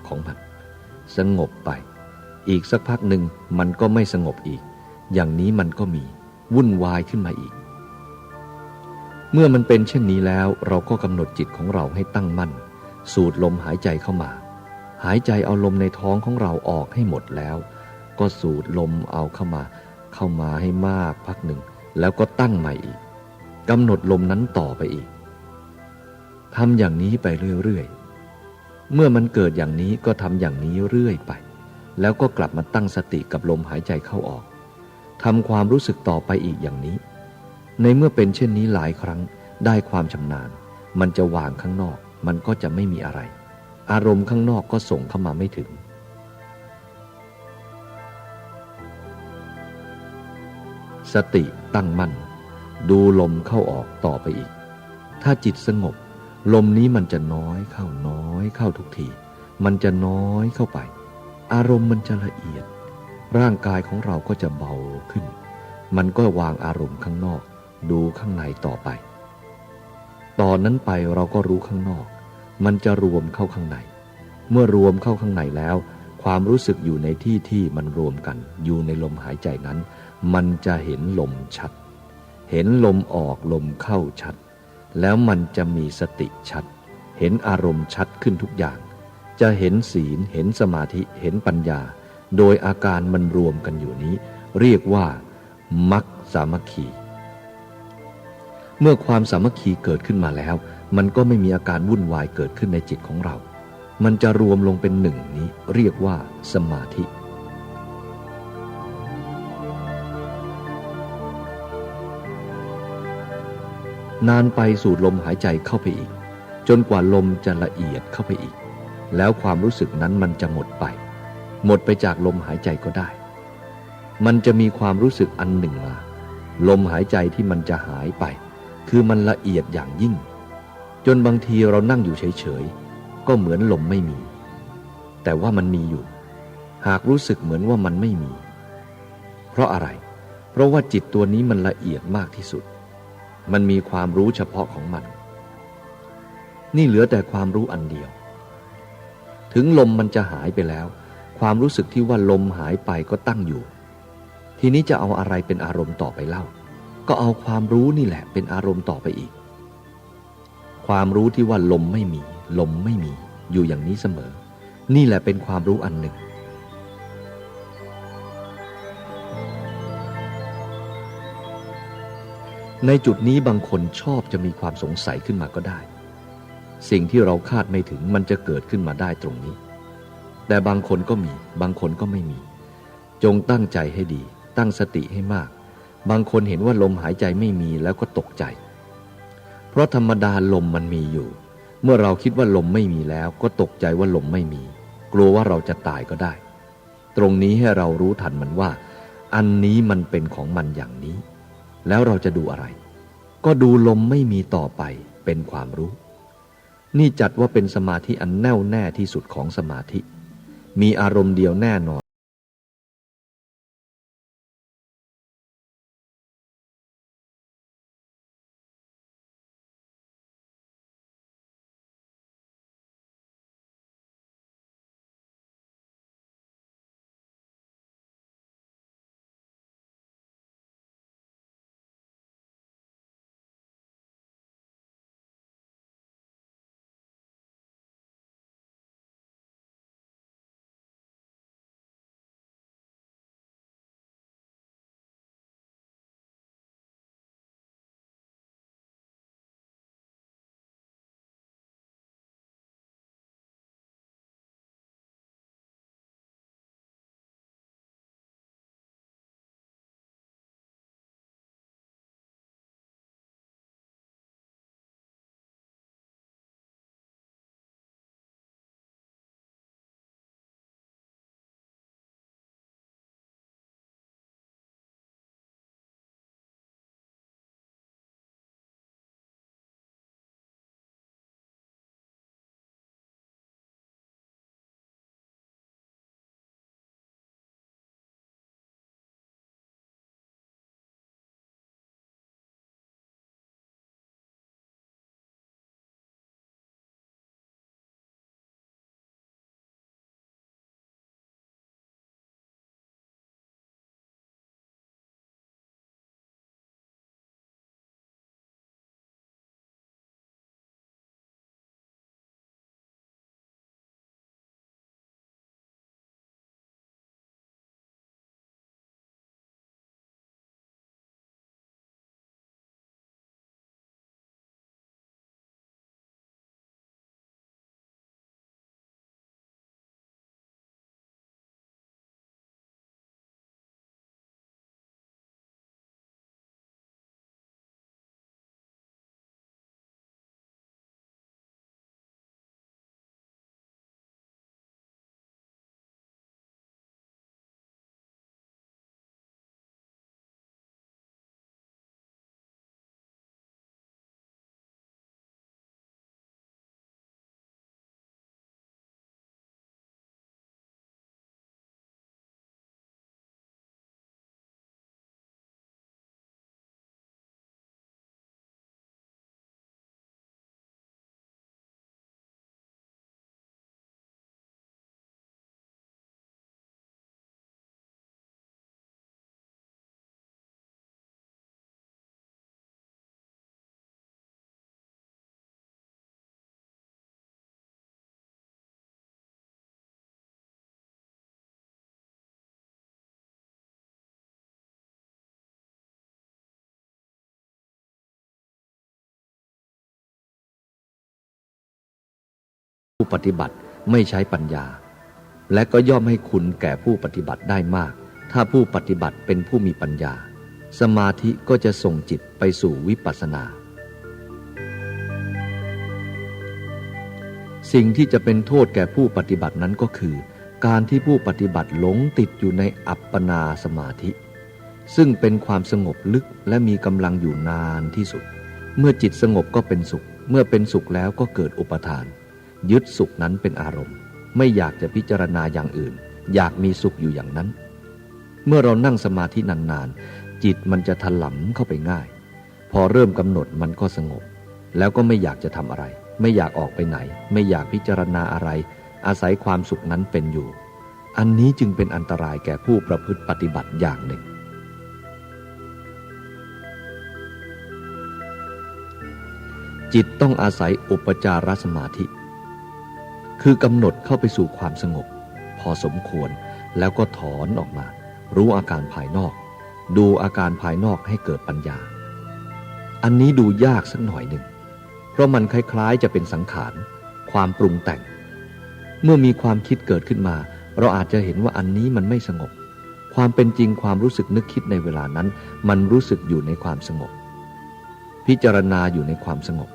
F: ของมันสงบไปอีกสักพักหนึ่งมันก็ไม่สงบอีกอย่างนี้มันก็มีวุ่นวายขึ้นมาอีกเมื่อมันเป็นเช่นนี้แล้วเราก็กำหนดจิตของเราให้ตั้งมั่นสูดลมหายใจเข้ามาหายใจเอาลมในท้องของเราออกให้หมดแล้วก็สูดลมเอาเข้ามาให้มากพักหนึ่งแล้วก็ตั้งใหม่อีกกำหนดลมนั้นต่อไปอีกทำอย่างนี้ไปเรื่อยๆเมื่อมันเกิดอย่างนี้ก็ทำอย่างนี้เรื่อยไปแล้วก็กลับมาตั้งสติกับลมหายใจเข้าออกทำความรู้สึกต่อไปอีกอย่างนี้ในเมื่อเป็นเช่นนี้หลายครั้งได้ความชำนาญมันจะวางข้างนอกมันก็จะไม่มีอะไรอารมณ์ข้างนอกก็ส่งเข้ามาไม่ถึงสติตั้งมั่นดูลมเข้าออกต่อไปอีกถ้าจิตสงบลมนี้มันจะน้อยเข้าทุกทีมันจะน้อยเข้าไปอารมณ์มันจะละเอียดร่างกายของเราก็จะเบาขึ้นมันก็วางอารมณ์ข้างนอกดูข้างในต่อไปตอนนั้นไปเราก็รู้ข้างนอกมันจะรวมเข้าข้างในเมื่อรวมเข้าข้างในแล้วความรู้สึกอยู่ในที่มันรวมกันอยู่ในลมหายใจนั้นมันจะเห็นลมชัดเห็นลมออกลมเข้าชัดแล้วมันจะมีสติชัดเห็นอารมณ์ชัดขึ้นทุกอย่างจะเห็นศีลเห็นสมาธิเห็นปัญญาโดยอาการมันรวมกันอยู่นี้เรียกว่ามรรคสามัคคีเมื่อความสามัคคีเกิดขึ้นมาแล้วมันก็ไม่มีอาการวุ่นวายเกิดขึ้นในจิตของเรามันจะรวมลงเป็นหนึ่งนี้เรียกว่าสมาธินานไปสูดลมหายใจเข้าไปอีกจนกว่าลมจะละเอียดเข้าไปอีกแล้วความรู้สึกนั้นมันจะหมดไปจากลมหายใจก็ได้มันจะมีความรู้สึกอันหนึ่งมาลมหายใจที่มันจะหายไปคือมันละเอียดอย่างยิ่งจนบางทีเรานั่งอยู่เฉยๆก็เหมือนลมไม่มีแต่ว่ามันมีอยู่หากรู้สึกเหมือนว่ามันไม่มีเพราะอะไรเพราะว่าจิตตัวนี้มันละเอียดมากที่สุด มันมีความรู้เฉพาะของมันนี่เหลือแต่ความรู้อันเดียวถึงลมมันจะหายไปแล้วความรู้สึกที่ว่าลมหายไปก็ตั้งอยู่ทีนี้จะเอาอะไรเป็นอารมณ์ต่อไปเล่าก็เอาความรู้นี่แหละเป็นอารมณ์ต่อไปอีกความรู้ที่ว่าลมไม่มีลมไม่มีอยู่อย่างนี้เสมอนี่แหละเป็นความรู้อันหนึ่งในจุดนี้บางคนชอบจะมีความสงสัยขึ้นมาก็ได้สิ่งที่เราคาดไม่ถึงมันจะเกิดขึ้นมาได้ตรงนี้แต่บางคนก็มีบางคนก็ไม่มีจงตั้งใจให้ดีตั้งสติให้มากบางคนเห็นว่าลมหายใจไม่มีแล้วก็ตกใจเพราะธรรมดาลมมันมีอยู่เมื่อเราคิดว่าลมไม่มีแล้วก็ตกใจว่าลมไม่มีกลัวว่าเราจะตายก็ได้ตรงนี้ให้เรารู้ทันมันว่าอันนี้มันเป็นของมันอย่างนี้แล้วเราจะดูอะไรก็ดูลมไม่มีต่อไปเป็นความรู้นี่จัดว่าเป็นสมาธิอันแน่วแน่ที่สุดของสมาธิมีอารมณ์เดียวแน่นอนผู้ปฏิบัติไม่ใช้ปัญญาและก็ย่อมให้คุณแก่ผู้ปฏิบัติได้มากถ้าผู้ปฏิบัติเป็นผู้มีปัญญาสมาธิก็จะส่งจิตไปสู่วิปัสสนาสิ่งที่จะเป็นโทษแก่ผู้ปฏิบัตินั้นก็คือการที่ผู้ปฏิบัติหลงติดอยู่ในอัปปนาสมาธิซึ่งเป็นความสงบลึกและมีกำลังอยู่นานที่สุดเมื่อจิตสงบก็เป็นสุขเมื่อเป็นสุขแล้วก็เกิดอุปทานยึดสุขนั้นเป็นอารมณ์ไม่อยากจะพิจารณาอย่างอื่นอยากมีสุขอยู่อย่างนั้นเมื่อเรานั่งสมาธินานๆจิตมันจะถลำเข้าไปง่าย พอเริ่มกำหนดมันก็สงบแล้วก็ไม่อยากจะทำอะไรไม่อยากออกไปไหนไม่อยากพิจารณาอะไรอาศัยความสุขนั้นเป็นอยู่อันนี้จึงเป็นอันตรายแก่ผู้ประพฤติปฏิบัติอย่างหนึ่งจิตต้องอาศัยอุปจารสมาธิคือกำหนดเข้าไปสู่ความสงบพอสมควรแล้วก็ถอนออกมารู้อาการภายนอกดูอาการภายนอกให้เกิดปัญญาอันนี้ดูยากสักหน่อยหนึ่งเพราะมันคล้ายๆจะเป็นสังขารความปรุงแต่งเมื่อมีความคิดเกิดขึ้นมาเราอาจจะเห็นว่าอันนี้มันไม่สงบความเป็นจริงความรู้สึกนึกคิดในเวลานั้นมันรู้สึกอยู่ในความสงบพิจารณาอยู่ในความสงบ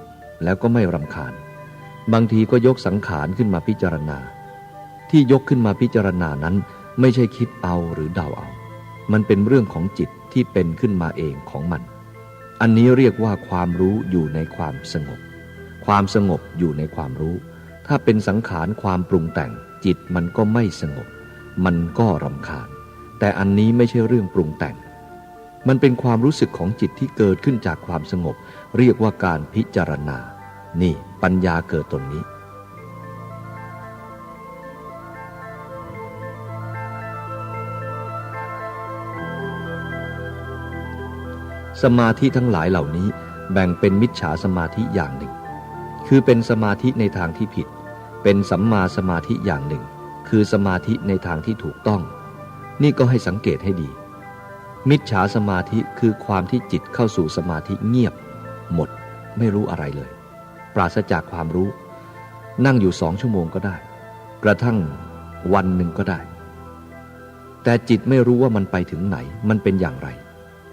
F: แล้วก็ไม่รำคาญบางทีก็ยกสังขารขึ้นมาพิจารณาที่ยกขึ้นมาพิจารณานั้นไม่ใช่คิดเอาหรือเดาเอามันเป็นเรื่องของจิตที่เป็นขึ้นมาเองของมันอันนี้เรียกว่าความรู้อยู่ในความสงบความสงบอยู่ในความรู้ถ้าเป็นสังขารความปรุงแต่งจิตมันก็ไม่สงบมันก็รำคาญแต่อันนี้ไม่ใช่เรื่องปรุงแต่งมันเป็นความรู้สึกของจิตที่เกิดขึ้นจากความสงบเรียกว่าการพิจารณานี่ปัญญาเกิดตรงนี้สมาธิทั้งหลายเหล่านี้แบ่งเป็นมิจฉาสมาธิอย่างหนึ่งคือเป็นสมาธิในทางที่ผิดเป็นสัมมาสมาธิอย่างหนึ่งคือสมาธิในทางที่ถูกต้องนี่ก็ให้สังเกตให้ดีมิจฉาสมาธิคือความที่จิตเข้าสู่สมาธิเงียบหมดไม่รู้อะไรเลยปราศจากความรู้นั่งอยู่2 ชั่วโมงก็ได้กระทั่งวันหนึ่งก็ได้แต่จิตไม่รู้ว่ามันไปถึงไหนมันเป็นอย่างไร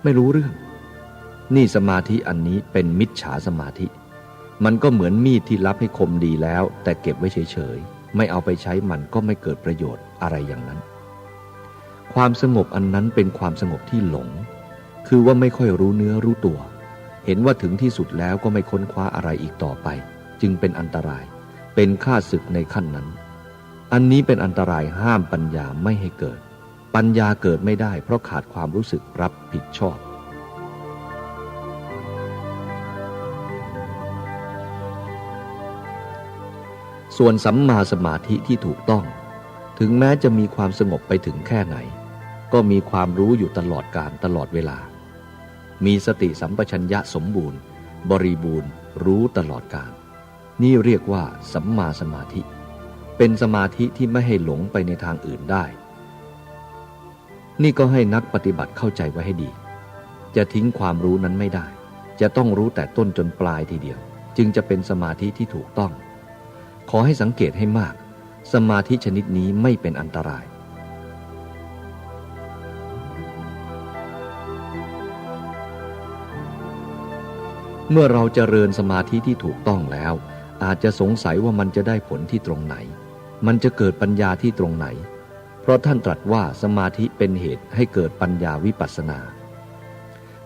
F: ไม่รู้เรื่องนี่สมาธิอันนี้เป็นมิจฉาสมาธิมันก็เหมือนมีดที่รับให้คมดีแล้วแต่เก็บไว้เฉยๆไม่เอาไปใช้มันก็ไม่เกิดประโยชน์อะไรอย่างนั้นความสงบอันนั้นเป็นความสงบที่หลงคือว่าไม่ค่อยรู้เนื้อรู้ตัวเห็นว่าถึงที่สุดแล้วก็ไม่ค้นคว้าอะไรอีกต่อไปจึงเป็นอันตรายเป็นข้าศึกในขั้นนั้นอันนี้เป็นอันตรายห้ามปัญญาไม่ให้เกิดปัญญาเกิดไม่ได้เพราะขาดความรู้สึกรับผิดชอบส่วนสัมมาสมาธิที่ถูกต้องถึงแม้จะมีความสงบไปถึงแค่ไหนก็มีความรู้อยู่ตลอดกาลตลอดเวลามีสติสัมปชัญญะสมบูรณ์บริบูรณ์รู้ตลอดกาลนี่เรียกว่าสัมมาสมาธิเป็นสมาธิที่ไม่ให้หลงไปในทางอื่นได้นี่ก็ให้นักปฏิบัติเข้าใจไว้ให้ดีจะทิ้งความรู้นั้นไม่ได้จะต้องรู้แต่ต้นจนปลายทีเดียวจึงจะเป็นสมาธิที่ถูกต้องขอให้สังเกตให้มากสมาธิชนิดนี้ไม่เป็นอันตรายเมื่อเราเจริญสมาธิที่ถูกต้องแล้วอาจจะสงสัยว่ามันจะได้ผลที่ตรงไหนมันจะเกิดปัญญาที่ตรงไหนเพราะท่านตรัสว่าสมาธิเป็นเหตุให้เกิดปัญญาวิปัสสนา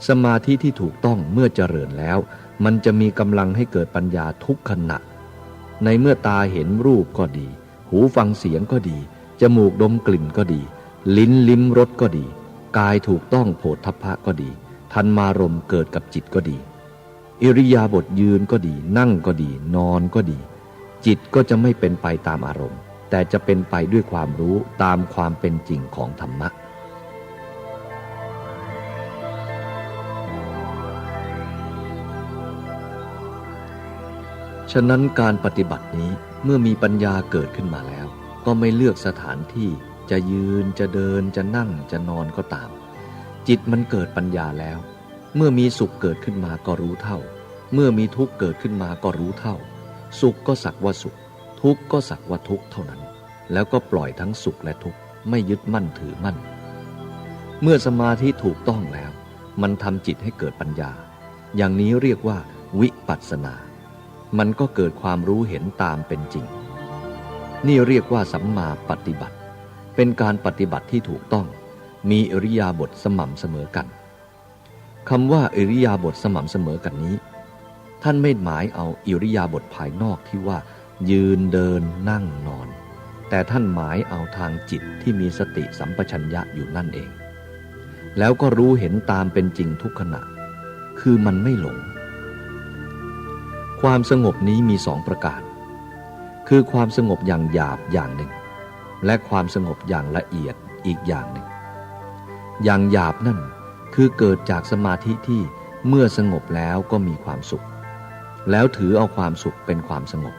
F: สมาธิที่ถูกต้องเมื่อเจริญแล้วมันจะมีกำลังให้เกิดปัญญาทุกขณะในเมื่อตาเห็นรูปก็ดีหูฟังเสียงก็ดีจมูกดมกลิ่นก็ดีลิ้นลิ้มรสก็ดีกายถูกต้องโผฏฐัพพะก็ดีทันมารมณ์เกิดกับจิตก็ดีอิริยาบถยืนก็ดีนั่งก็ดีนอนก็ดีจิตก็จะไม่เป็นไปตามอารมณ์แต่จะเป็นไปด้วยความรู้ตามความเป็นจริงของธรรมะฉะนั้นการปฏิบัตินี้เมื่อมีปัญญาเกิดขึ้นมาแล้วก็ไม่เลือกสถานที่จะยืนจะเดินจะนั่งจะนอนก็ตามจิตมันเกิดปัญญาแล้วเมื่อมีสุขเกิดขึ้นมาก็รู้เท่าเมื่อมีทุกข์เกิดขึ้นมาก็รู้เท่าสุขก็สักว่าสุขทุกข์ก็สักว่าทุกข์เท่านั้นแล้วก็ปล่อยทั้งสุขและทุกข์ไม่ยึดมั่นถือมั่นเมื่อสมาธิถูกต้องแล้วมันทำจิตให้เกิดปัญญาอย่างนี้เรียกว่าวิปัสสนามันก็เกิดความรู้เห็นตามเป็นจริงนี่เรียกว่าสัมมาปฏิบัติเป็นการปฏิบัติที่ถูกต้องมีอิริยาบถสม่ำเสมอกันคำว่าอิริยาบถสม่ำเสมอกันนี้ท่านไม่หมายเอาอิริยาบถภายนอกที่ว่ายืนเดินนั่งนอนแต่ท่านหมายเอาทางจิตที่มีสติสัมปชัญญะอยู่นั่นเองแล้วก็รู้เห็นตามเป็นจริงทุกขณะ คือมันไม่หลงความสงบนี้มีสองประการคือความสงบอย่างหยาบอย่างหนึ่งและความสงบอย่างละเอียดอีกอย่างหนึ่งอย่างหยาบนั่นคือเกิดจากสมาธิที่เมื่อสงบแล้วก็มีความสุขแล้วถือเอาความสุขเป็นความสงบ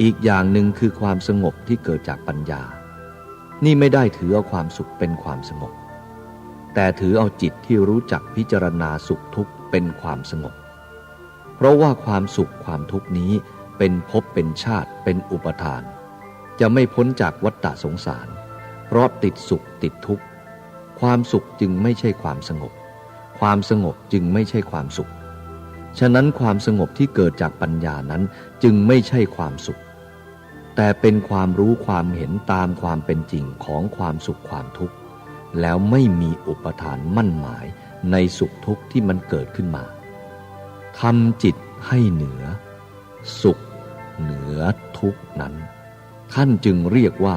F: อีกอย่างหนึ่งคือความสงบที่เกิดจากปัญญานี่ไม่ได้ถือเอาความสุขเป็นความสงบแต่ถือเอาจิตที่รู้จักพิจารณาสุขทุกข์เป็นความสงบเพราะว่าความสุขความทุกข์นี้เป็นภพเป็นชาติเป็นอุปทานจะไม่พ้นจากวัฏฏะสงสารเพราะติดสุขติดทุกข์ความสุขจึงไม่ใช่ความสงบความสงบจึงไม่ใช่ความสุขฉะนั้นความสงบที่เกิดจากปัญญานั้นจึงไม่ใช่ความสุขแต่เป็นความรู้ความเห็นตามความเป็นจริงของความสุขความทุกข์แล้วไม่มีอุปทานมั่นหมายในสุขทุกข์ที่มันเกิดขึ้นมาทำจิตให้เหนือสุขเหนือทุกข์นั้นท่านจึงเรียกว่า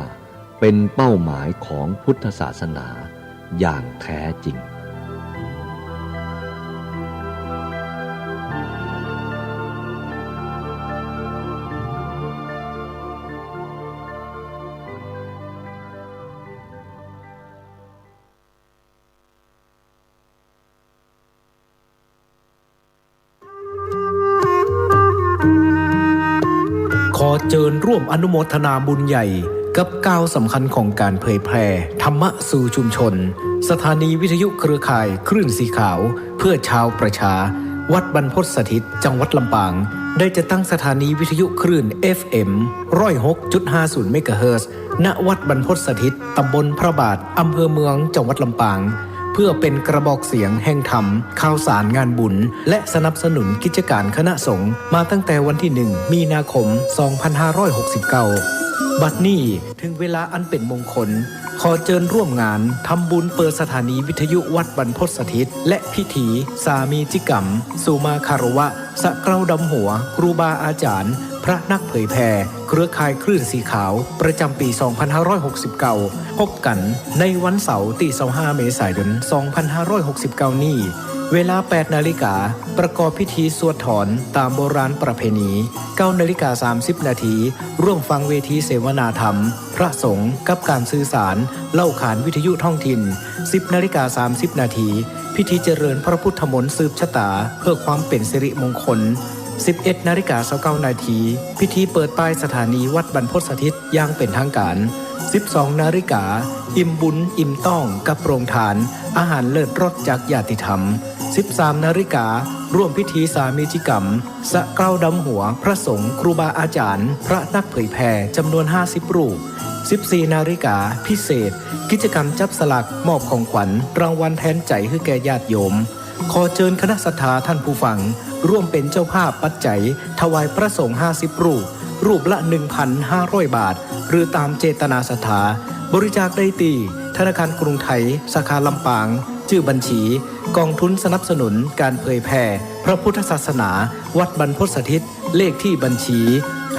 F: เป็นเป้าหมายของพุทธศาสนาอย่างแท้จริง
D: ขอเชิญร่วมอนุโมทนาบุญใหญ่กับก้าวสำคัญของการเผยแพร่ธรรมะสู่ชุมชนสถานีวิทยุเครือข่ายคลื่นสีขาวเพื่อชาวประชาวัดบรรพตสถิตจังหวัดลำปางได้จะตั้งสถานีวิทยุคลื่น FM 106.50 เมกะเฮิรตซ์ณวัดบรรพตสถิตตำบลพระบาทอำเภอเมืองจังหวัดลำปางเพื่อเป็นกระบอกเสียงแห่งธรรมข่าวสารงานบุญและสนับสนุนกิจการคณะสงฆ์มาตั้งแต่วันที่ 1 มีนาคม 2569 บัดนี้ถึงเวลาอันเป็นมงคลขอเชิญร่วมงานทำบุญเปิดสถานีวิทยุวัดบรรพตสถิตและพิธีสามีจิกรรมสุมาคารวะสะเกล้าดำหัวครูบาอาจารย์พระนักเผยแผ่เครือข่ายคลื่นสีขาวประจำปี 2569 พบกันในวันเสาร์ที่ 25 เมษายน 2569 นี้เวลา 8 นาฬิกาประกอบพิธีสวดถอนตามโบราณประเพณี 9 นาฬิกา 30 นาทีร่วมฟังเวทีเสวนาธรรมพระสงฆ์กับการสื่อสารเล่าขานวิทยุท้องถิ่น 10 นาฬิกา 30 นาทีพิธีเจริญพระพุทธมนต์สืบชะตาเพื่อความเป็นสิริมงคล 11 นาฬิกา 29 นาทีพิธีเปิดป้ายสถานีวัดบรรพตสถิตอย่างเป็นทางการ 12 นาฬิกาอิ่มบุญอิ่มต้องกับโรงทานอาหารเลิศรสจากญาติธรรม 13 นาฬิการ่วมพิธีสามีจิกรรมสะเกล้าดำหัวพระสงฆ์ครูบาอาจารย์พระนักเผยแผ่จำนวน 50 รูป 14 นาฬิกาพิเศษกิจกรรมจับสลากมอบของขวัญรางวัลแทนใจให้แก่ญาติโยมขอเชิญคณะศรัทธาท่านผู้ฟังร่วมเป็นเจ้าภาพปัจจัยถวายพระสงฆ์50 รูปละ 1,500 บาทหรือตามเจตนาศรัทธาบริจาคได้ที่ธนาคารกรุงไทยสาขาลำปางชื่อบัญชีกองทุนสนับสนุนการเผยแผ่พระพุทธศาสนาวัดบรรพตสถิตเลขที่บัญชี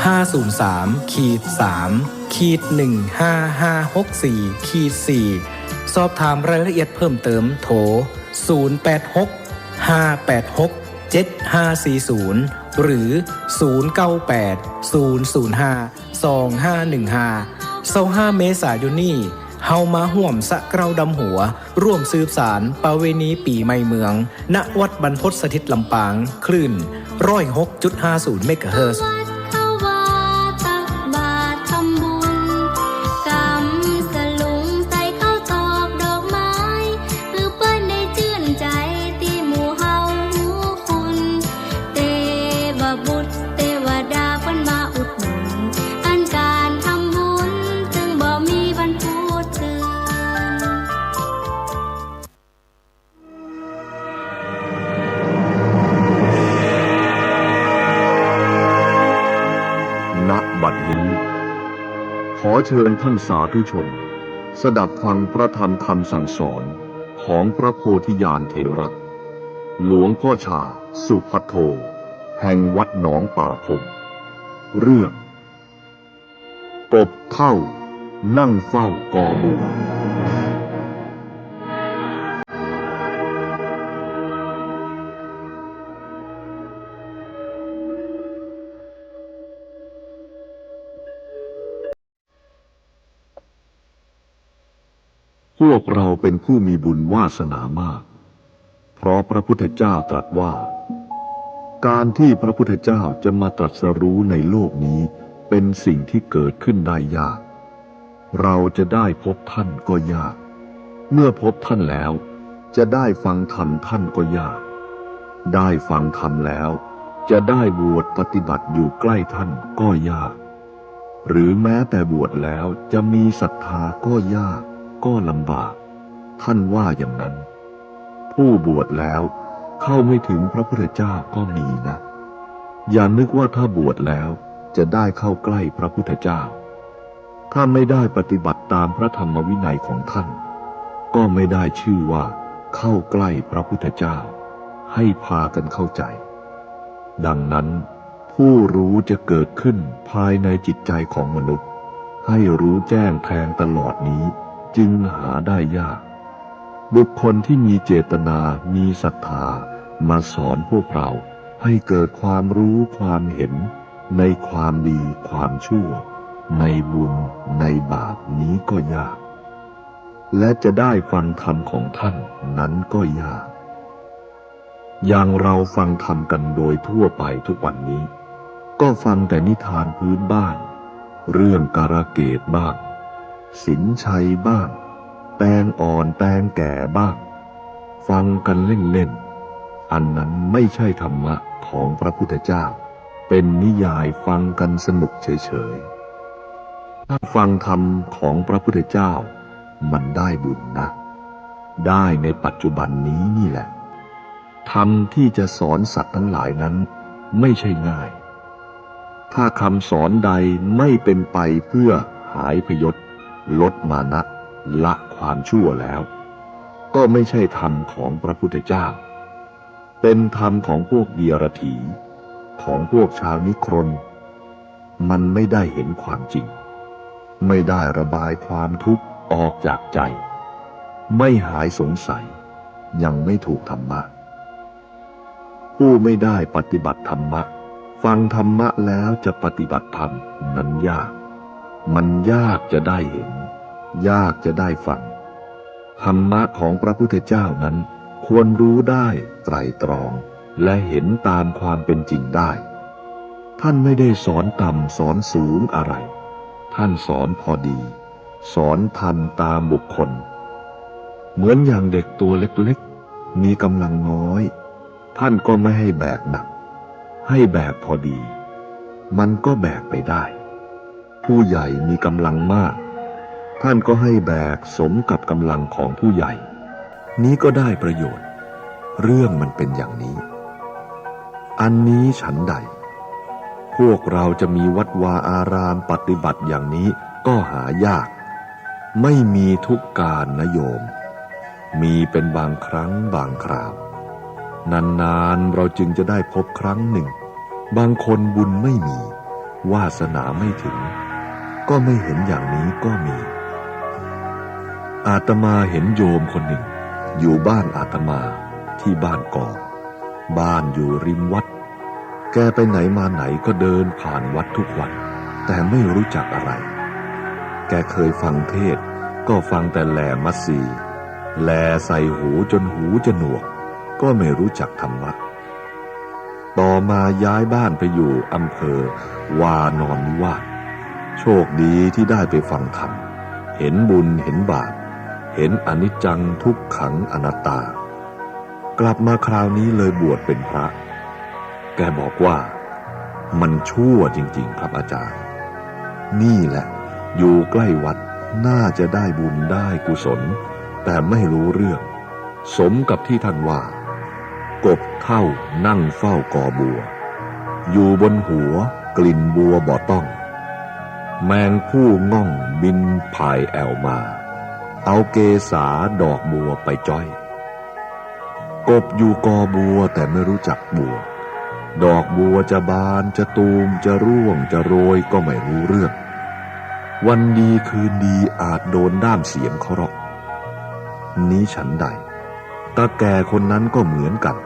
D: 503-3-15564-4 สอบถามรายละเอียดเพิ่มเติมโทร 086-586-7540 หรือ 098-005-2515 เมษายนนี้เฮามาห่วมสะเกล้าดำหัวร่วมสืบสารประเวณีปีใหม่เมืองณวัดบรรพตสถิตลำปางคลื่น 106.50 เมกะเฮิรตซ์
G: ขอเชิญท่านสาธุชนสดับฟังพระธรรมคำสั่งสอนของพระโพธิญาณเถระหลวงพ่อชาสุภัทโทแห่งวัดหนองป่าพงเรื่องกบเท่านั่งเฝ้ากอบัว พวกเราเป็นผู้มีบุญวาสนามากเพราะพระพุทธเจ้าตรัสว่าการที่พระพุทธเจ้าจะมาตรัสรู้ในโลกนี้เป็นสิ่งที่เกิดขึ้นได้ยากเราจะได้พบท่านก็ยากเมื่อพบท่านแล้วจะได้ฟังธรรมท่านก็ยากได้ฟังธรรมแล้วจะได้บวชปฏิบัติอยู่ใกล้ท่านก็ยากหรือแม้แต่บวชแล้วจะมีศรัทธาก็ยากก็ลำบากท่านว่าอย่างนั้นผู้บวชแล้วเข้าไม่ถึงพระพุทธเจ้าก็มีนะอย่านึกว่าถ้าบวชแล้วจะได้เข้าใกล้พระพุทธเจ้าถ้าไม่ได้ปฏิบัติตามพระธรรมวินัยของท่านก็ไม่ได้ชื่อว่าเข้าใกล้พระพุทธเจ้าให้พากันเข้าใจดังนั้นผู้รู้จะเกิดขึ้นภายในจิตใจของมนุษย์ให้รู้แจ้งแทงตลอดนี้จึงหาได้ยากบุคคลที่มีเจตนามีศรัทธามาสอนพวกเราให้เกิดความรู้ความเห็นในความดีความชั่วในบุญในบาปนี้ก็ยากและจะได้ฟังธรรมของท่านนั้นก็ยากอย่างเราฟังธรรมกันโดยทั่วไปทุกวันนี้ก็ฟังแต่นิทานพื้นบ้านเรื่องกาลเกตบ้างสินชัยบ้างแตงอ่อนแตงแก่บ้างฟังกันเล่นๆอันนั้นไม่ใช่ธรรมะของพระพุทธเจ้าเป็นนิยายฟังกันสนุกเฉยๆถ้าฟังธรรมของพระพุทธเจ้ามันได้บุญนะได้ในปัจจุบันนี้นี่แหละธรรมที่จะสอนสัตว์ทั้งหลายนั้นไม่ใช่ง่ายถ้าคำสอนใดไม่เป็นไปเพื่อหายพยศลดมานะละความชั่วแล้วก็ไม่ใช่ธรรมของพระพุทธเจ้าเป็นธรรมของพวกเดียรถีของพวกชาวนิครนมันไม่ได้เห็นความจริงไม่ได้ระบายความทุกข์ออกจากใจไม่หายสงสัยยังไม่ถูกธรรมะผู้ไม่ได้ปฏิบัติธรรมะฟังธรรมะแล้วจะปฏิบัติธรรมนั้นยากมันยากจะได้เห็นยากจะได้ฟังธรรมะของพระพุทธเจ้านั้นควรรู้ได้ไตร่ตรองและเห็นตามความเป็นจริงได้ท่านไม่ได้สอนต่ำสอนสูงอะไรท่านสอนพอดีสอนทันตามบุคคลเหมือนอย่างเด็กตัวเล็กๆมีกำลังน้อยท่านก็ไม่ให้แบกหนักให้แบกพอดีมันก็แบกไปได้ผู้ใหญ่มีกำลังมากท่านก็ให้แบกสมกับกำลังของผู้ใหญ่นี้ก็ได้ประโยชน์เรื่องมันเป็นอย่างนี้อันนี้ฉันใดพวกเราจะมีวัดวาอารามปฏิบัติอย่างนี้ก็หายากไม่มีทุกการนะโยมมีเป็นบางครั้งบางคราวนานๆเราจึงจะได้พบครั้งหนึ่งบางคนบุญไม่มีวาสนาไม่ถึงก็ไม่เห็นอย่างนี้ก็มีอาตมาเห็นโยมคนหนึ่งอยู่บ้านอาตมาที่บ้านกอกบ้านอยู่ริมวัดแกไปไหนมาไหนก็เดินผ่านวัดทุกวันแต่ไม่รู้จักอะไรแกเคยฟังเทศน์ก็ฟังแต่แลมัสสีแลใส่หูจนหูจะหนวกก็ไม่รู้จักธรรมะต่อมาย้ายบ้านไปอยู่อำเภอวานอนนิวาสโชคดีที่ได้ไปฟังธรรมเห็นบุญเห็นบาปเห็นอนิจจังทุกขังอนัตตากลับมาคราวนี้เลยบวชเป็นพระแกบอกว่ามันชั่วจริงๆครับอาจารย์นี่แหละอยู่ใกล้วัดน่าจะได้บุญได้กุศลแต่ไม่รู้เรื่องสมกับที่ท่านว่ากบเท่านั่งเฝ้ากอบัวอยู่บนหัวกลิ่นบัวบ่ต้องแมงผู้ง่องบินผ่ายแอวมาเอาเกสาดอกบัวไปจ้อยกบอยู่กอบัวแต่ไม่รู้จักบัวดอกบัวจะบานจะตูมจะร่วงจะโรยก็ไม่รู้เรื่องวันดีคืนดีอาจโดนด้ามเสียมเขาหรอกนี้ฉันใดตาแก่คนนั้นก็เหมือนกัน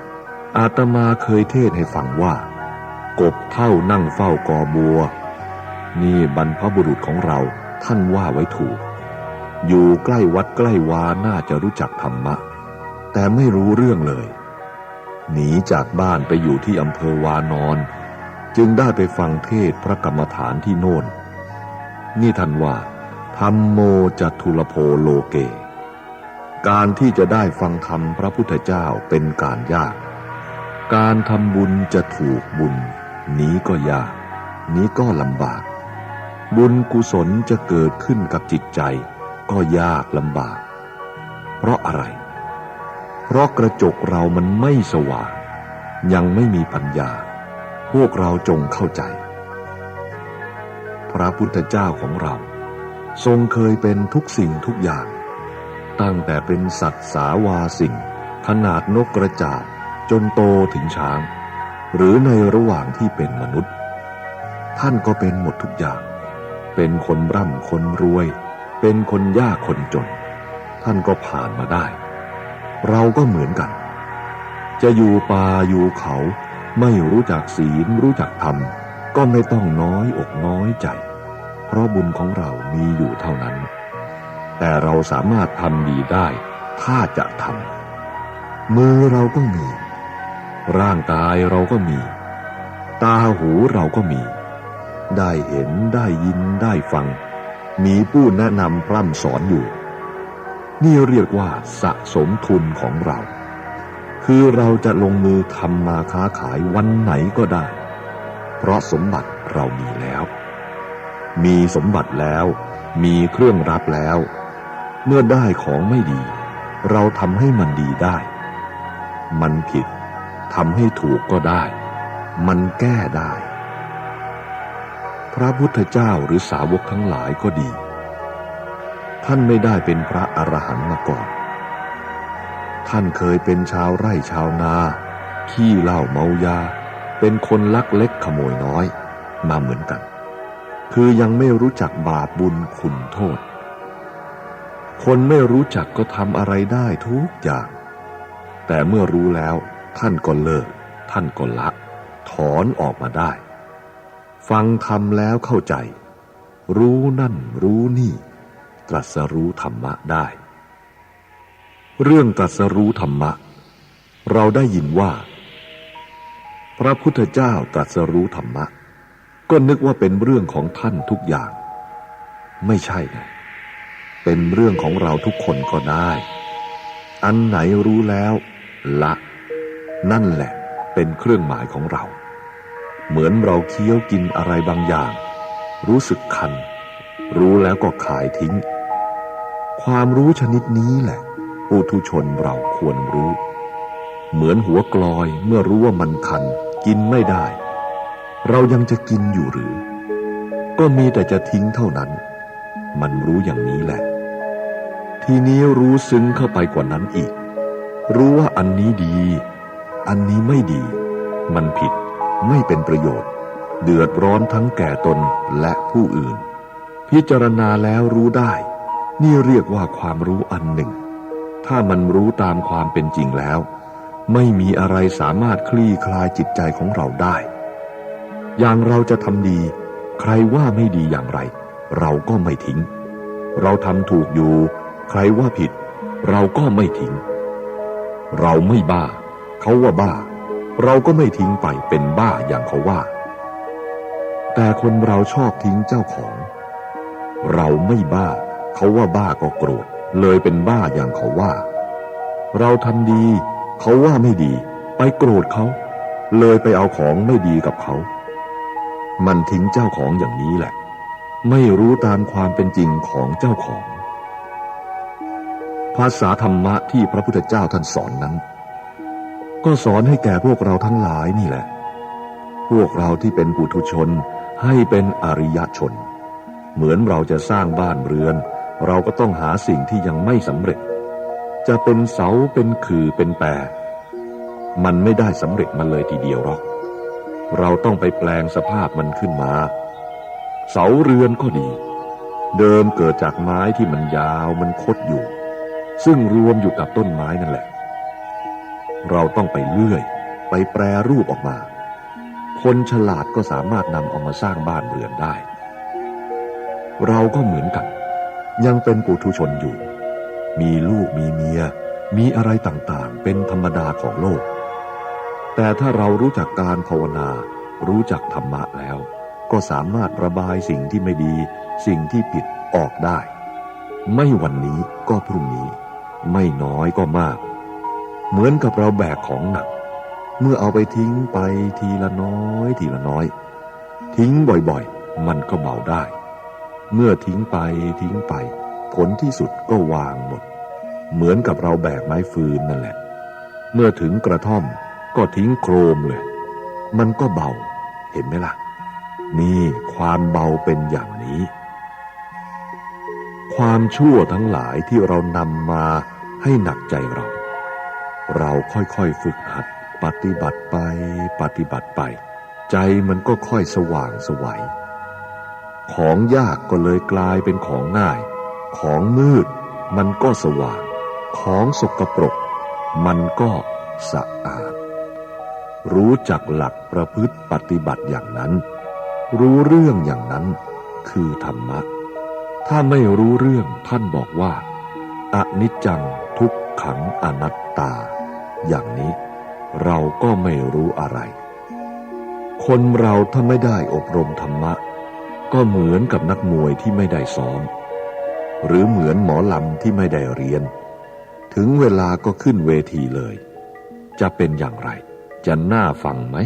G: อาตมาเคยเทศให้ฟังว่ากบเท่านั่งเฝ้ากอบัวนี่บรรพบุรุษของเราท่านว่าไว้ถูก อยู่ใกล้วัดใกล้วาน่าจะรู้จักธรรมะแต่ไม่รู้เรื่องเลยหนีจากบ้านไปอยู่ที่อำเภอวานอนจึงได้ไปฟังเทศน์พระกรรมฐานที่โน่นนี่ท่านว่าธัมโมจัตุลโภโลเกการที่จะได้ฟังธรรมพระพุทธเจ้าเป็นการยากการทำบุญจะถูกบุญนี้ก็ยากนี้ก็ลำบากบุญกุศลจะเกิดขึ้นกับจิตใจก็ยากลำบากเพราะอะไรเพราะกระจกเรามันไม่สว่างยังไม่มีปัญญาพวกเราจงเข้าใจพระพุทธเจ้าของเราทรงเคยเป็นทุกสิ่งทุกอย่างตั้งแต่เป็นสัตว์สาวาสิ่งขนาดนกกระจาบจนโตถึงช้างหรือในระหว่างที่เป็นมนุษย์ท่านก็เป็นหมดทุกอย่างเป็นคนร่ำคนรวยเป็นคนยากคนจนท่านก็ผ่านมาได้เราก็เหมือนกันจะอยู่ป่าอยู่เขาไม่รู้จักศีลรู้จักธรรมก็ไม่ต้องน้อยอกน้อยใจเพราะบุญของเรามีอยู่เท่านั้นแต่เราสามารถทำดีได้ถ้าจะทำมือเราก็มีร่างกายเราก็มีตาหูเราก็มีได้เห็นได้ยินได้ฟังมีผู้แนะนำพร่ำสอนอยู่นี่เรียกว่าสะสมทุนของเราคือเราจะลงมือทำมาค้าขายวันไหนก็ได้เพราะสมบัติเรามีแล้วมีสมบัติแล้วมีเครื่องรับแล้วเมื่อได้ของไม่ดีเราทำให้มันดีได้มันผิดทำให้ถูกก็ได้มันแก้ได้พระพุทธเจ้าหรือสาวกทั้งหลายก็ดีท่านไม่ได้เป็นพระอรหันต์มาก่อนท่านเคยเป็นชาวไร่ชาวนาขี้เหล้าเมายาเป็นคนลักเล็กขโมยน้อยมาเหมือนกันคือยังไม่รู้จักบาปบุญคุณโทษคนไม่รู้จักก็ทำอะไรได้ทุกอย่างแต่เมื่อรู้แล้วท่านก็เลิกท่านก็ละถอนออกมาได้ฟังธรรมแล้วเข้าใจรู้นั่นรู้นี่ตรัสรู้ธรรมะได้เรื่องตรัสรู้ธรรมะเราได้ยินว่าพระพุทธเจ้าตรัสรู้ธรรมะก็นึกว่าเป็นเรื่องของท่านทุกอย่างไม่ใช่นะเป็นเรื่องของเราทุกคนก็ได้อันไหนรู้แล้วละนั่นแหละเป็นเครื่องหมายของเราเหมือนเราเคี้ยวกินอะไรบางอย่างรู้สึกคันรู้แล้วก็ขายทิ้งความรู้ชนิดนี้แหละปุถุชนเราควรรู้เหมือนหัวกลอยเมื่อรู้ว่ามันคันกินไม่ได้เรายังจะกินอยู่หรือก็มีแต่จะทิ้งเท่านั้นมันรู้อย่างนี้แหละทีนี้รู้ซึ้งเข้าไปกว่านั้นอีกรู้ว่าอันนี้ดีอันนี้ไม่ดีมันผิดไม่เป็นประโยชน์เดือดร้อนทั้งแก่ตนและผู้อื่นพิจารณาแล้วรู้ได้นี่เรียกว่าความรู้อันหนึ่งถ้ามันรู้ตามความเป็นจริงแล้วไม่มีอะไรสามารถคลี่คลายจิตใจของเราได้อย่างเราจะทำดีใครว่าไม่ดีอย่างไรเราก็ไม่ทิ้งเราทำถูกอยู่ใครว่าผิดเราก็ไม่ทิ้งเราไม่บ้าเขาว่าบ้าเราก็ไม่ทิ้งไปเป็นบ้าอย่างเขาว่าแต่คนเราชอบทิ้งเจ้าของเราไม่บ้าเขาว่าบ้าก็โกรธเลยเป็นบ้าอย่างเขาว่าเราทำดีเขาว่าไม่ดีไปโกรธเขาเลยไปเอาของไม่ดีกับเขามันทิ้งเจ้าของอย่างนี้แหละไม่รู้ตามความเป็นจริงของเจ้าของภาษาธรรมะที่พระพุทธเจ้าท่านสอนนั้นก็สอนให้แก่พวกเราทั้งหลายนี่แหละพวกเราที่เป็นปุถุชนให้เป็นอริยชนเหมือนเราจะสร้างบ้านเรือนเราก็ต้องหาสิ่งที่ยังไม่สำเร็จจะเป็นเสาเป็นขื่อเป็นแปรมันไม่ได้สำเร็จมาเลยทีเดียวหรอกเราต้องไปแปลงสภาพมันขึ้นมาเสาเรือนก็ดีเดิมเกิดจากไม้ที่มันยาวมันคดอยู่ซึ่งรวมอยู่กับต้นไม้นั่นแหละเราต้องไปเลื่อยไปแปรรูปออกมาคนฉลาดก็สามารถนำเอามาสร้างบ้านเรือนได้เราก็เหมือนกัน ยังเป็นปุถุชนอยู่มีลูกมีเมียมีอะไรต่างๆเป็นธรรมดาของโลกแต่ถ้าเรารู้จักการภาวนารู้จักธรรมะแล้วก็สามารถระบายสิ่งที่ไม่ดีสิ่งที่ผิดออกได้ไม่วันนี้ก็พรุ่งนี้ไม่น้อยก็มากเหมือนกับเราแบกของหนักเมื่อเอาไปทิ้งไปทีละน้อยทีละน้อยทิ้งบ่อยๆมันก็เบาได้เมื่อทิ้งไปผลที่สุดก็วางหมดเหมือนกับเราแบกไม้ฟืนนั่นแหละเมื่อถึงกระท่อมก็ทิ้งโครมเลยมันก็เบาเห็นไหมล่ะนี่ความเบาเป็นอย่างนี้ความชั่วทั้งหลายที่เรานำมาให้หนักใจเราค่อยๆฝึกหัดปฏิบัติไปใจมันก็ค่อยสว่างไสวของยากก็เลยกลายเป็นของง่ายของมืดมันก็สว่างของสกปรกมันก็สะอาดรู้จักหลักประพฤติปฏิบัติอย่างนั้นรู้เรื่องอย่างนั้นคือธรรมะถ้าไม่รู้เรื่องท่านบอกว่าอนิจจังทุกขังอนัตตาอย่างนี้เราก็ไม่รู้อะไรคนเราถ้าไม่ได้อบรมธรรมะก็เหมือนกับนักมวยที่ไม่ได้ซ้อมหรือเหมือนหมอลำที่ไม่ได้เรียนถึงเวลาก็ขึ้นเวทีเลยจะเป็นอย่างไรจะน่าฟังไหม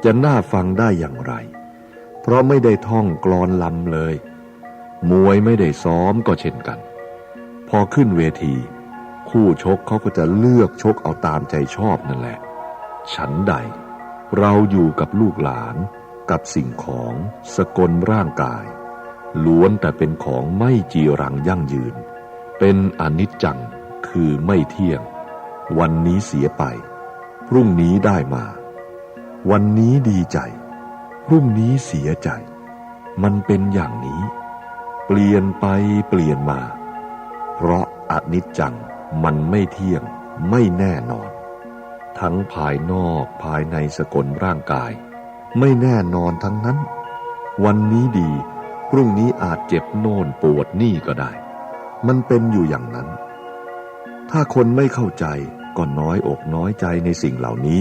G: จะน่าฟังได้อย่างไรเพราะไม่ได้ท่องกลอนลำเลยมวยไม่ได้ซ้อมก็เช่นกันพอขึ้นเวทีคู่ชกเขาก็จะเลือกชกเอาตามใจชอบนั่นแหละฉันใดเราอยู่กับลูกหลานกับสิ่งของสกลร่างกายล้วนแต่เป็นของไม่จีรังยั่งยืนเป็นอนิจจังคือไม่เที่ยงวันนี้เสียไปพรุ่งนี้ได้มาวันนี้ดีใจพรุ่งนี้เสียใจมันเป็นอย่างนี้เปลี่ยนไปเปลี่ยนมาเพราะอนิจจังมันไม่เที่ยงไม่แน่นอนทั้งภายนอกภายในสกลร่างกายไม่แน่นอนทั้งนั้นวันนี้ดีพรุ่งนี้อาจเจ็บโน่นปวดนี่ก็ได้มันเป็นอยู่อย่างนั้นถ้าคนไม่เข้าใจก็น้อยอกน้อยใจในสิ่งเหล่านี้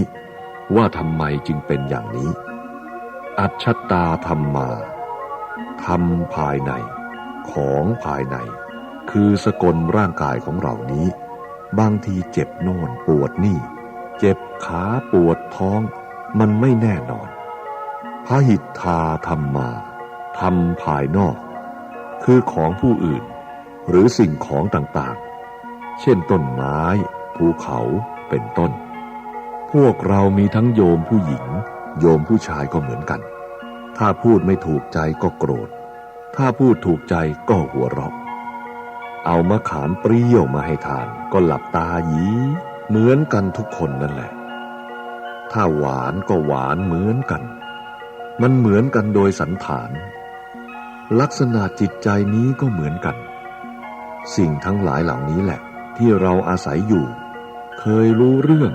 G: ว่าทำไมจึงเป็นอย่างนี้อัจฉตาธรรมาธรรมภายในของภายในคือสกลร่างกายของเรานี้บางทีเจ็บโน่นปวดนี่เจ็บขาปวดท้องมันไม่แน่นอนพหิทธาธรรมาธรรมภายนอกคือของผู้อื่นหรือสิ่งของต่างๆเช่นต้นไม้ภูเขาเป็นต้นพวกเรามีทั้งโยมผู้หญิงโยมผู้ชายก็เหมือนกันถ้าพูดไม่ถูกใจก็โกรธถ้าพูดถูกใจก็หัวเราะเอามะขามเปรี้ยวมาให้ทานก็หลับตาหยีเหมือนกันทุกคนนั่นแหละถ้าหวานก็หวานเหมือนกันมันเหมือนกันโดยสันฐานลักษณะจิตใจนี้ก็เหมือนกันสิ่งทั้งหลายเหล่านี้แหละที่เราอาศัยอยู่เคยรู้เรื่อง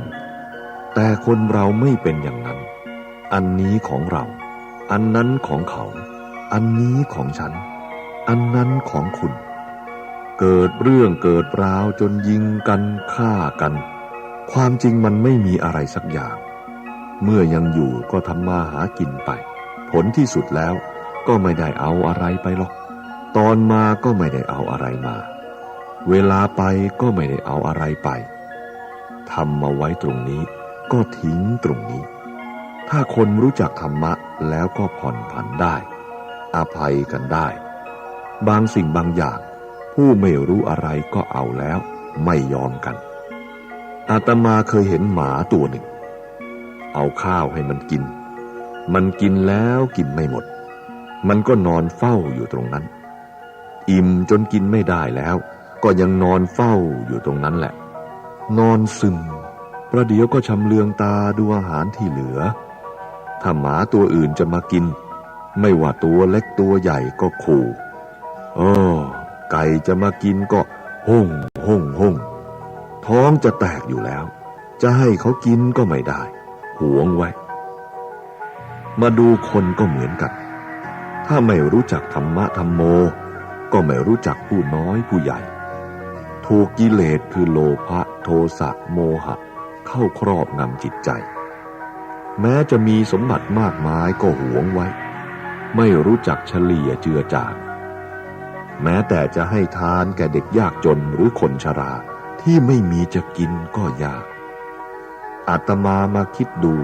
G: แต่คนเราไม่เป็นอย่างนั้นอันนี้ของเราอันนั้นของเขาอันนี้ของฉันอันนั้นของคุณเกิดเรื่องเกิดราวจนยิงกันฆ่ากันความจริงมันไม่มีอะไรสักอย่างเมื่อยังอยู่ก็ทำมาหากินไปผลที่สุดแล้วก็ไม่ได้เอาอะไรไปหรอกตอนมาก็ไม่ได้เอาอะไรมาเวลาไปก็ไม่ได้เอาอะไรไปทำมาไว้ตรงนี้ก็ทิ้งตรงนี้ถ้าคนรู้จักธรรมะแล้วก็ผ่อนผันได้อภัยกันได้บางสิ่งบางอย่างผู้ไม่รู้อะไรก็เอาแล้วไม่ยอมกันอาตมาเคยเห็นหมาตัวหนึ่งเอาข้าวให้มันกินมันกินแล้วกินไม่หมดมันก็นอนเฝ้าอยู่ตรงนั้นอิ่มจนกินไม่ได้แล้วก็ยังนอนเฝ้าอยู่ตรงนั้นแหละนอนซึมประเดี๋ยวก็ชำเลืองตาดูอาหารที่เหลือถ้าหมาตัวอื่นจะมากินไม่ว่าตัวเล็กตัวใหญ่ก็ขู่ไก่จะมากินก็ห้องท้องจะแตกอยู่แล้วจะให้เขากินก็ไม่ได้หวงไว้มาดูคนก็เหมือนกันถ้าไม่รู้จักธรรมะธรรมโม ก็ไม่รู้จักผู้น้อยผู้ใหญ่ถูกกิเลสคือโลภะโทสะโมหะเข้าครอบงำจิตใจแม้จะมีสมบัติมากมายก็หวงไว้ไม่รู้จักเฉลี่ยเจือจางแม้แต่จะให้ทานแก่เด็กยากจนหรือคนชราที่ไม่มีจะกินก็ยากอาตมาคิดดู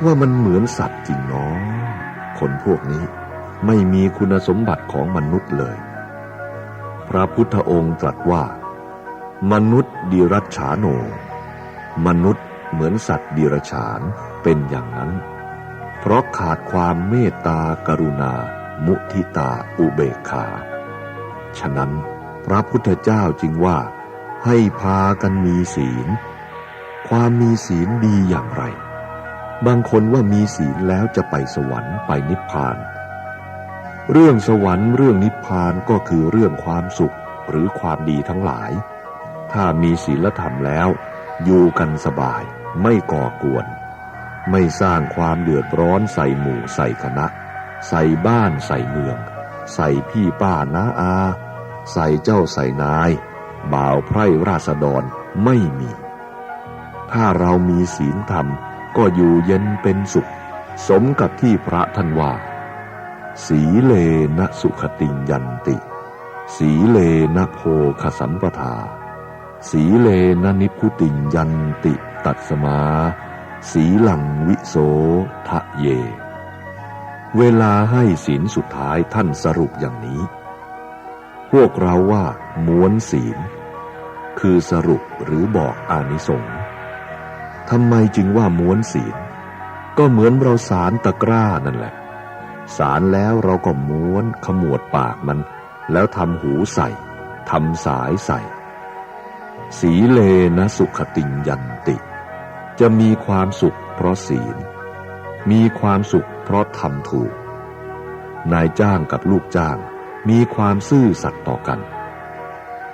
G: ว่ามันเหมือนสัตว์จริงเนาะคนพวกนี้ไม่มีคุณสมบัติของมนุษย์เลยพระพุทธองค์ตรัสว่ามนุษย์ดิรัจฉาโนมนุษย์เหมือนสัตว์ดิรัจฉานเป็นอย่างนั้นเพราะขาดความเมตตากรุณามุทิตาอุเบกขาฉะนั้นพระพุทธเจ้าจึงว่าให้พากันมีศีลความมีศีลดีอย่างไรบางคนว่ามีศีลแล้วจะไปสวรรค์ไปนิพพานเรื่องสวรรค์เรื่องนิพพานก็คือเรื่องความสุขหรือความดีทั้งหลายถ้ามีศีลธรรมแล้วอยู่กันสบายไม่ก่อกวนไม่สร้างความเดือดร้อนใส่หมู่ใส่คณะใส่บ้านใส่เมืองใส่พี่ป้าน้าอาใส่เจ้าใส่นายบ่าวไพร่ราษฎรไม่มีถ้าเรามีศีลธรรมก็อยู่เย็นเป็นสุขสมกับที่พระท่านว่าสีเลนะสุขติยันติสีเลนะโภคสัมปทาสีเลนะนิพพุติยันติตัสมาสีลังวิโสทะเยเวลาให้ศีลสุดท้ายท่านสรุปอย่างนี้พวกเราว่าม้วนศีลคือสรุปหรือบอกอานิสงส์ทำไมจึงว่าม้วนศีลก็เหมือนเราสารตะกร้านั่นแหละสารแล้วเราก็ม้วนขมวดปากมันแล้วทำหูใส่ทำสายใส่สีเลนะสุขติยันติจะมีความสุขเพราะศีลมีความสุขเพราะทำถูกนายจ้างกับลูกจ้างมีความซื่อสัตย์ต่อกัน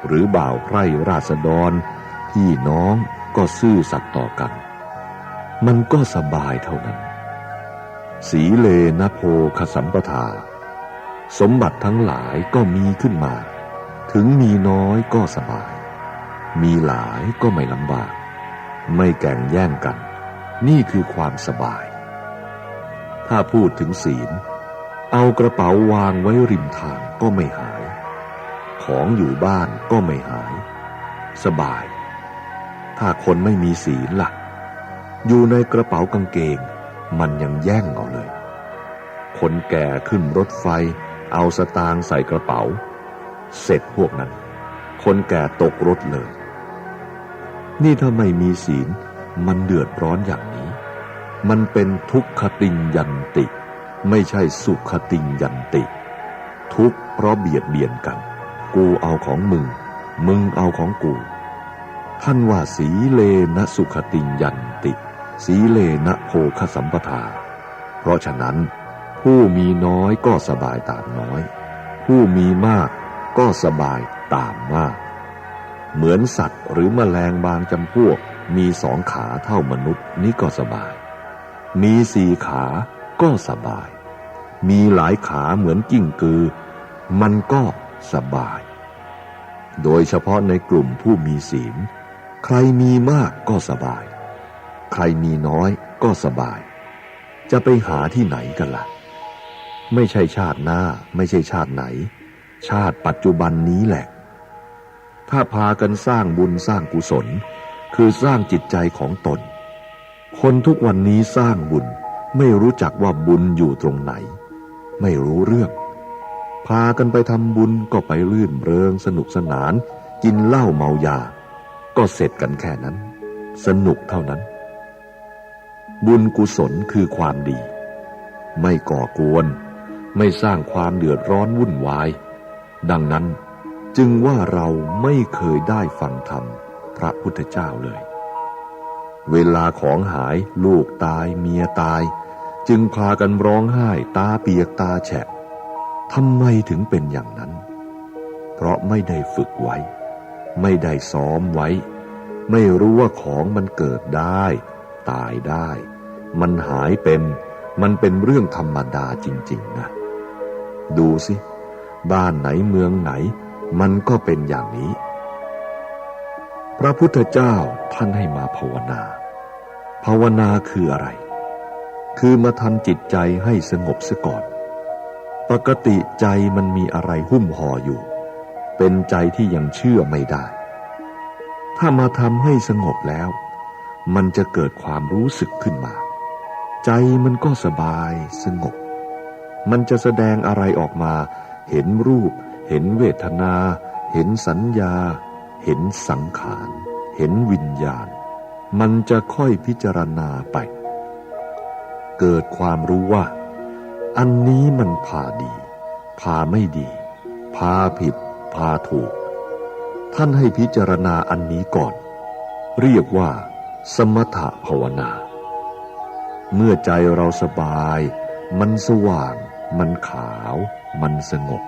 G: หรือบ่าวไพร่ราษฎรพี่น้องก็ซื่อสัตย์ต่อกันมันก็สบายเท่านั้นสีเลนะโภคสัมปทาสมบัติทั้งหลายก็มีขึ้นมาถึงมีน้อยก็สบายมีหลายก็ไม่ลำบากไม่แก่งแย่งกันนี่คือความสบายถ้าพูดถึงศีลเอากระเป๋าวางไว้ริมทางก็ไม่หายของอยู่บ้านก็ไม่หายสบายถ้าคนไม่มีศีลล่ะอยู่ในกระเป๋ากางเกงมันยังแย่งเอาเลยคนแก่ขึ้นรถไฟเอาสตางค์ใส่กระเป๋าเสร็จพวกนั้นคนแก่ตกรถเลยนี่ถ้าไม่มีศีลมันเดือดร้อนอย่างนี้มันเป็นทุกขติยันติไม่ใช่สุขติยันติทุกข์เพราะเบียดเบียนกันกูเอาของมึงมึงเอาของกูท่านว่าสีเลนะสุขติยันติสีเลนะโภคสัมปทาเพราะฉะนั้นผู้มีน้อยก็สบายตามน้อยผู้มีมากก็สบายตามมากเหมือนสัตว์หรือแมลงบางจำพวกมี2 ขาเท่ามนุษย์นี่ก็สบายมี4 ขาก็สบายมีหลายขาเหมือนกิ้งกือมันก็สบายโดยเฉพาะในกลุ่มผู้มีศีลใครมีมากก็สบายใครมีน้อยก็สบายจะไปหาที่ไหนกันล่ะไม่ใช่ชาติหน้าไม่ใช่ชาติไหนชาติปัจจุบันนี้แหละถ้าพากันสร้างบุญสร้างกุศลคือสร้างจิตใจของตนคนทุกวันนี้สร้างบุญไม่รู้จักว่าบุญอยู่ตรงไหนไม่รู้เรื่องพากันไปทำบุญก็ไปลื่นเริงสนุกสนานกินเหล้าเมายาก็เสร็จกันแค่นั้นสนุกเท่านั้นบุญกุศลคือความดีไม่ก่อกวนไม่สร้างความเดือดร้อนวุ่นวายดังนั้นจึงว่าเราไม่เคยได้ฟังธรรมพระพุทธเจ้าเลยเวลาของหายลูกตายเมียตายจึงพากันร้องไห้ตาเปียกตาแฉะทำไมถึงเป็นอย่างนั้นเพราะไม่ได้ฝึกไว้ไม่ได้ซ้อมไว้ไม่รู้ว่าของมันเกิดได้ตายได้มันหายเป็นมันเป็นเรื่องธรรมดาจริงๆนะดูสิ บ้านไหนเมืองไหนมันก็เป็นอย่างนี้พระพุทธเจ้าท่านให้มาภาวนาภาวนาคืออะไรคือมาทำจิตใจให้สงบเสียก่อนปกติใจมันมีอะไรหุ้มห่ออยู่เป็นใจที่ยังเชื่อไม่ได้ถ้ามาทำให้สงบแล้วมันจะเกิดความรู้สึกขึ้นมาใจมันก็สบายสงบมันจะแสดงอะไรออกมาเห็นรูปเห็นเวทนาเห็นสัญญาเห็นสังขารเห็นวิญญาณมันจะค่อยพิจารณาไปเกิดความรู้ว่าอันนี้มันพาดีพาไม่ดีพาผิดพาถูกท่านให้พิจารณาอันนี้ก่อนเรียกว่าสมถภาวนาเมื่อใจเราสบายมันสว่างมันขาวมันสงบ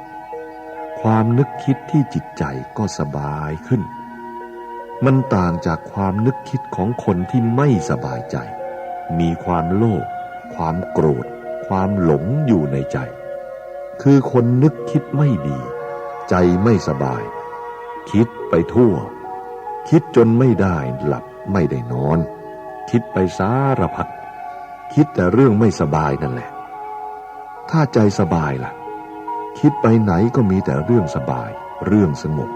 G: ความนึกคิดที่จิตใจก็สบายขึ้นมันต่างจากความนึกคิดของคนที่ไม่สบายใจมีความโลภความโกรธความหลงอยู่ในใจคือคนนึกคิดไม่ดีใจไม่สบายคิดไปทั่วคิดจนไม่ได้หลับไม่ได้นอนคิดไปสารพัดคิดแต่เรื่องไม่สบายนั่นแหละถ้าใจสบายล่ะคิดไปไหนก็มีแต่เรื่องสบายเรื่องสงบ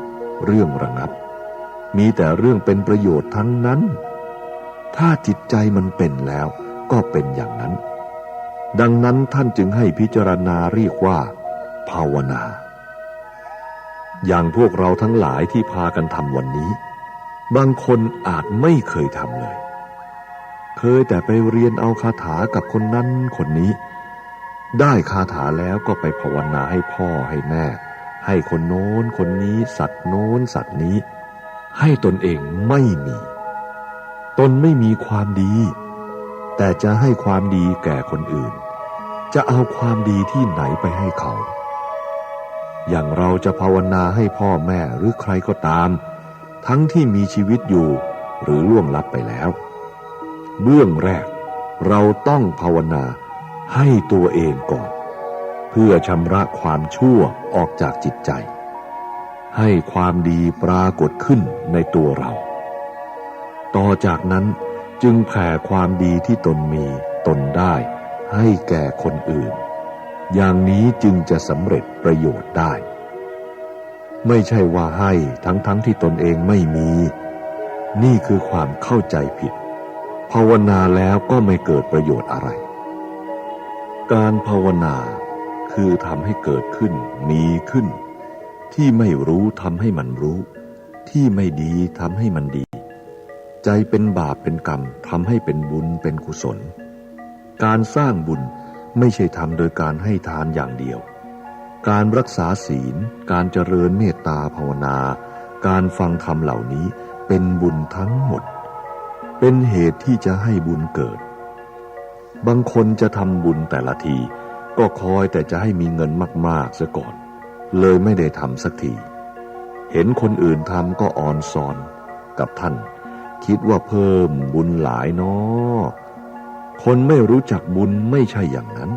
G: เรื่องระงับมีแต่เรื่องเป็นประโยชน์ทั้งนั้นถ้าจิตใจมันเป็นแล้วก็เป็นอย่างนั้นดังนั้นท่านจึงให้พิจารณาเรียกว่าภาวนาอย่างพวกเราทั้งหลายที่พากันทำวันนี้บางคนอาจไม่เคยทำเลยเคยแต่ไปเรียนเอาคาถากับคนนั้นคนนี้ได้คาถาแล้วก็ไปภาวนาให้พ่อให้แม่ให้คนโน้นคนนี้สัตว์โน้นสัตว์นี้ให้ตนเองไม่มีตนไม่มีความดีแต่จะให้ความดีแก่คนอื่นจะเอาความดีที่ไหนไปให้เขาอย่างเราจะภาวนาให้พ่อแม่หรือใครก็ตามทั้งที่มีชีวิตอยู่หรือล่วงลับไปแล้วเบื้องแรกเราต้องภาวนาให้ตัวเองก่อนเพื่อชำระความชั่วออกจากจิตใจให้ความดีปรากฏขึ้นในตัวเราต่อจากนั้นจึงแผ่ความดีที่ตนมีตนได้ให้แก่คนอื่นอย่างนี้จึงจะสำเร็จประโยชน์ได้ไม่ใช่ว่าให้ทั้งที่ตนเองไม่มีนี่คือความเข้าใจผิดภาวนาแล้วก็ไม่เกิดประโยชน์อะไรการภาวนาคือทำให้เกิดขึ้นมีขึ้นที่ไม่รู้ทำให้มันรู้ที่ไม่ดีทำให้มันดีใจเป็นบาปเป็นกรรมทำให้เป็นบุญเป็นกุศลการสร้างบุญไม่ใช่ทำโดยการให้ทานอย่างเดียวการรักษาศีลการเจริญเมตตาภาวนาการฟังธรรมเหล่านี้เป็นบุญทั้งหมดเป็นเหตุที่จะให้บุญเกิดบางคนจะทำบุญแต่ละทีก็คอยแต่จะให้มีเงินมากๆซะก่อนเลยไม่ได้ทำสักทีเห็นคนอื่นทำก็อ่อนซอนกับท่านคิดว่าเพิ่มบุญหลายน้อคนไม่รู้จักบุญไม่ใช่อย่างนั้น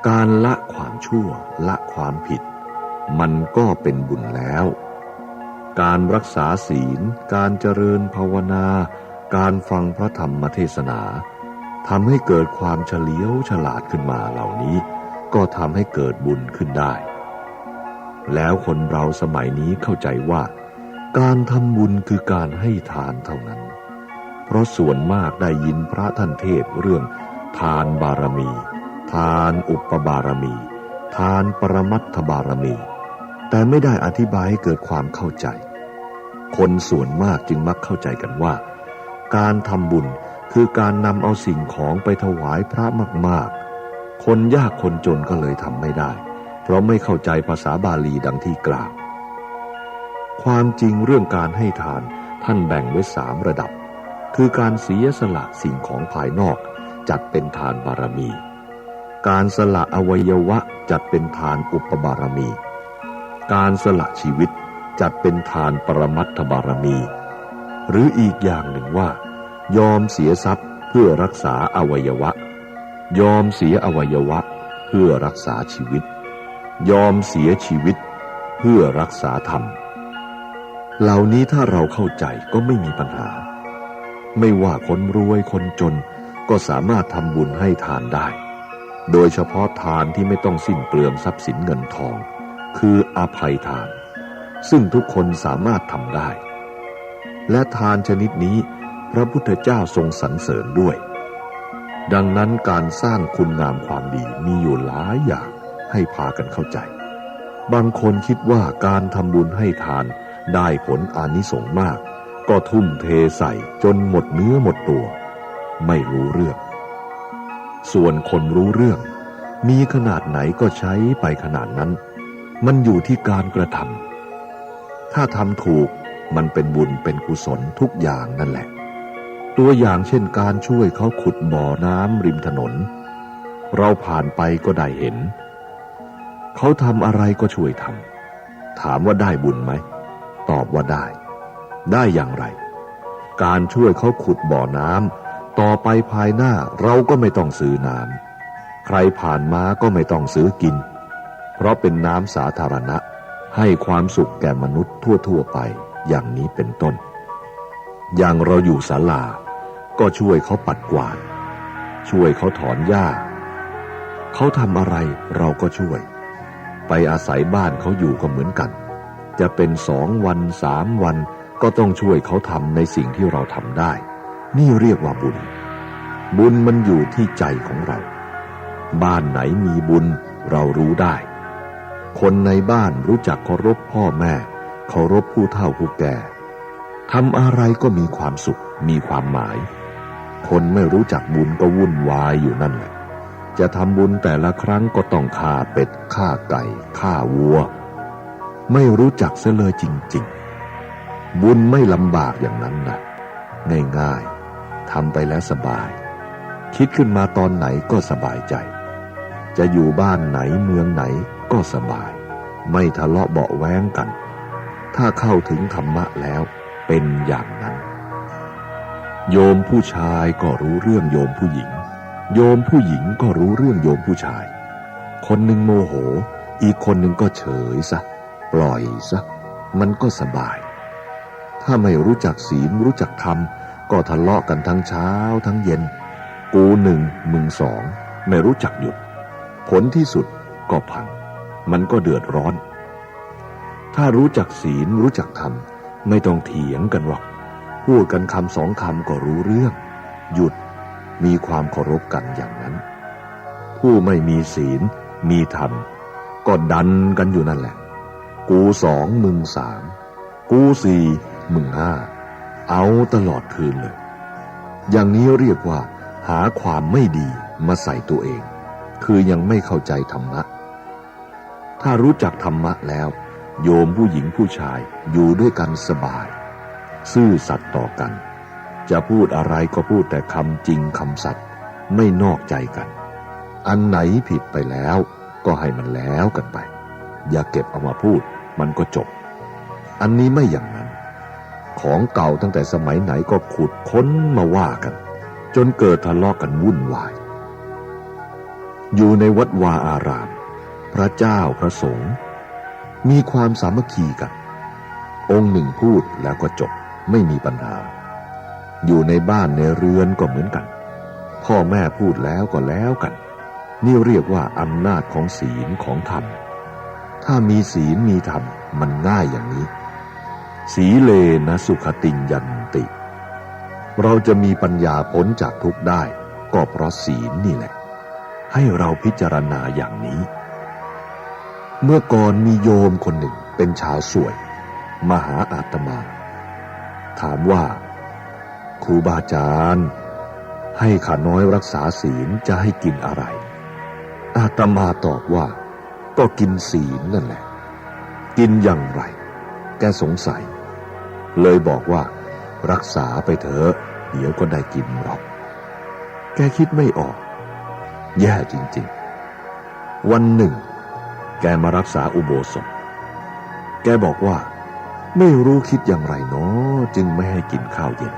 G: การละความชั่วละความผิดมันก็เป็นบุญแล้วการรักษาศีลการเจริญภาวนาการฟังพระธรรมเทศนาทำให้เกิดความเฉลียวฉลาดขึ้นมาเหล่านี้ก็ทำให้เกิดบุญขึ้นได้แล้วคนเราสมัยนี้เข้าใจว่าการทำบุญคือการให้ทานเท่านั้นเพราะส่วนมากได้ยินพระท่านเทศเรื่องทานบารมีทานอุปบารมีทานปรมัตถบารมีแต่ไม่ได้อธิบายให้เกิดความเข้าใจคนส่วนมากจึงมักเข้าใจกันว่าการทำบุญคือการนำเอาสิ่งของไปถวายพระมากๆคนยากคนจนก็เลยทำไม่ได้เพราะไม่เข้าใจภาษาบาลีดังที่กล่าวความจริงเรื่องการให้ทานท่านแบ่งไว้3ระดับคือการเสียสละสิ่งของภายนอกจัดเป็นทานบารมีการสละอวัยวะจัดเป็นทานอุปบารมีการสละชีวิตจัดเป็นทานปรมัตถบารมีหรืออีกอย่างหนึ่งว่ายอมเสียทรัพย์เพื่อรักษาอวัยวะยอมเสียอวัยวะเพื่อรักษาชีวิต ยอมเสียชีวิตเพื่อรักษาธรรมเหล่านี้ถ้าเราเข้าใจก็ไม่มีปัญหาไม่ว่าคนรวยคนจนก็สามารถทำบุญให้ทานได้โดยเฉพาะทานที่ไม่ต้องสิ้นเปลืองทรัพย์สินเงินทองคืออภัยทานซึ่งทุกคนสามารถทำได้และทานชนิดนี้พระพุทธเจ้าทรงสรรเสริญด้วยดังนั้นการสร้างคุณงามความดีมีอยู่หลายอย่างให้พากันเข้าใจบางคนคิดว่าการทำบุญให้ทานได้ผลอานิสงส์มากก็ทุ่มเทใส่จนหมดเนื้อหมดตัวไม่รู้เรื่องส่วนคนรู้เรื่องมีขนาดไหนก็ใช้ไปขนาดนั้นมันอยู่ที่การกระทำถ้าทำถูกมันเป็นบุญเป็นกุศลทุกอย่างนั่นแหละตัวอย่างเช่นการช่วยเขาขุดบ่อน้ำริมถนนเราผ่านไปก็ได้เห็นเขาทำอะไรก็ช่วยทำถามว่าได้บุญไหมตอบว่าได้อย่างไรการช่วยเขาขุดบ่อน้ำต่อไปภายหน้าเราก็ไม่ต้องซื้อน้ำใครผ่านมาก็ไม่ต้องซื้อกินเพราะเป็นน้ำสาธารณะให้ความสุขแก่มนุษย์ทั่วไปอย่างนี้เป็นต้นอย่างเราอยู่ศาลาก็ช่วยเขาปัดกวาดช่วยเขาถอนหญ้าเขาทำอะไรเราก็ช่วยไปอาศัยบ้านเขาอยู่ก็เหมือนกันจะเป็น2 วัน3 วันก็ต้องช่วยเขาทำในสิ่งที่เราทำได้นี่เรียกว่าบุญบุญมันอยู่ที่ใจของเราบ้านไหนมีบุญเรารู้ได้คนในบ้านรู้จักเคารพพ่อแม่เคารพผู้เฒ่าผู้แก่ทำอะไรก็มีความสุขมีความหมายคนไม่รู้จักบุญก็วุ่นวายอยู่นั่นแหละจะทำบุญแต่ละครั้งก็ต้องฆ่าเป็ดฆ่าไก่ฆ่าวัวไม่รู้จักเสียเลยจริงๆบุญไม่ลำบากอย่างนั้นนะง่ายๆทำไปแล้วสบายคิดขึ้นมาตอนไหนก็สบายใจจะอยู่บ้านไหนเมืองไหนก็สบายไม่ทะเลาะเบาะแว้งกันถ้าเข้าถึงธรรมะแล้วเป็นอย่างนั้นโยมผู้ชายก็รู้เรื่องโยมผู้หญิงโยมผู้หญิงก็รู้เรื่องโยมผู้ชายคนหนึ่งโมโหอีกคนหนึ่งก็เฉยซะปล่อยซะมันก็สบายถ้าไม่รู้จักศีลรู้จักธรรมก็ทะเลาะกันทั้งเช้าทั้งเย็นกู1มึง2ไม่รู้จักหยุดผลที่สุดก็พังมันก็เดือดร้อนถ้ารู้จักศีลรู้จักธรรมไม่ต้องเถียงกันหรอกพูดกันคำ2 คำก็รู้เรื่องหยุดมีความเคารพกันอย่างนั้นผู้ไม่มีศีลมีธรรมก็ดันกันอยู่นั่นแหละกู2มึง3กู4มึง5เอาตลอดคืนเลยอย่างนี้เรียกว่าหาความไม่ดีมาใส่ตัวเองคือยังไม่เข้าใจธรรมะถ้ารู้จักธรรมะแล้วโยมผู้หญิงผู้ชายอยู่ด้วยกันสบายซื่อสัตย์ต่อกันจะพูดอะไรก็พูดแต่คำจริงคำสัตย์ไม่นอกใจกันอันไหนผิดไปแล้วก็ให้มันแล้วกันไปอย่าเก็บเอามาพูดมันก็จบอันนี้ไม่อย่างนั้นของเก่าตั้งแต่สมัยไหนก็ขุดค้นมาว่ากันจนเกิดทะเลาะกันวุ่นวายอยู่ในวัดวาอารามพระเจ้าพระสงฆ์มีความสามัคคีกันองค์หนึ่งพูดแล้วก็จบไม่มีปัญหาอยู่ในบ้านในเรือนก็เหมือนกันพ่อแม่พูดแล้วก็แล้วกันนี่เรียกว่าอำนาจของศีลของธรรมถ้ามีศีลมีธรรมมันง่ายอย่างนี้สีเลนะสุขติงยันติเราจะมีปัญญาพ้นจากทุกข์ได้ก็เพราะศีลนี่แหละให้เราพิจารณาอย่างนี้เมื่อก่อนมีโยมคนหนึ่งเป็นชาวสวยมาหาอาตมาถามว่าครูบาอาจารย์ให้ข้าน้อยรักษาศีลจะให้กินอะไรอาตมาตอบว่าก็กินศีลนั่นแหละกินอย่างไรแกสงสัยเลยบอกว่ารักษาไปเถอะเดี๋ยวก็ได้กินหรอกแกคิดไม่ออกแย่จริงๆวันหนึ่งแกมารักษาอุโบสถแกบอกว่าไม่รู้คิดอย่างไรเนาะจึงไม่ให้กินข้าวเย็น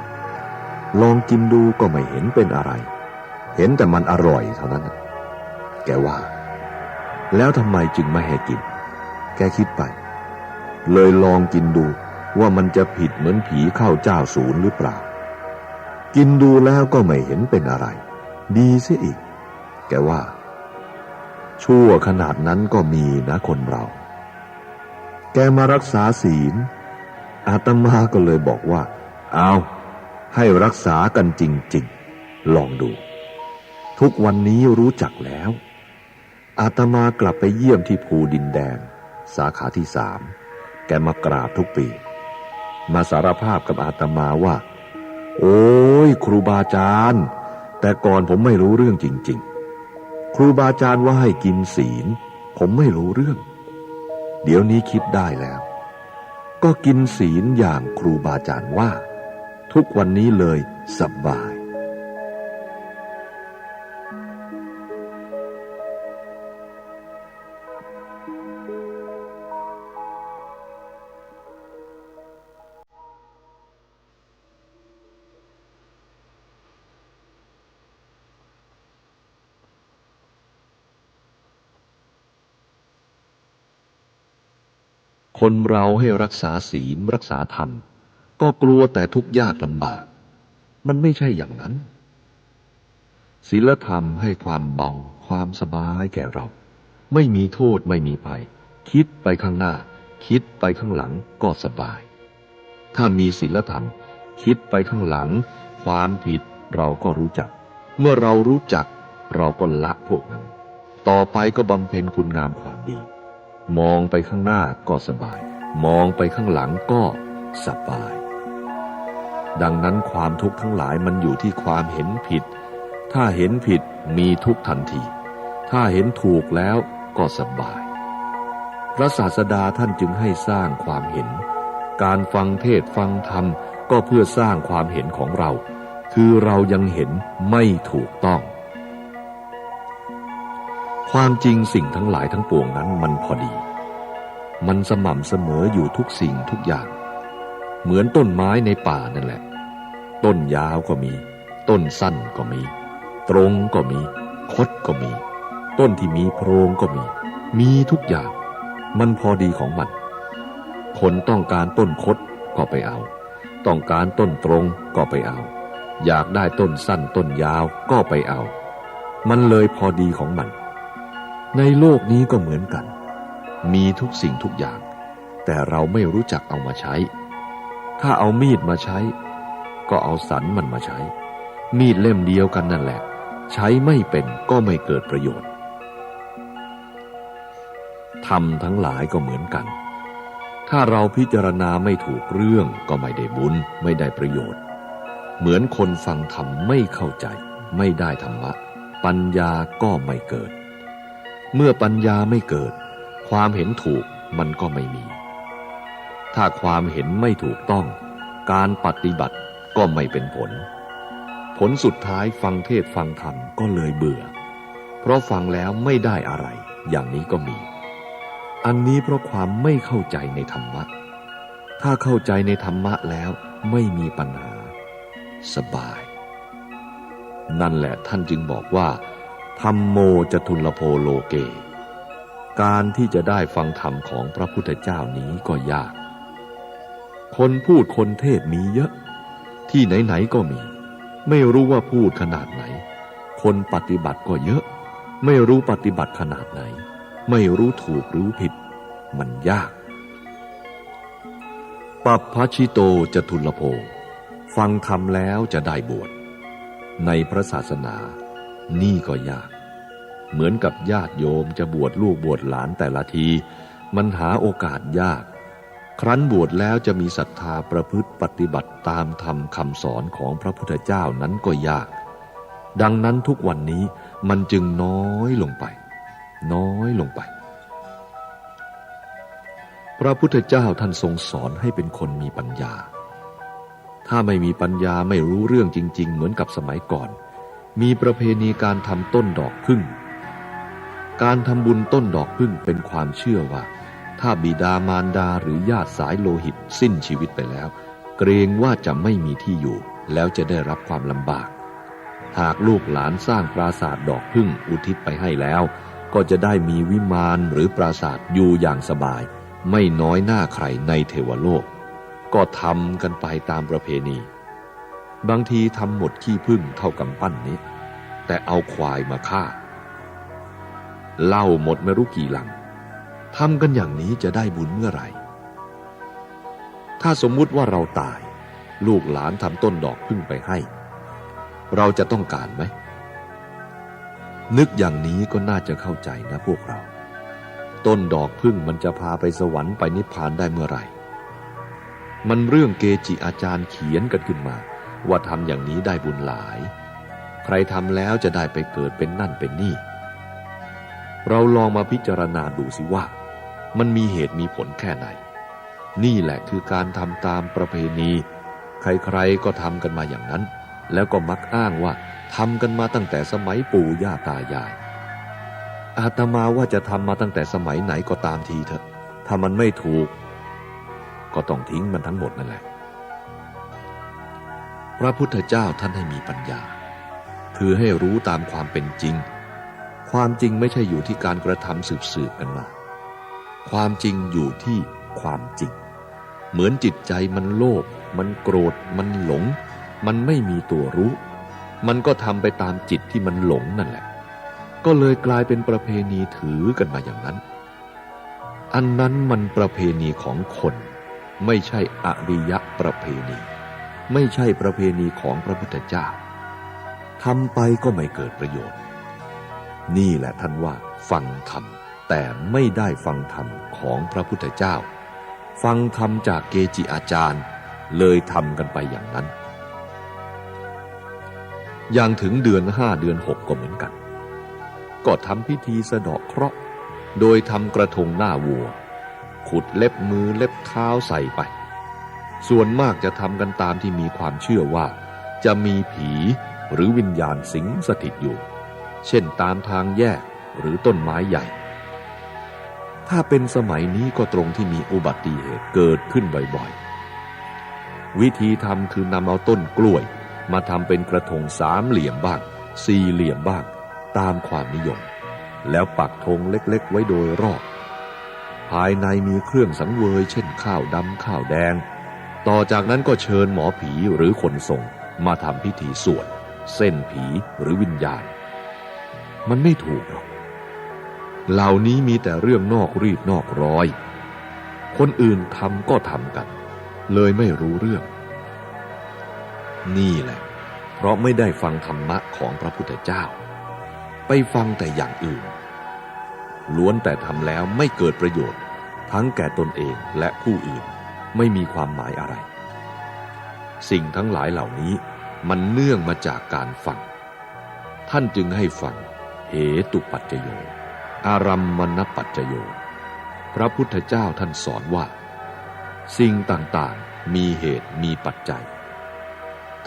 G: ลองกินดูก็ไม่เห็นเป็นอะไรเห็นแต่มันอร่อยเท่านั้นแกว่า แล้วทำไมจึงไม่ให้กินแกคิดไปเลยลองกินดูว่ามันจะผิดเหมือนผีเข้าเจ้าศูนย์หรือเปล่ากินดูแล้วก็ไม่เห็นเป็นอะไรดีเสียอีกแกว่าชั่วขนาดนั้นก็มีนะคนเราแกมารักษาศีลอาตมาก็เลยบอกว่าเอาให้รักษากันจริงๆลองดูทุกวันนี้รู้จักแล้วอาตมากลับไปเยี่ยมที่ภูดินแดงสาขาที่3แกมากราบทุกปีมาสารภาพกับอาตมาว่าโอ้ยครูบาอาจารย์แต่ก่อนผมไม่รู้เรื่องจริงๆครูบาอาจารย์ว่าให้กินศีลผมไม่รู้เรื่องเดี๋ยวนี้คิดได้แล้วก็กินศีลอย่างครูบาอาจารย์ว่าทุกวันนี้เลยสบายคนเราให้รักษาศีลรักษาธรรมก็กลัวแต่ทุกข์ยากลำบากมันไม่ใช่อย่างนั้นศีลธรรมให้ความเบาความสบายแก่เราไม่มีโทษไม่มีภัยคิดไปข้างหน้าคิดไปข้างหลังก็สบายถ้ามีศีลธรรมคิดไปข้างหลังความผิดเราก็รู้จักเมื่อเรารู้จักเราก็ละพวกนั้นต่อไปก็บำเพ็ญคุณงามความดีมองไปข้างหน้าก็สบายมองไปข้างหลังก็สบายดังนั้นความทุกข์ทั้งหลายมันอยู่ที่ความเห็นผิดถ้าเห็นผิดมีทุกข์ทันทีถ้าเห็นถูกแล้วก็สบายพระศาสดาท่านจึงให้สร้างความเห็นการฟังเทศน์ฟังธรรมก็เพื่อสร้างความเห็นของเราคือเรายังเห็นไม่ถูกต้องความจริงสิ่งทั้งหลายทั้งปวงนั้นมันพอดีมันสม่ำเสมออยู่ทุกสิ่งทุกอย่างเหมือนต้นไม้ในป่านั่นแหละต้นยาวก็มีต้นสั้นก็มีตรงก็มีคดก็มีต้นที่มีโพรงก็มีทุกอย่างมันพอดีของมันคนต้องการต้นคดก็ไปเอาต้องการต้นตรงก็ไปเอาอยากได้ต้นสั้นต้นยาวก็ไปเอามันเลยพอดีของมันในโลกนี้ก็เหมือนกันมีทุกสิ่งทุกอย่างแต่เราไม่รู้จักเอามาใช้ถ้าเอามีดมาใช้ก็เอาสันมันมาใช้มีดเล่มเดียวกันนั่นแหละใช้ไม่เป็นก็ไม่เกิดประโยชน์ธรรมทั้งหลายก็เหมือนกันถ้าเราพิจารณาไม่ถูกเรื่องก็ไม่ได้บุญไม่ได้ประโยชน์เหมือนคนฟังธรรมไม่เข้าใจไม่ได้ธรรมะปัญญาก็ไม่เกิดเมื่อปัญญาไม่เกิดความเห็นถูกมันก็ไม่มีถ้าความเห็นไม่ถูกต้องการปฏิบัติก็ไม่เป็นผลผลสุดท้ายฟังเทศน์ฟังธรรมก็เลยเบื่อเพราะฟังแล้วไม่ได้อะไรอย่างนี้ก็มีอันนี้เพราะความไม่เข้าใจในธรรมะถ้าเข้าใจในธรรมะแล้วไม่มีปัญหาสบายนั่นแหละท่านจึงบอกว่าธัมโมจตุลโภโลเกการที่จะได้ฟังธรรมของพระพุทธเจ้านี้ก็ยากคนพูดคนเทศมีเยอะที่ไหนๆก็มีไม่รู้ว่าพูดขนาดไหนคนปฏิบัติก็เยอะไม่รู้ปฏิบัติขนาดไหนไม่รู้ถูกรู้ผิดมันยากปัปพชิโตจตุลโภฟังธรรมแล้วจะได้บวชในพระศาสนานี่ก็ยากเหมือนกับญาติโยมจะบวชลูกบวชหลานแต่ละทีมันหาโอกาสยากครั้นบวชแล้วจะมีศรัทธาประพฤติปฏิบัติตามธรรมคำสอนของพระพุทธเจ้านั้นก็ยากดังนั้นทุกวันนี้มันจึงน้อยลงไปพระพุทธเจ้าท่านทรงสอนให้เป็นคนมีปัญญาถ้าไม่มีปัญญาไม่รู้เรื่องจริงๆเหมือนกับสมัยก่อนมีประเพณีการทำต้นดอกผึ้งการทำบุญต้นดอกผึ้งเป็นความเชื่อว่าถ้าบิดามารดาหรือญาติสายโลหิตสิ้นชีวิตไปแล้วเกรงว่าจะไม่มีที่อยู่แล้วจะได้รับความลำบากหากลูกหลานสร้างปราสาทดอกผึ้งอุทิศไปให้แล้ว
F: ก็จะได้มีวิมานหรือปราสาทอยู่อย่างสบายไม่น้อยหน้าใครในเทวโลกก็ทำกันไปตามประเพณีบางทีทำหมดขี้ผึ้งเท่ากำปั้นนี้แต่เอาควายมาฆ่าเหล้าหมดไม่รู้กี่ลังทำกันอย่างนี้จะได้บุญเมื่อไหร่ถ้าสมมุติว่าเราตายลูกหลานทำต้นดอกผึ้งไปให้เราจะต้องการไหมนึกอย่างนี้ก็น่าจะเข้าใจนะพวกเราต้นดอกผึ้งมันจะพาไปสวรรค์ไปนิพพานได้เมื่อไหร่มันเรื่องเกจิอาจารย์เขียนกันขึ้นมาว่าทำอย่างนี้ได้บุญหลายใครทำแล้วจะได้ไปเกิดเป็นนั่นเป็นนี่เราลองมาพิจารณาดูสิว่ามันมีเหตุมีผลแค่ไหนนี่แหละคือการทำตามประเพณีใครๆก็ทำกันมาอย่างนั้นแล้วก็มักอ้างว่าทำกันมาตั้งแต่สมัยปู่ย่าตายายอาตมาว่าจะทำมาตั้งแต่สมัยไหนก็ตามทีเถอะถ้ามันไม่ถูกก็ต้องทิ้งมันทั้งหมดนั่นแหละพระพุทธเจ้าท่านให้มีปัญญาคือให้รู้ตามความเป็นจริงความจริงไม่ใช่อยู่ที่การกระทำสืบกันมาความจริงอยู่ที่ความจริงเหมือนจิตใจมันโลภมันโกรธมันหลงมันไม่มีตัวรู้มันก็ทำไปตามจิตที่มันหลงนั่นแหละก็เลยกลายเป็นประเพณีถือกันมาอย่างนั้นอันนั้นมันประเพณีของคนไม่ใช่อริยประเพณีไม่ใช่ประเพณีของพระพุทธเจ้าทำไปก็ไม่เกิดประโยชน์นี่แหละท่านว่าฟังธรรมแต่ไม่ได้ฟังธรรมของพระพุทธเจ้าฟังธรรมจากเกจิอาจารย์เลยทำกันไปอย่างนั้นอย่างถึงเดือน5เดือน6ก็เหมือนกันก็ทำพิธีสะเดาะเคราะห์โดยทำกระทงหน้าวัวขุดเล็บมือเล็บเท้าใส่ไปส่วนมากจะทำกันตามที่มีความเชื่อว่าจะมีผีหรือวิญญาณสิงสถิตอยู่เช่นตามทางแยกหรือต้นไม้ใหญ่ถ้าเป็นสมัยนี้ก็ตรงที่มีอุบัติเหตุเกิดขึ้นบ่อยๆวิธีทำคือนำเอาต้นกล้วยมาทำเป็นกระทง3เหลี่ยมบ้าง4เหลี่ยมบ้างตามความนิยมแล้วปักธงเล็กๆไว้โดยรอบภายในมีเครื่องสังเวยเช่นข้าวดำข้าวแดงต่อจากนั้นก็เชิญหมอผีหรือคนทรงมาทำพิธีสวดเส้นผีหรือวิญญาณมันไม่ถูกหรอกเหล่านี้มีแต่เรื่องนอกรีดนอกร้อยคนอื่นทำก็ทำกันเลยไม่รู้เรื่องนี่แหละเพราะไม่ได้ฟังธรรมะของพระพุทธเจ้าไปฟังแต่อย่างอื่นล้วนแต่ทำแล้วไม่เกิดประโยชน์ทั้งแก่ตนเองและผู้อื่นไม่มีความหมายอะไรสิ่งทั้งหลายเหล่านี้มันเนื่องมาจากการฟังท่านจึงให้ฟังเหตุปัจจโยอารัมมณปัจจโยพระพุทธเจ้าท่านสอนว่าสิ่งต่างๆมีเหตุมีปัจจัย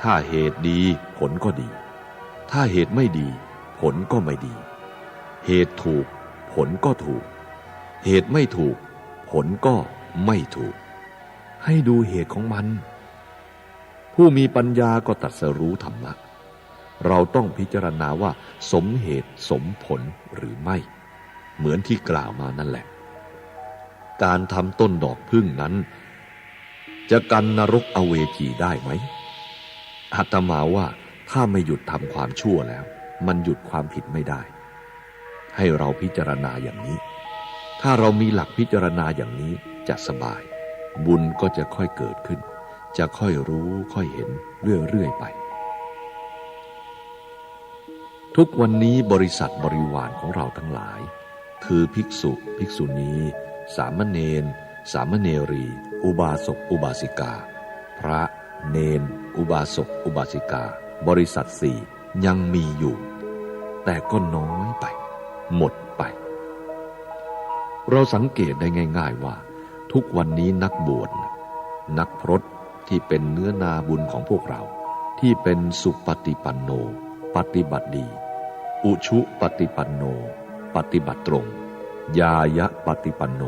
F: ถ้าเหตุดีผลก็ดีถ้าเหตุไม่ดีผลก็ไม่ดีเหตุถูกผลก็ถูกเหตุไม่ถูกผลก็ไม่ถูกให้ดูเหตุของมันผู้มีปัญญาก็ตรัสรู้ธรรมะเราต้องพิจารณาว่าสมเหตุสมผลหรือไม่เหมือนที่กล่าวมานั่นแหละการทำต้นดอกผึ้งนั้นจะกันนรกอเวจีได้ไหมอาตมาว่าถ้าไม่หยุดทำความชั่วแล้วมันหยุดความผิดไม่ได้ให้เราพิจารณาอย่างนี้ถ้าเรามีหลักพิจารณาอย่างนี้จะสบายบุญก็จะค่อยเกิดขึ้นจะค่อยรู้ค่อยเห็นเรื่อยๆไปทุกวันนี้บริษัทบริวารของเราทั้งหลายคือภิกษุภิกษุณีสามเณรสามเณรีอุบาสกอุบาสิกาพระเนนอุบาสกอุบาสิกาบริษัท4ยังมีอยู่แต่ก็น้อยไปหมดไปเราสังเกตได้ง่ายๆว่าทุกวันนี้นักบวชนักพรตที่เป็นเนื้อนาบุญของพวกเราที่เป็นสุปฏิปันโนปฏิบัติดีอุชุปฏิปันโนปฏิบัติตรงญายะปฏิปันโน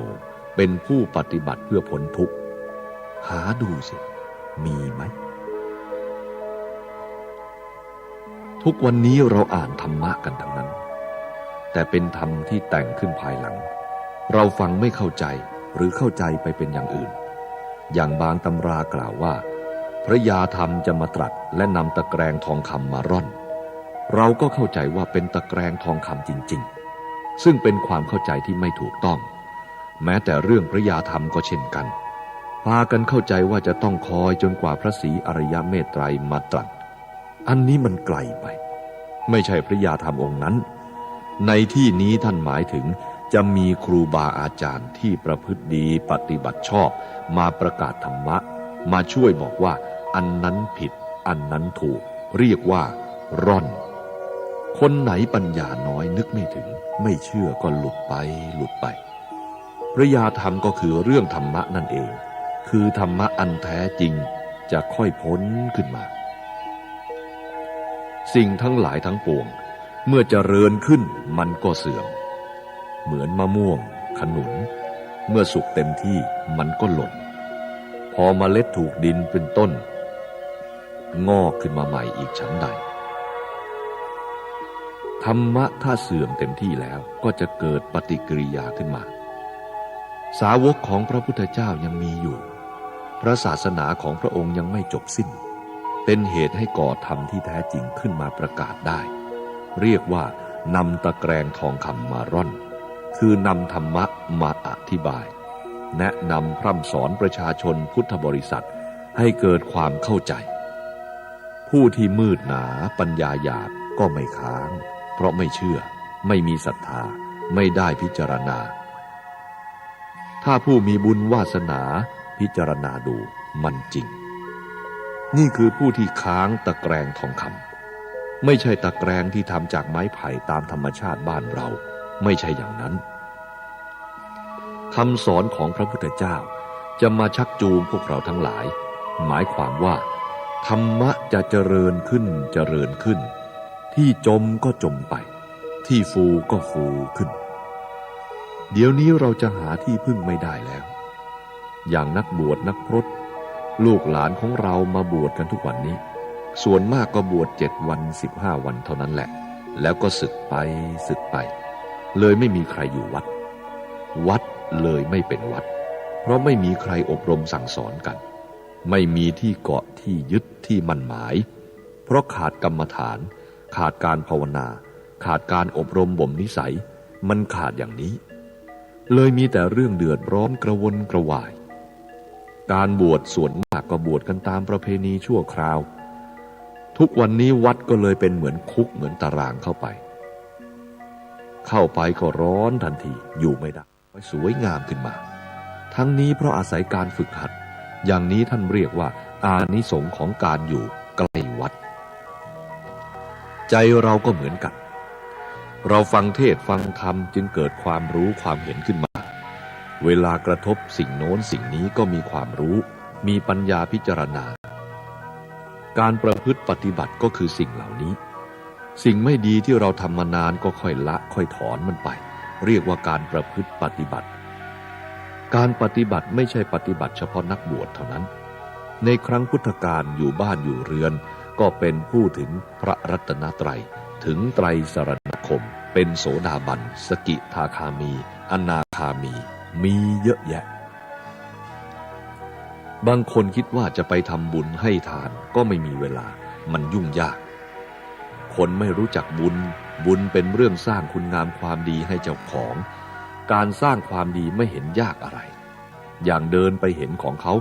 F: เป็นผู้ปฏิบัติเพื่อพ้นทุกข์หาดูสิมีไหมทุกวันนี้เราอ่านธรรมะกันทั้งนั้น แต่เป็นธรรมที่แต่งขึ้นภายหลังเราฟังไม่เข้าใจหรือเข้าใจไปเป็นอย่างอื่นอย่างบางตำรากล่าวว่าพระยาธรรมจะมาตรัสและนำตะแกรงทองคำมาร่อนเราก็เข้าใจว่าเป็นตะแกรงทองคำจริงๆซึ่งเป็นความเข้าใจที่ไม่ถูกต้องแม้แต่เรื่องพระยาธรรมก็เช่นกันพากันเข้าใจว่าจะต้องคอยจนกว่าพระศรีอริยเมตไตรมาตรัสอันนี้มันไกลไปไม่ใช่พระยาธรรมองค์นั้นในที่นี้ท่านหมายถึงจะมีครูบาอาจารย์ที่ประพฤติดีปฏิบัติชอบมาประกาศธรรมะมาช่วยบอกว่าอันนั้นผิดอันนั้นถูกเรียกว่าร่อนคนไหนปัญญาน้อยนึกไม่ถึงไม่เชื่อก็หลุดไปพระยาธรรมก็คือเรื่องธรรมะนั่นเองคือธรรมะอันแท้จริงจะค่อยพ้นขึ้นมาสิ่งทั้งหลายทั้งปวงเมื่อเจริญขึ้นมันก็เสื่อมเหมือนมะม่วงขนุนเมื่อสุกเต็มที่มันก็หล่นพอเมล็ดถูกดินเป็นต้นงอกขึ้นมาใหม่อีกฉันใดธรรมะถ้าเสื่อมเต็มที่แล้วก็จะเกิดปฏิกิริยาขึ้นมาสาวกของพระพุทธเจ้ายังมีอยู่พระศาสนาของพระองค์ยังไม่จบสิ้นเป็นเหตุให้ก่อธรรมที่แท้จริงขึ้นมาประกาศได้เรียกว่านำตะแกรงทองคำมาร่อนคือนำธรรมะมาอธิบายแนะนำพร่ำสอนประชาชนพุทธบริษัทให้เกิดความเข้าใจผู้ที่มืดหนาปัญญาหยาบก็ไม่ค้างเพราะไม่เชื่อไม่มีศรัทธาไม่ได้พิจารณาถ้าผู้มีบุญวาสนาพิจารณาดูมันจริงนี่คือผู้ที่ค้างตะแกรงทองคำไม่ใช่ตะแกรงที่ทำจากไม้ไผ่ตามธรรมชาติบ้านเราไม่ใช่อย่างนั้นคำสอนของพระพุทธเจ้าจะมาชักจูงพวกเราทั้งหลายหมายความว่าธรรมะจะเจริญขึ้นที่จมก็จมไปที่ฟูก็ฟูขึ้นเดี๋ยวนี้เราจะหาที่พึ่งไม่ได้แล้วอย่างนักบวชนักพรตลูกหลานของเรามาบวชกันทุกวันนี้ส่วนมากก็บวช7 วัน15 วันเท่านั้นแหละแล้วก็สึกไปเลยไม่มีใครอยู่วัดเลยไม่เป็นวัดเพราะไม่มีใครอบรมสั่งสอนกันไม่มีที่เกาะที่ยึดที่มั่นหมายเพราะขาดกรรมฐานขาดการภาวนาขาดการอบรมบ่มนิสัยมันขาดอย่างนี้เลยมีแต่เรื่องเดือดร้อนกระวนกระวายการบวชส่วนมากก็บวชกันตามประเพณีชั่วคราวทุกวันนี้วัดก็เลยเป็นเหมือนคุกเหมือนตารางเข้าไปก็ร้อนทันทีอยู่ไม่ได้สวยงามขึ้นมาทั้งนี้เพราะอาศัยการฝึกหัดอย่างนี้ท่านเรียกว่าอานิสงส์ของการอยู่ใกล้วัดใจเราก็เหมือนกันเราฟังเทศน์ฟังธรรมจึงเกิดความรู้ความเห็นขึ้นมาเวลากระทบสิ่งโน้นสิ่งนี้ก็มีความรู้มีปัญญาพิจารณาการประพฤติปฏิบัติก็คือสิ่งเหล่านี้สิ่งไม่ดีที่เราทำมานานก็ค่อยละค่อยถอนมันไปเรียกว่าการประพฤติปฏิบัติการปฏิบัติไม่ใช่ปฏิบัติเฉพาะนักบวชเท่านั้นในครั้งพุทธกาลอยู่บ้านอยู่เรือนก็เป็นผู้ถึงพระรัตนตรัยถึงไตรสรณคมเป็นโสดาบันสกิทาคามีอนาคามีเยอะแยะบางคนคิดว่าจะไปทำบุญให้ทานก็ไม่มีเวลามันยุ่งยากคนไม่รู้จักบุญเป็นเรื่องสร้างคุณงามความดีให้เจ้าของการสร้างความดีไม่เห็นยากอะไรอย่างเดินไปเห็นของเขา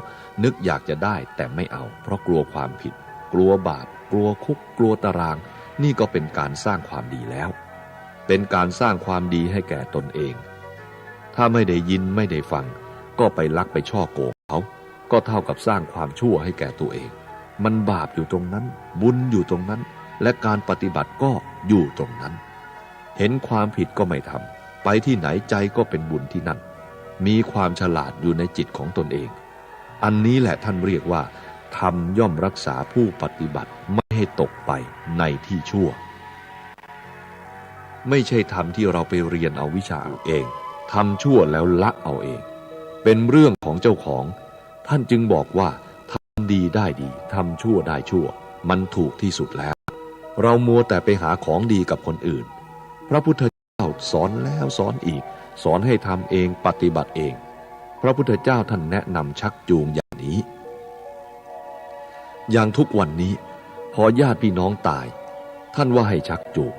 F: นึกอยากจะได้แต่ไม่เอาเพราะกลัวความผิดกลัวบาปกลัวคุกกลัวตารางนี่ก็เป็นการสร้างความดีแล้วเป็นการสร้างความดีให้แก่ตนเองถ้าไม่ได้ยินไม่ได้ฟังก็ไปลักไปฉ้อโกงเขาก็เท่ากับสร้างความชั่วให้แก่ตัวเองมันบาปอยู่ตรงนั้นบุญอยู่ตรงนั้นและการปฏิบัติก็อยู่ตรงนั้นเห็นความผิดก็ไม่ทำไปที่ไหนใจก็เป็นบุญที่นั่นมีความฉลาดอยู่ในจิตของตนเองอันนี้แหละท่านเรียกว่าธรรมย่อมรักษาผู้ปฏิบัติไม่ให้ตกไปในที่ชั่วไม่ใช่ธรรมที่เราไปเรียนเอาวิชาเองทำชั่วแล้วละเอาเองเป็นเรื่องของเจ้าของท่านจึงบอกว่าทำดีได้ดีทำชั่วได้ชั่วมันถูกที่สุดแล้วเรามัวแต่ไปหาของดีกับคนอื่นพระพุทธเจ้า สอนแล้วสอนอีกสอนให้ทำเองปฏิบัติเองพระพุทธเจ้าท่านแนะนำชักจูงอย่างนี้อย่างทุกวันนี้พอญาติพี่น้องตายท่านว่าให้ชักจูง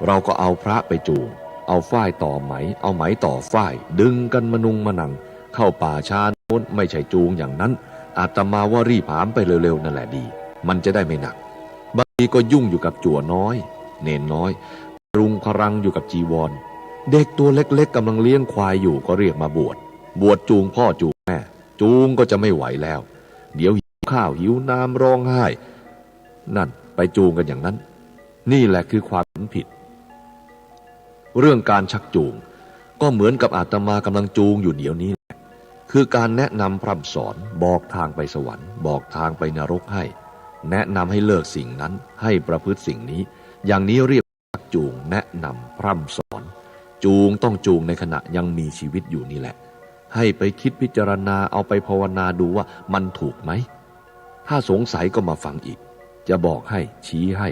F: เราก็เอาพระไปจูงเอาฝ้ายต่อไหมเอาไหมต่อฝ้ายดึงกันมนุงมนังเข้าป่าช้าโน้นไม่ใช่จูงอย่างนั้นอาตมาว่ารีบหามไปเร็วๆนั่นแหละดีมันจะได้ไม่หนักบางทีก็ยุ่งอยู่กับจั่วน้อยเนนน้อยรุงพรังอยู่กับจีวรเด็กตัวเล็กๆกำลังเลี้ยงควายอยู่ก็เรียกมาบวชจูงพ่อจูงแม่จูงก็จะไม่ไหวแล้วเดี๋ยวหิวข้าวหิวน้ำร้องไห้นั่นไปจูงกันอย่างนั้นนี่แหละคือความผิดเรื่องการชักจูงก็เหมือนกับอาตมากำลังจูงอยู่เดี๋ยวนี้แหละคือการแนะนำพร่ำสอนบอกทางไปสวรรค์บอกทางไปนรกให้แนะนำให้เลิกสิ่งนั้นให้ประพฤติสิ่งนี้อย่างนี้เรียกชักจูงแนะนำพร่ำสอนจูงต้องจูงในขณะยังมีชีวิตอยู่นี่แหละให้ไปคิดพิจารณาเอาไปภาวนาดูว่ามันถูกไหมถ้าสงสัยก็มาฟังอีกจะบอกให้ชี้ให้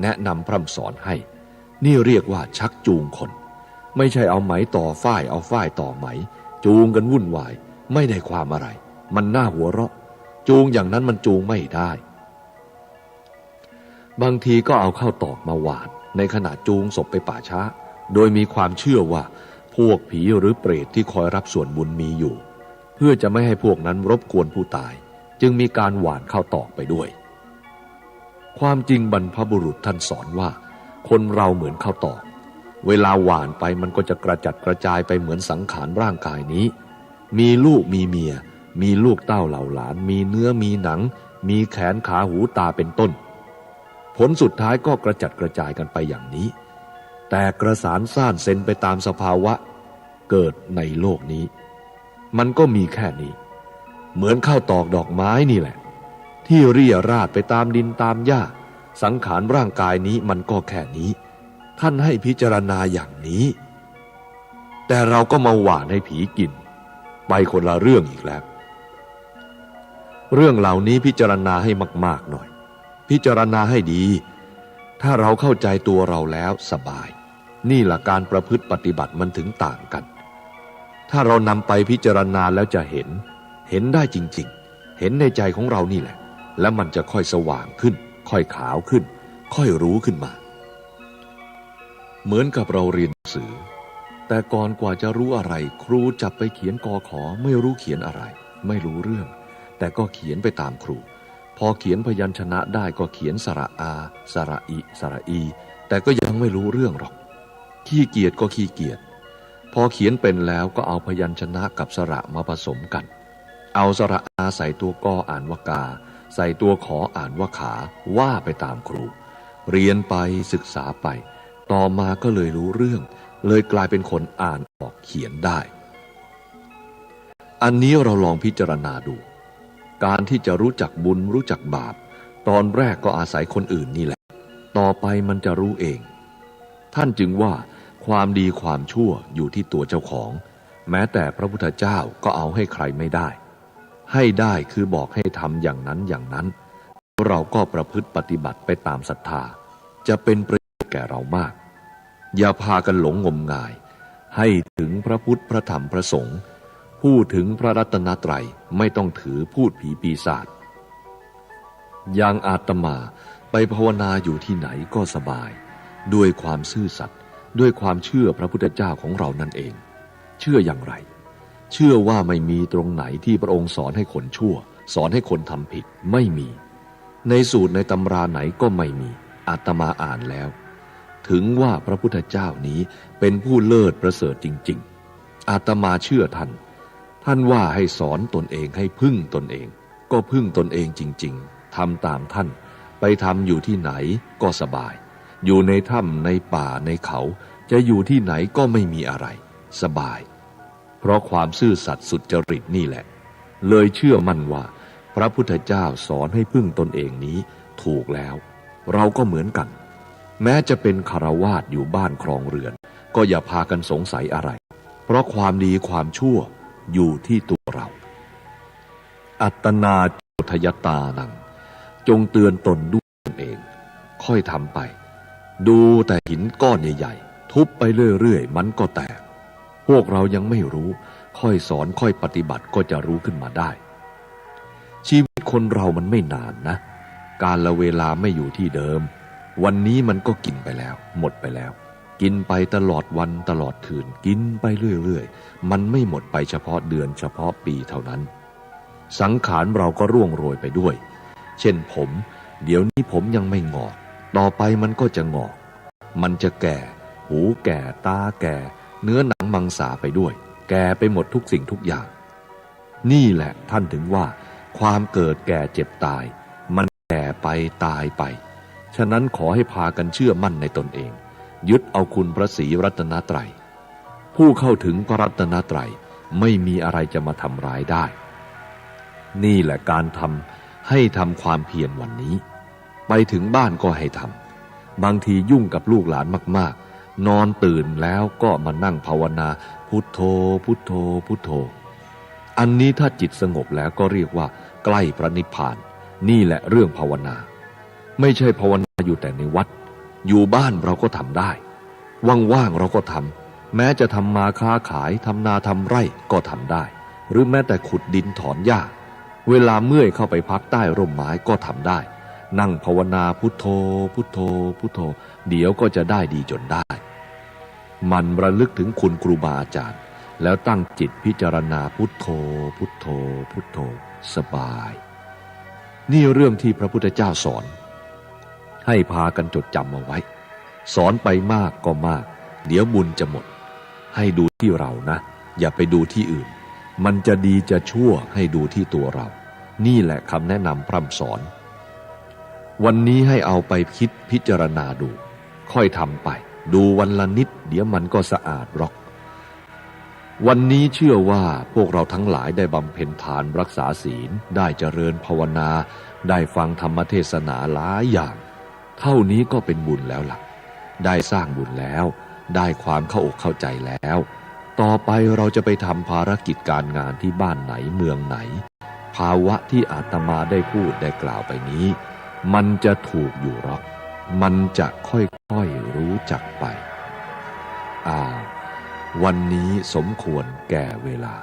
F: แนะนำพร่ำสอนให้นี่เรียกว่าชักจูงคนไม่ใช่เอาไหมต่อฝ้ายเอาฝ้ายต่อไหมจูงกันวุ่นวายไม่ได้ความอะไรมันน่าหัวเราะจูงอย่างนั้นมันจูงไม่ได้บางทีก็เอาข้าวตอกมาหวานในขณะจูงศพไปป่าช้าโดยมีความเชื่อว่าพวกผีหรือเปรตที่คอยรับส่วนบุญมีอยู่เพื่อจะไม่ให้พวกนั้นรบกวนผู้ตายจึงมีการหวานข้าวตอกไปด้วยความจริงบรรพบุรุษท่านสอนว่าคนเราเหมือนข้าวตอกเวลาหวานไปมันก็จะกระจัดกระจายไปเหมือนสังขารร่างกายนี้มีลูกมีเมียมีลูกเต้าเหล่าหลานมีเนื้อมีหนังมีแขนขาหูตาเป็นต้นผลสุดท้ายก็กระจัดกระจายกันไปอย่างนี้แต่กระสานซ่านเซนไปตามสภาวะเกิดในโลกนี้มันก็มีแค่นี้เหมือนข้าวตอกดอกไม้นี่แหละที่เรี่ยราดไปตามดินตามหญ้าสังขารร่างกายนี้มันก็แค่นี้ท่านให้พิจารณาอย่างนี้แต่เราก็มาหว่านให้ผีกินไปคนละเรื่องอีกแล้วเรื่องเหล่านี้พิจารณาให้มากๆหน่อยพิจารณาให้ดีถ้าเราเข้าใจตัวเราแล้วสบายนี่แหละการประพฤติปฏิบัติมันถึงต่างกันถ้าเรานำไปพิจารณาแล้วจะเห็นได้จริงๆเห็นในใจของเรานี่แหละแล้วมันจะค่อยสว่างขึ้นค่อยขาวขึ้นค่อยรู้ขึ้นมาเหมือนกับเราเรียนหนังสือแต่ก่อนกว่าจะรู้อะไรครูจับไปเขียนกขอไม่รู้เขียนอะไรไม่รู้เรื่องแต่ก็เขียนไปตามครูพอเขียนพยัญชนะได้ก็เขียนสระอาสระอิสระอีแต่ก็ยังไม่รู้เรื่องหรอกขี้เกียจก็ขี้เกียจพอเขียนเป็นแล้วก็เอาพยัญชนะกับสระมาผสมกันเอาสระอาใส่ตัวกออ่านว่ากาใส่ตัวขออ่านว่าขาว่าไปตามครูเรียนไปศึกษาไปต่อมาก็เลยรู้เรื่องเลยกลายเป็นคนอ่านออกเขียนได้อันนี้เราลองพิจารณาดูการที่จะรู้จักบุญรู้จักบาปตอนแรกก็อาศัยคนอื่นนี่แหละต่อไปมันจะรู้เองท่านจึงว่าความดีความชั่วอยู่ที่ตัวเจ้าของแม้แต่พระพุทธเจ้าก็เอาให้ใครไม่ได้ให้ได้คือบอกให้ทำอย่างนั้นอย่างนั้นเราก็ประพฤติปฏิบัติไปตามศรัทธาจะเป็นประโยชน์แก่เรามากอย่าพากันหลงงมงายให้ถึงพระพุทธพระธรรมพระสงฆ์พูดถึงพระรัตนตรัยไม่ต้องถือพูดผีปีศาจอย่างอาตมาไปภาวนาอยู่ที่ไหนก็สบายด้วยความซื่อสัตย์ด้วยความเชื่อพระพุทธเจ้าของเรานั่นเองเชื่ออย่างไรเชื่อว่าไม่มีตรงไหนที่พระองค์สอนให้คนชั่วสอนให้คนทำผิดไม่มีในสูตรในตำราไหนก็ไม่มีอาตมาอ่านแล้วถึงว่าพระพุทธเจ้านี้เป็นผู้เลิศประเสริฐจริงๆอาตมาเชื่อท่านว่าให้สอนตนเองให้พึ่งตนเองก็พึ่งตนเองจริงๆทำตามท่านไปทำอยู่ที่ไหนก็สบายอยู่ในถ้ำในป่าในเขาจะอยู่ที่ไหนก็ไม่มีอะไรสบายเพราะความซื่อสัตย์สุจริตนี่แหละเลยเชื่อมั่นว่าพระพุทธเจ้าสอนให้พึ่งตนเองนี้ถูกแล้วเราก็เหมือนกันแม้จะเป็นฆราวาสอยู่บ้านครองเรือนก็อย่าพากันสงสัยอะไรเพราะความดีความชั่วอยู่ที่ตัวเราอัตนาโจทยตานังจงเตือนตนด้วยตนเองค่อยทำไปดูแต่หินก้อนใหญ่ๆ ทุบไปเรื่อยๆมันก็แตกพวกเรายังไม่รู้ค่อยสอนค่อยปฏิบัติก็จะรู้ขึ้นมาได้ชีวิตคนเรามันไม่นานนะการละเวลาไม่อยู่ที่เดิมวันนี้มันก็กินไปแล้วหมดไปแล้วกินไปตลอดวันตลอดคืนกินไปเรื่อยๆมันไม่หมดไปเฉพาะเดือนเฉพาะปีเท่านั้นสังขารเราก็ร่วงโรยไปด้วยเช่นผมเดี๋ยวนี้ผมยังไม่งอกต่อไปมันก็จะงอกมันจะแก่หูแก่ตาแก่เนื้อหนังมังสาไปด้วยแก่ไปหมดทุกสิ่งทุกอย่างนี่แหละท่านถึงว่าความเกิดแก่เจ็บตายมันแก่ไปตายไปฉะนั้นขอให้พากันเชื่อมั่นในตนเองยึดเอาคุณพระศรีรัตนตรัยผู้เข้าถึงพระรัตนตรัยไม่มีอะไรจะมาทำร้ายได้นี่แหละการทำให้ทำความเพียรวันนี้ไปถึงบ้านก็ให้ทำบางทียุ่งกับลูกหลานมากๆนอนตื่นแล้วก็มานั่งภาวนาพุทโธพุทโธพุทโธอันนี้ถ้าจิตสงบแล้วก็เรียกว่าใกล้พระนิพพานนี่แหละเรื่องภาวนาไม่ใช่ภาวนาอยู่แต่ในวัดอยู่บ้านเราก็ทำได้ว่างๆเราก็ทำแม้จะทำมาค้าขายทำนาทำไร่ก็ทำได้หรือแม้แต่ขุดดินถอนหญ้าเวลาเมื่อยเข้าไปพักใต้ร่มไม้ก็ทำได้นั่งภาวนาพุทโธพุทโธพุทโธเดี๋ยวก็จะได้ดีจนได้มันระลึกถึงคุณครูบาอาจารย์แล้วตั้งจิตพิจารณาพุทโธพุทโธพุทโธสบายนี่เรื่องที่พระพุทธเจ้าสอนให้พากันจดจำเอาไว้สอนไปมากก็มากเดี๋ยวบุญจะหมดให้ดูที่เรานะอย่าไปดูที่อื่นมันจะดีจะชั่วให้ดูที่ตัวเรานี่แหละคำแนะนำพร่ำสอนวันนี้ให้เอาไปคิดพิจารณาดูค่อยทำไปดูวันละนิดเดี๋ยวมันก็สะอาดหรอกวันนี้เชื่อว่าพวกเราทั้งหลายได้บำเพ็ญทานรักษาศีลได้เจริญภาวนาได้ฟังธรรมเทศนาหลายอย่างเท่านี้ก็เป็นบุญแล้วล่ะได้สร้างบุญแล้วได้ความเข้าอกเข้าใจแล้วต่อไปเราจะไปทำภารกิจการงานที่บ้านไหนเมืองไหนภาวะที่อาตมาได้พูดได้กล่าวไปนี้มันจะถูกอยู่หรอกมันจะค่อยๆรู้จักไปวันนี้สมควรแก่เวลา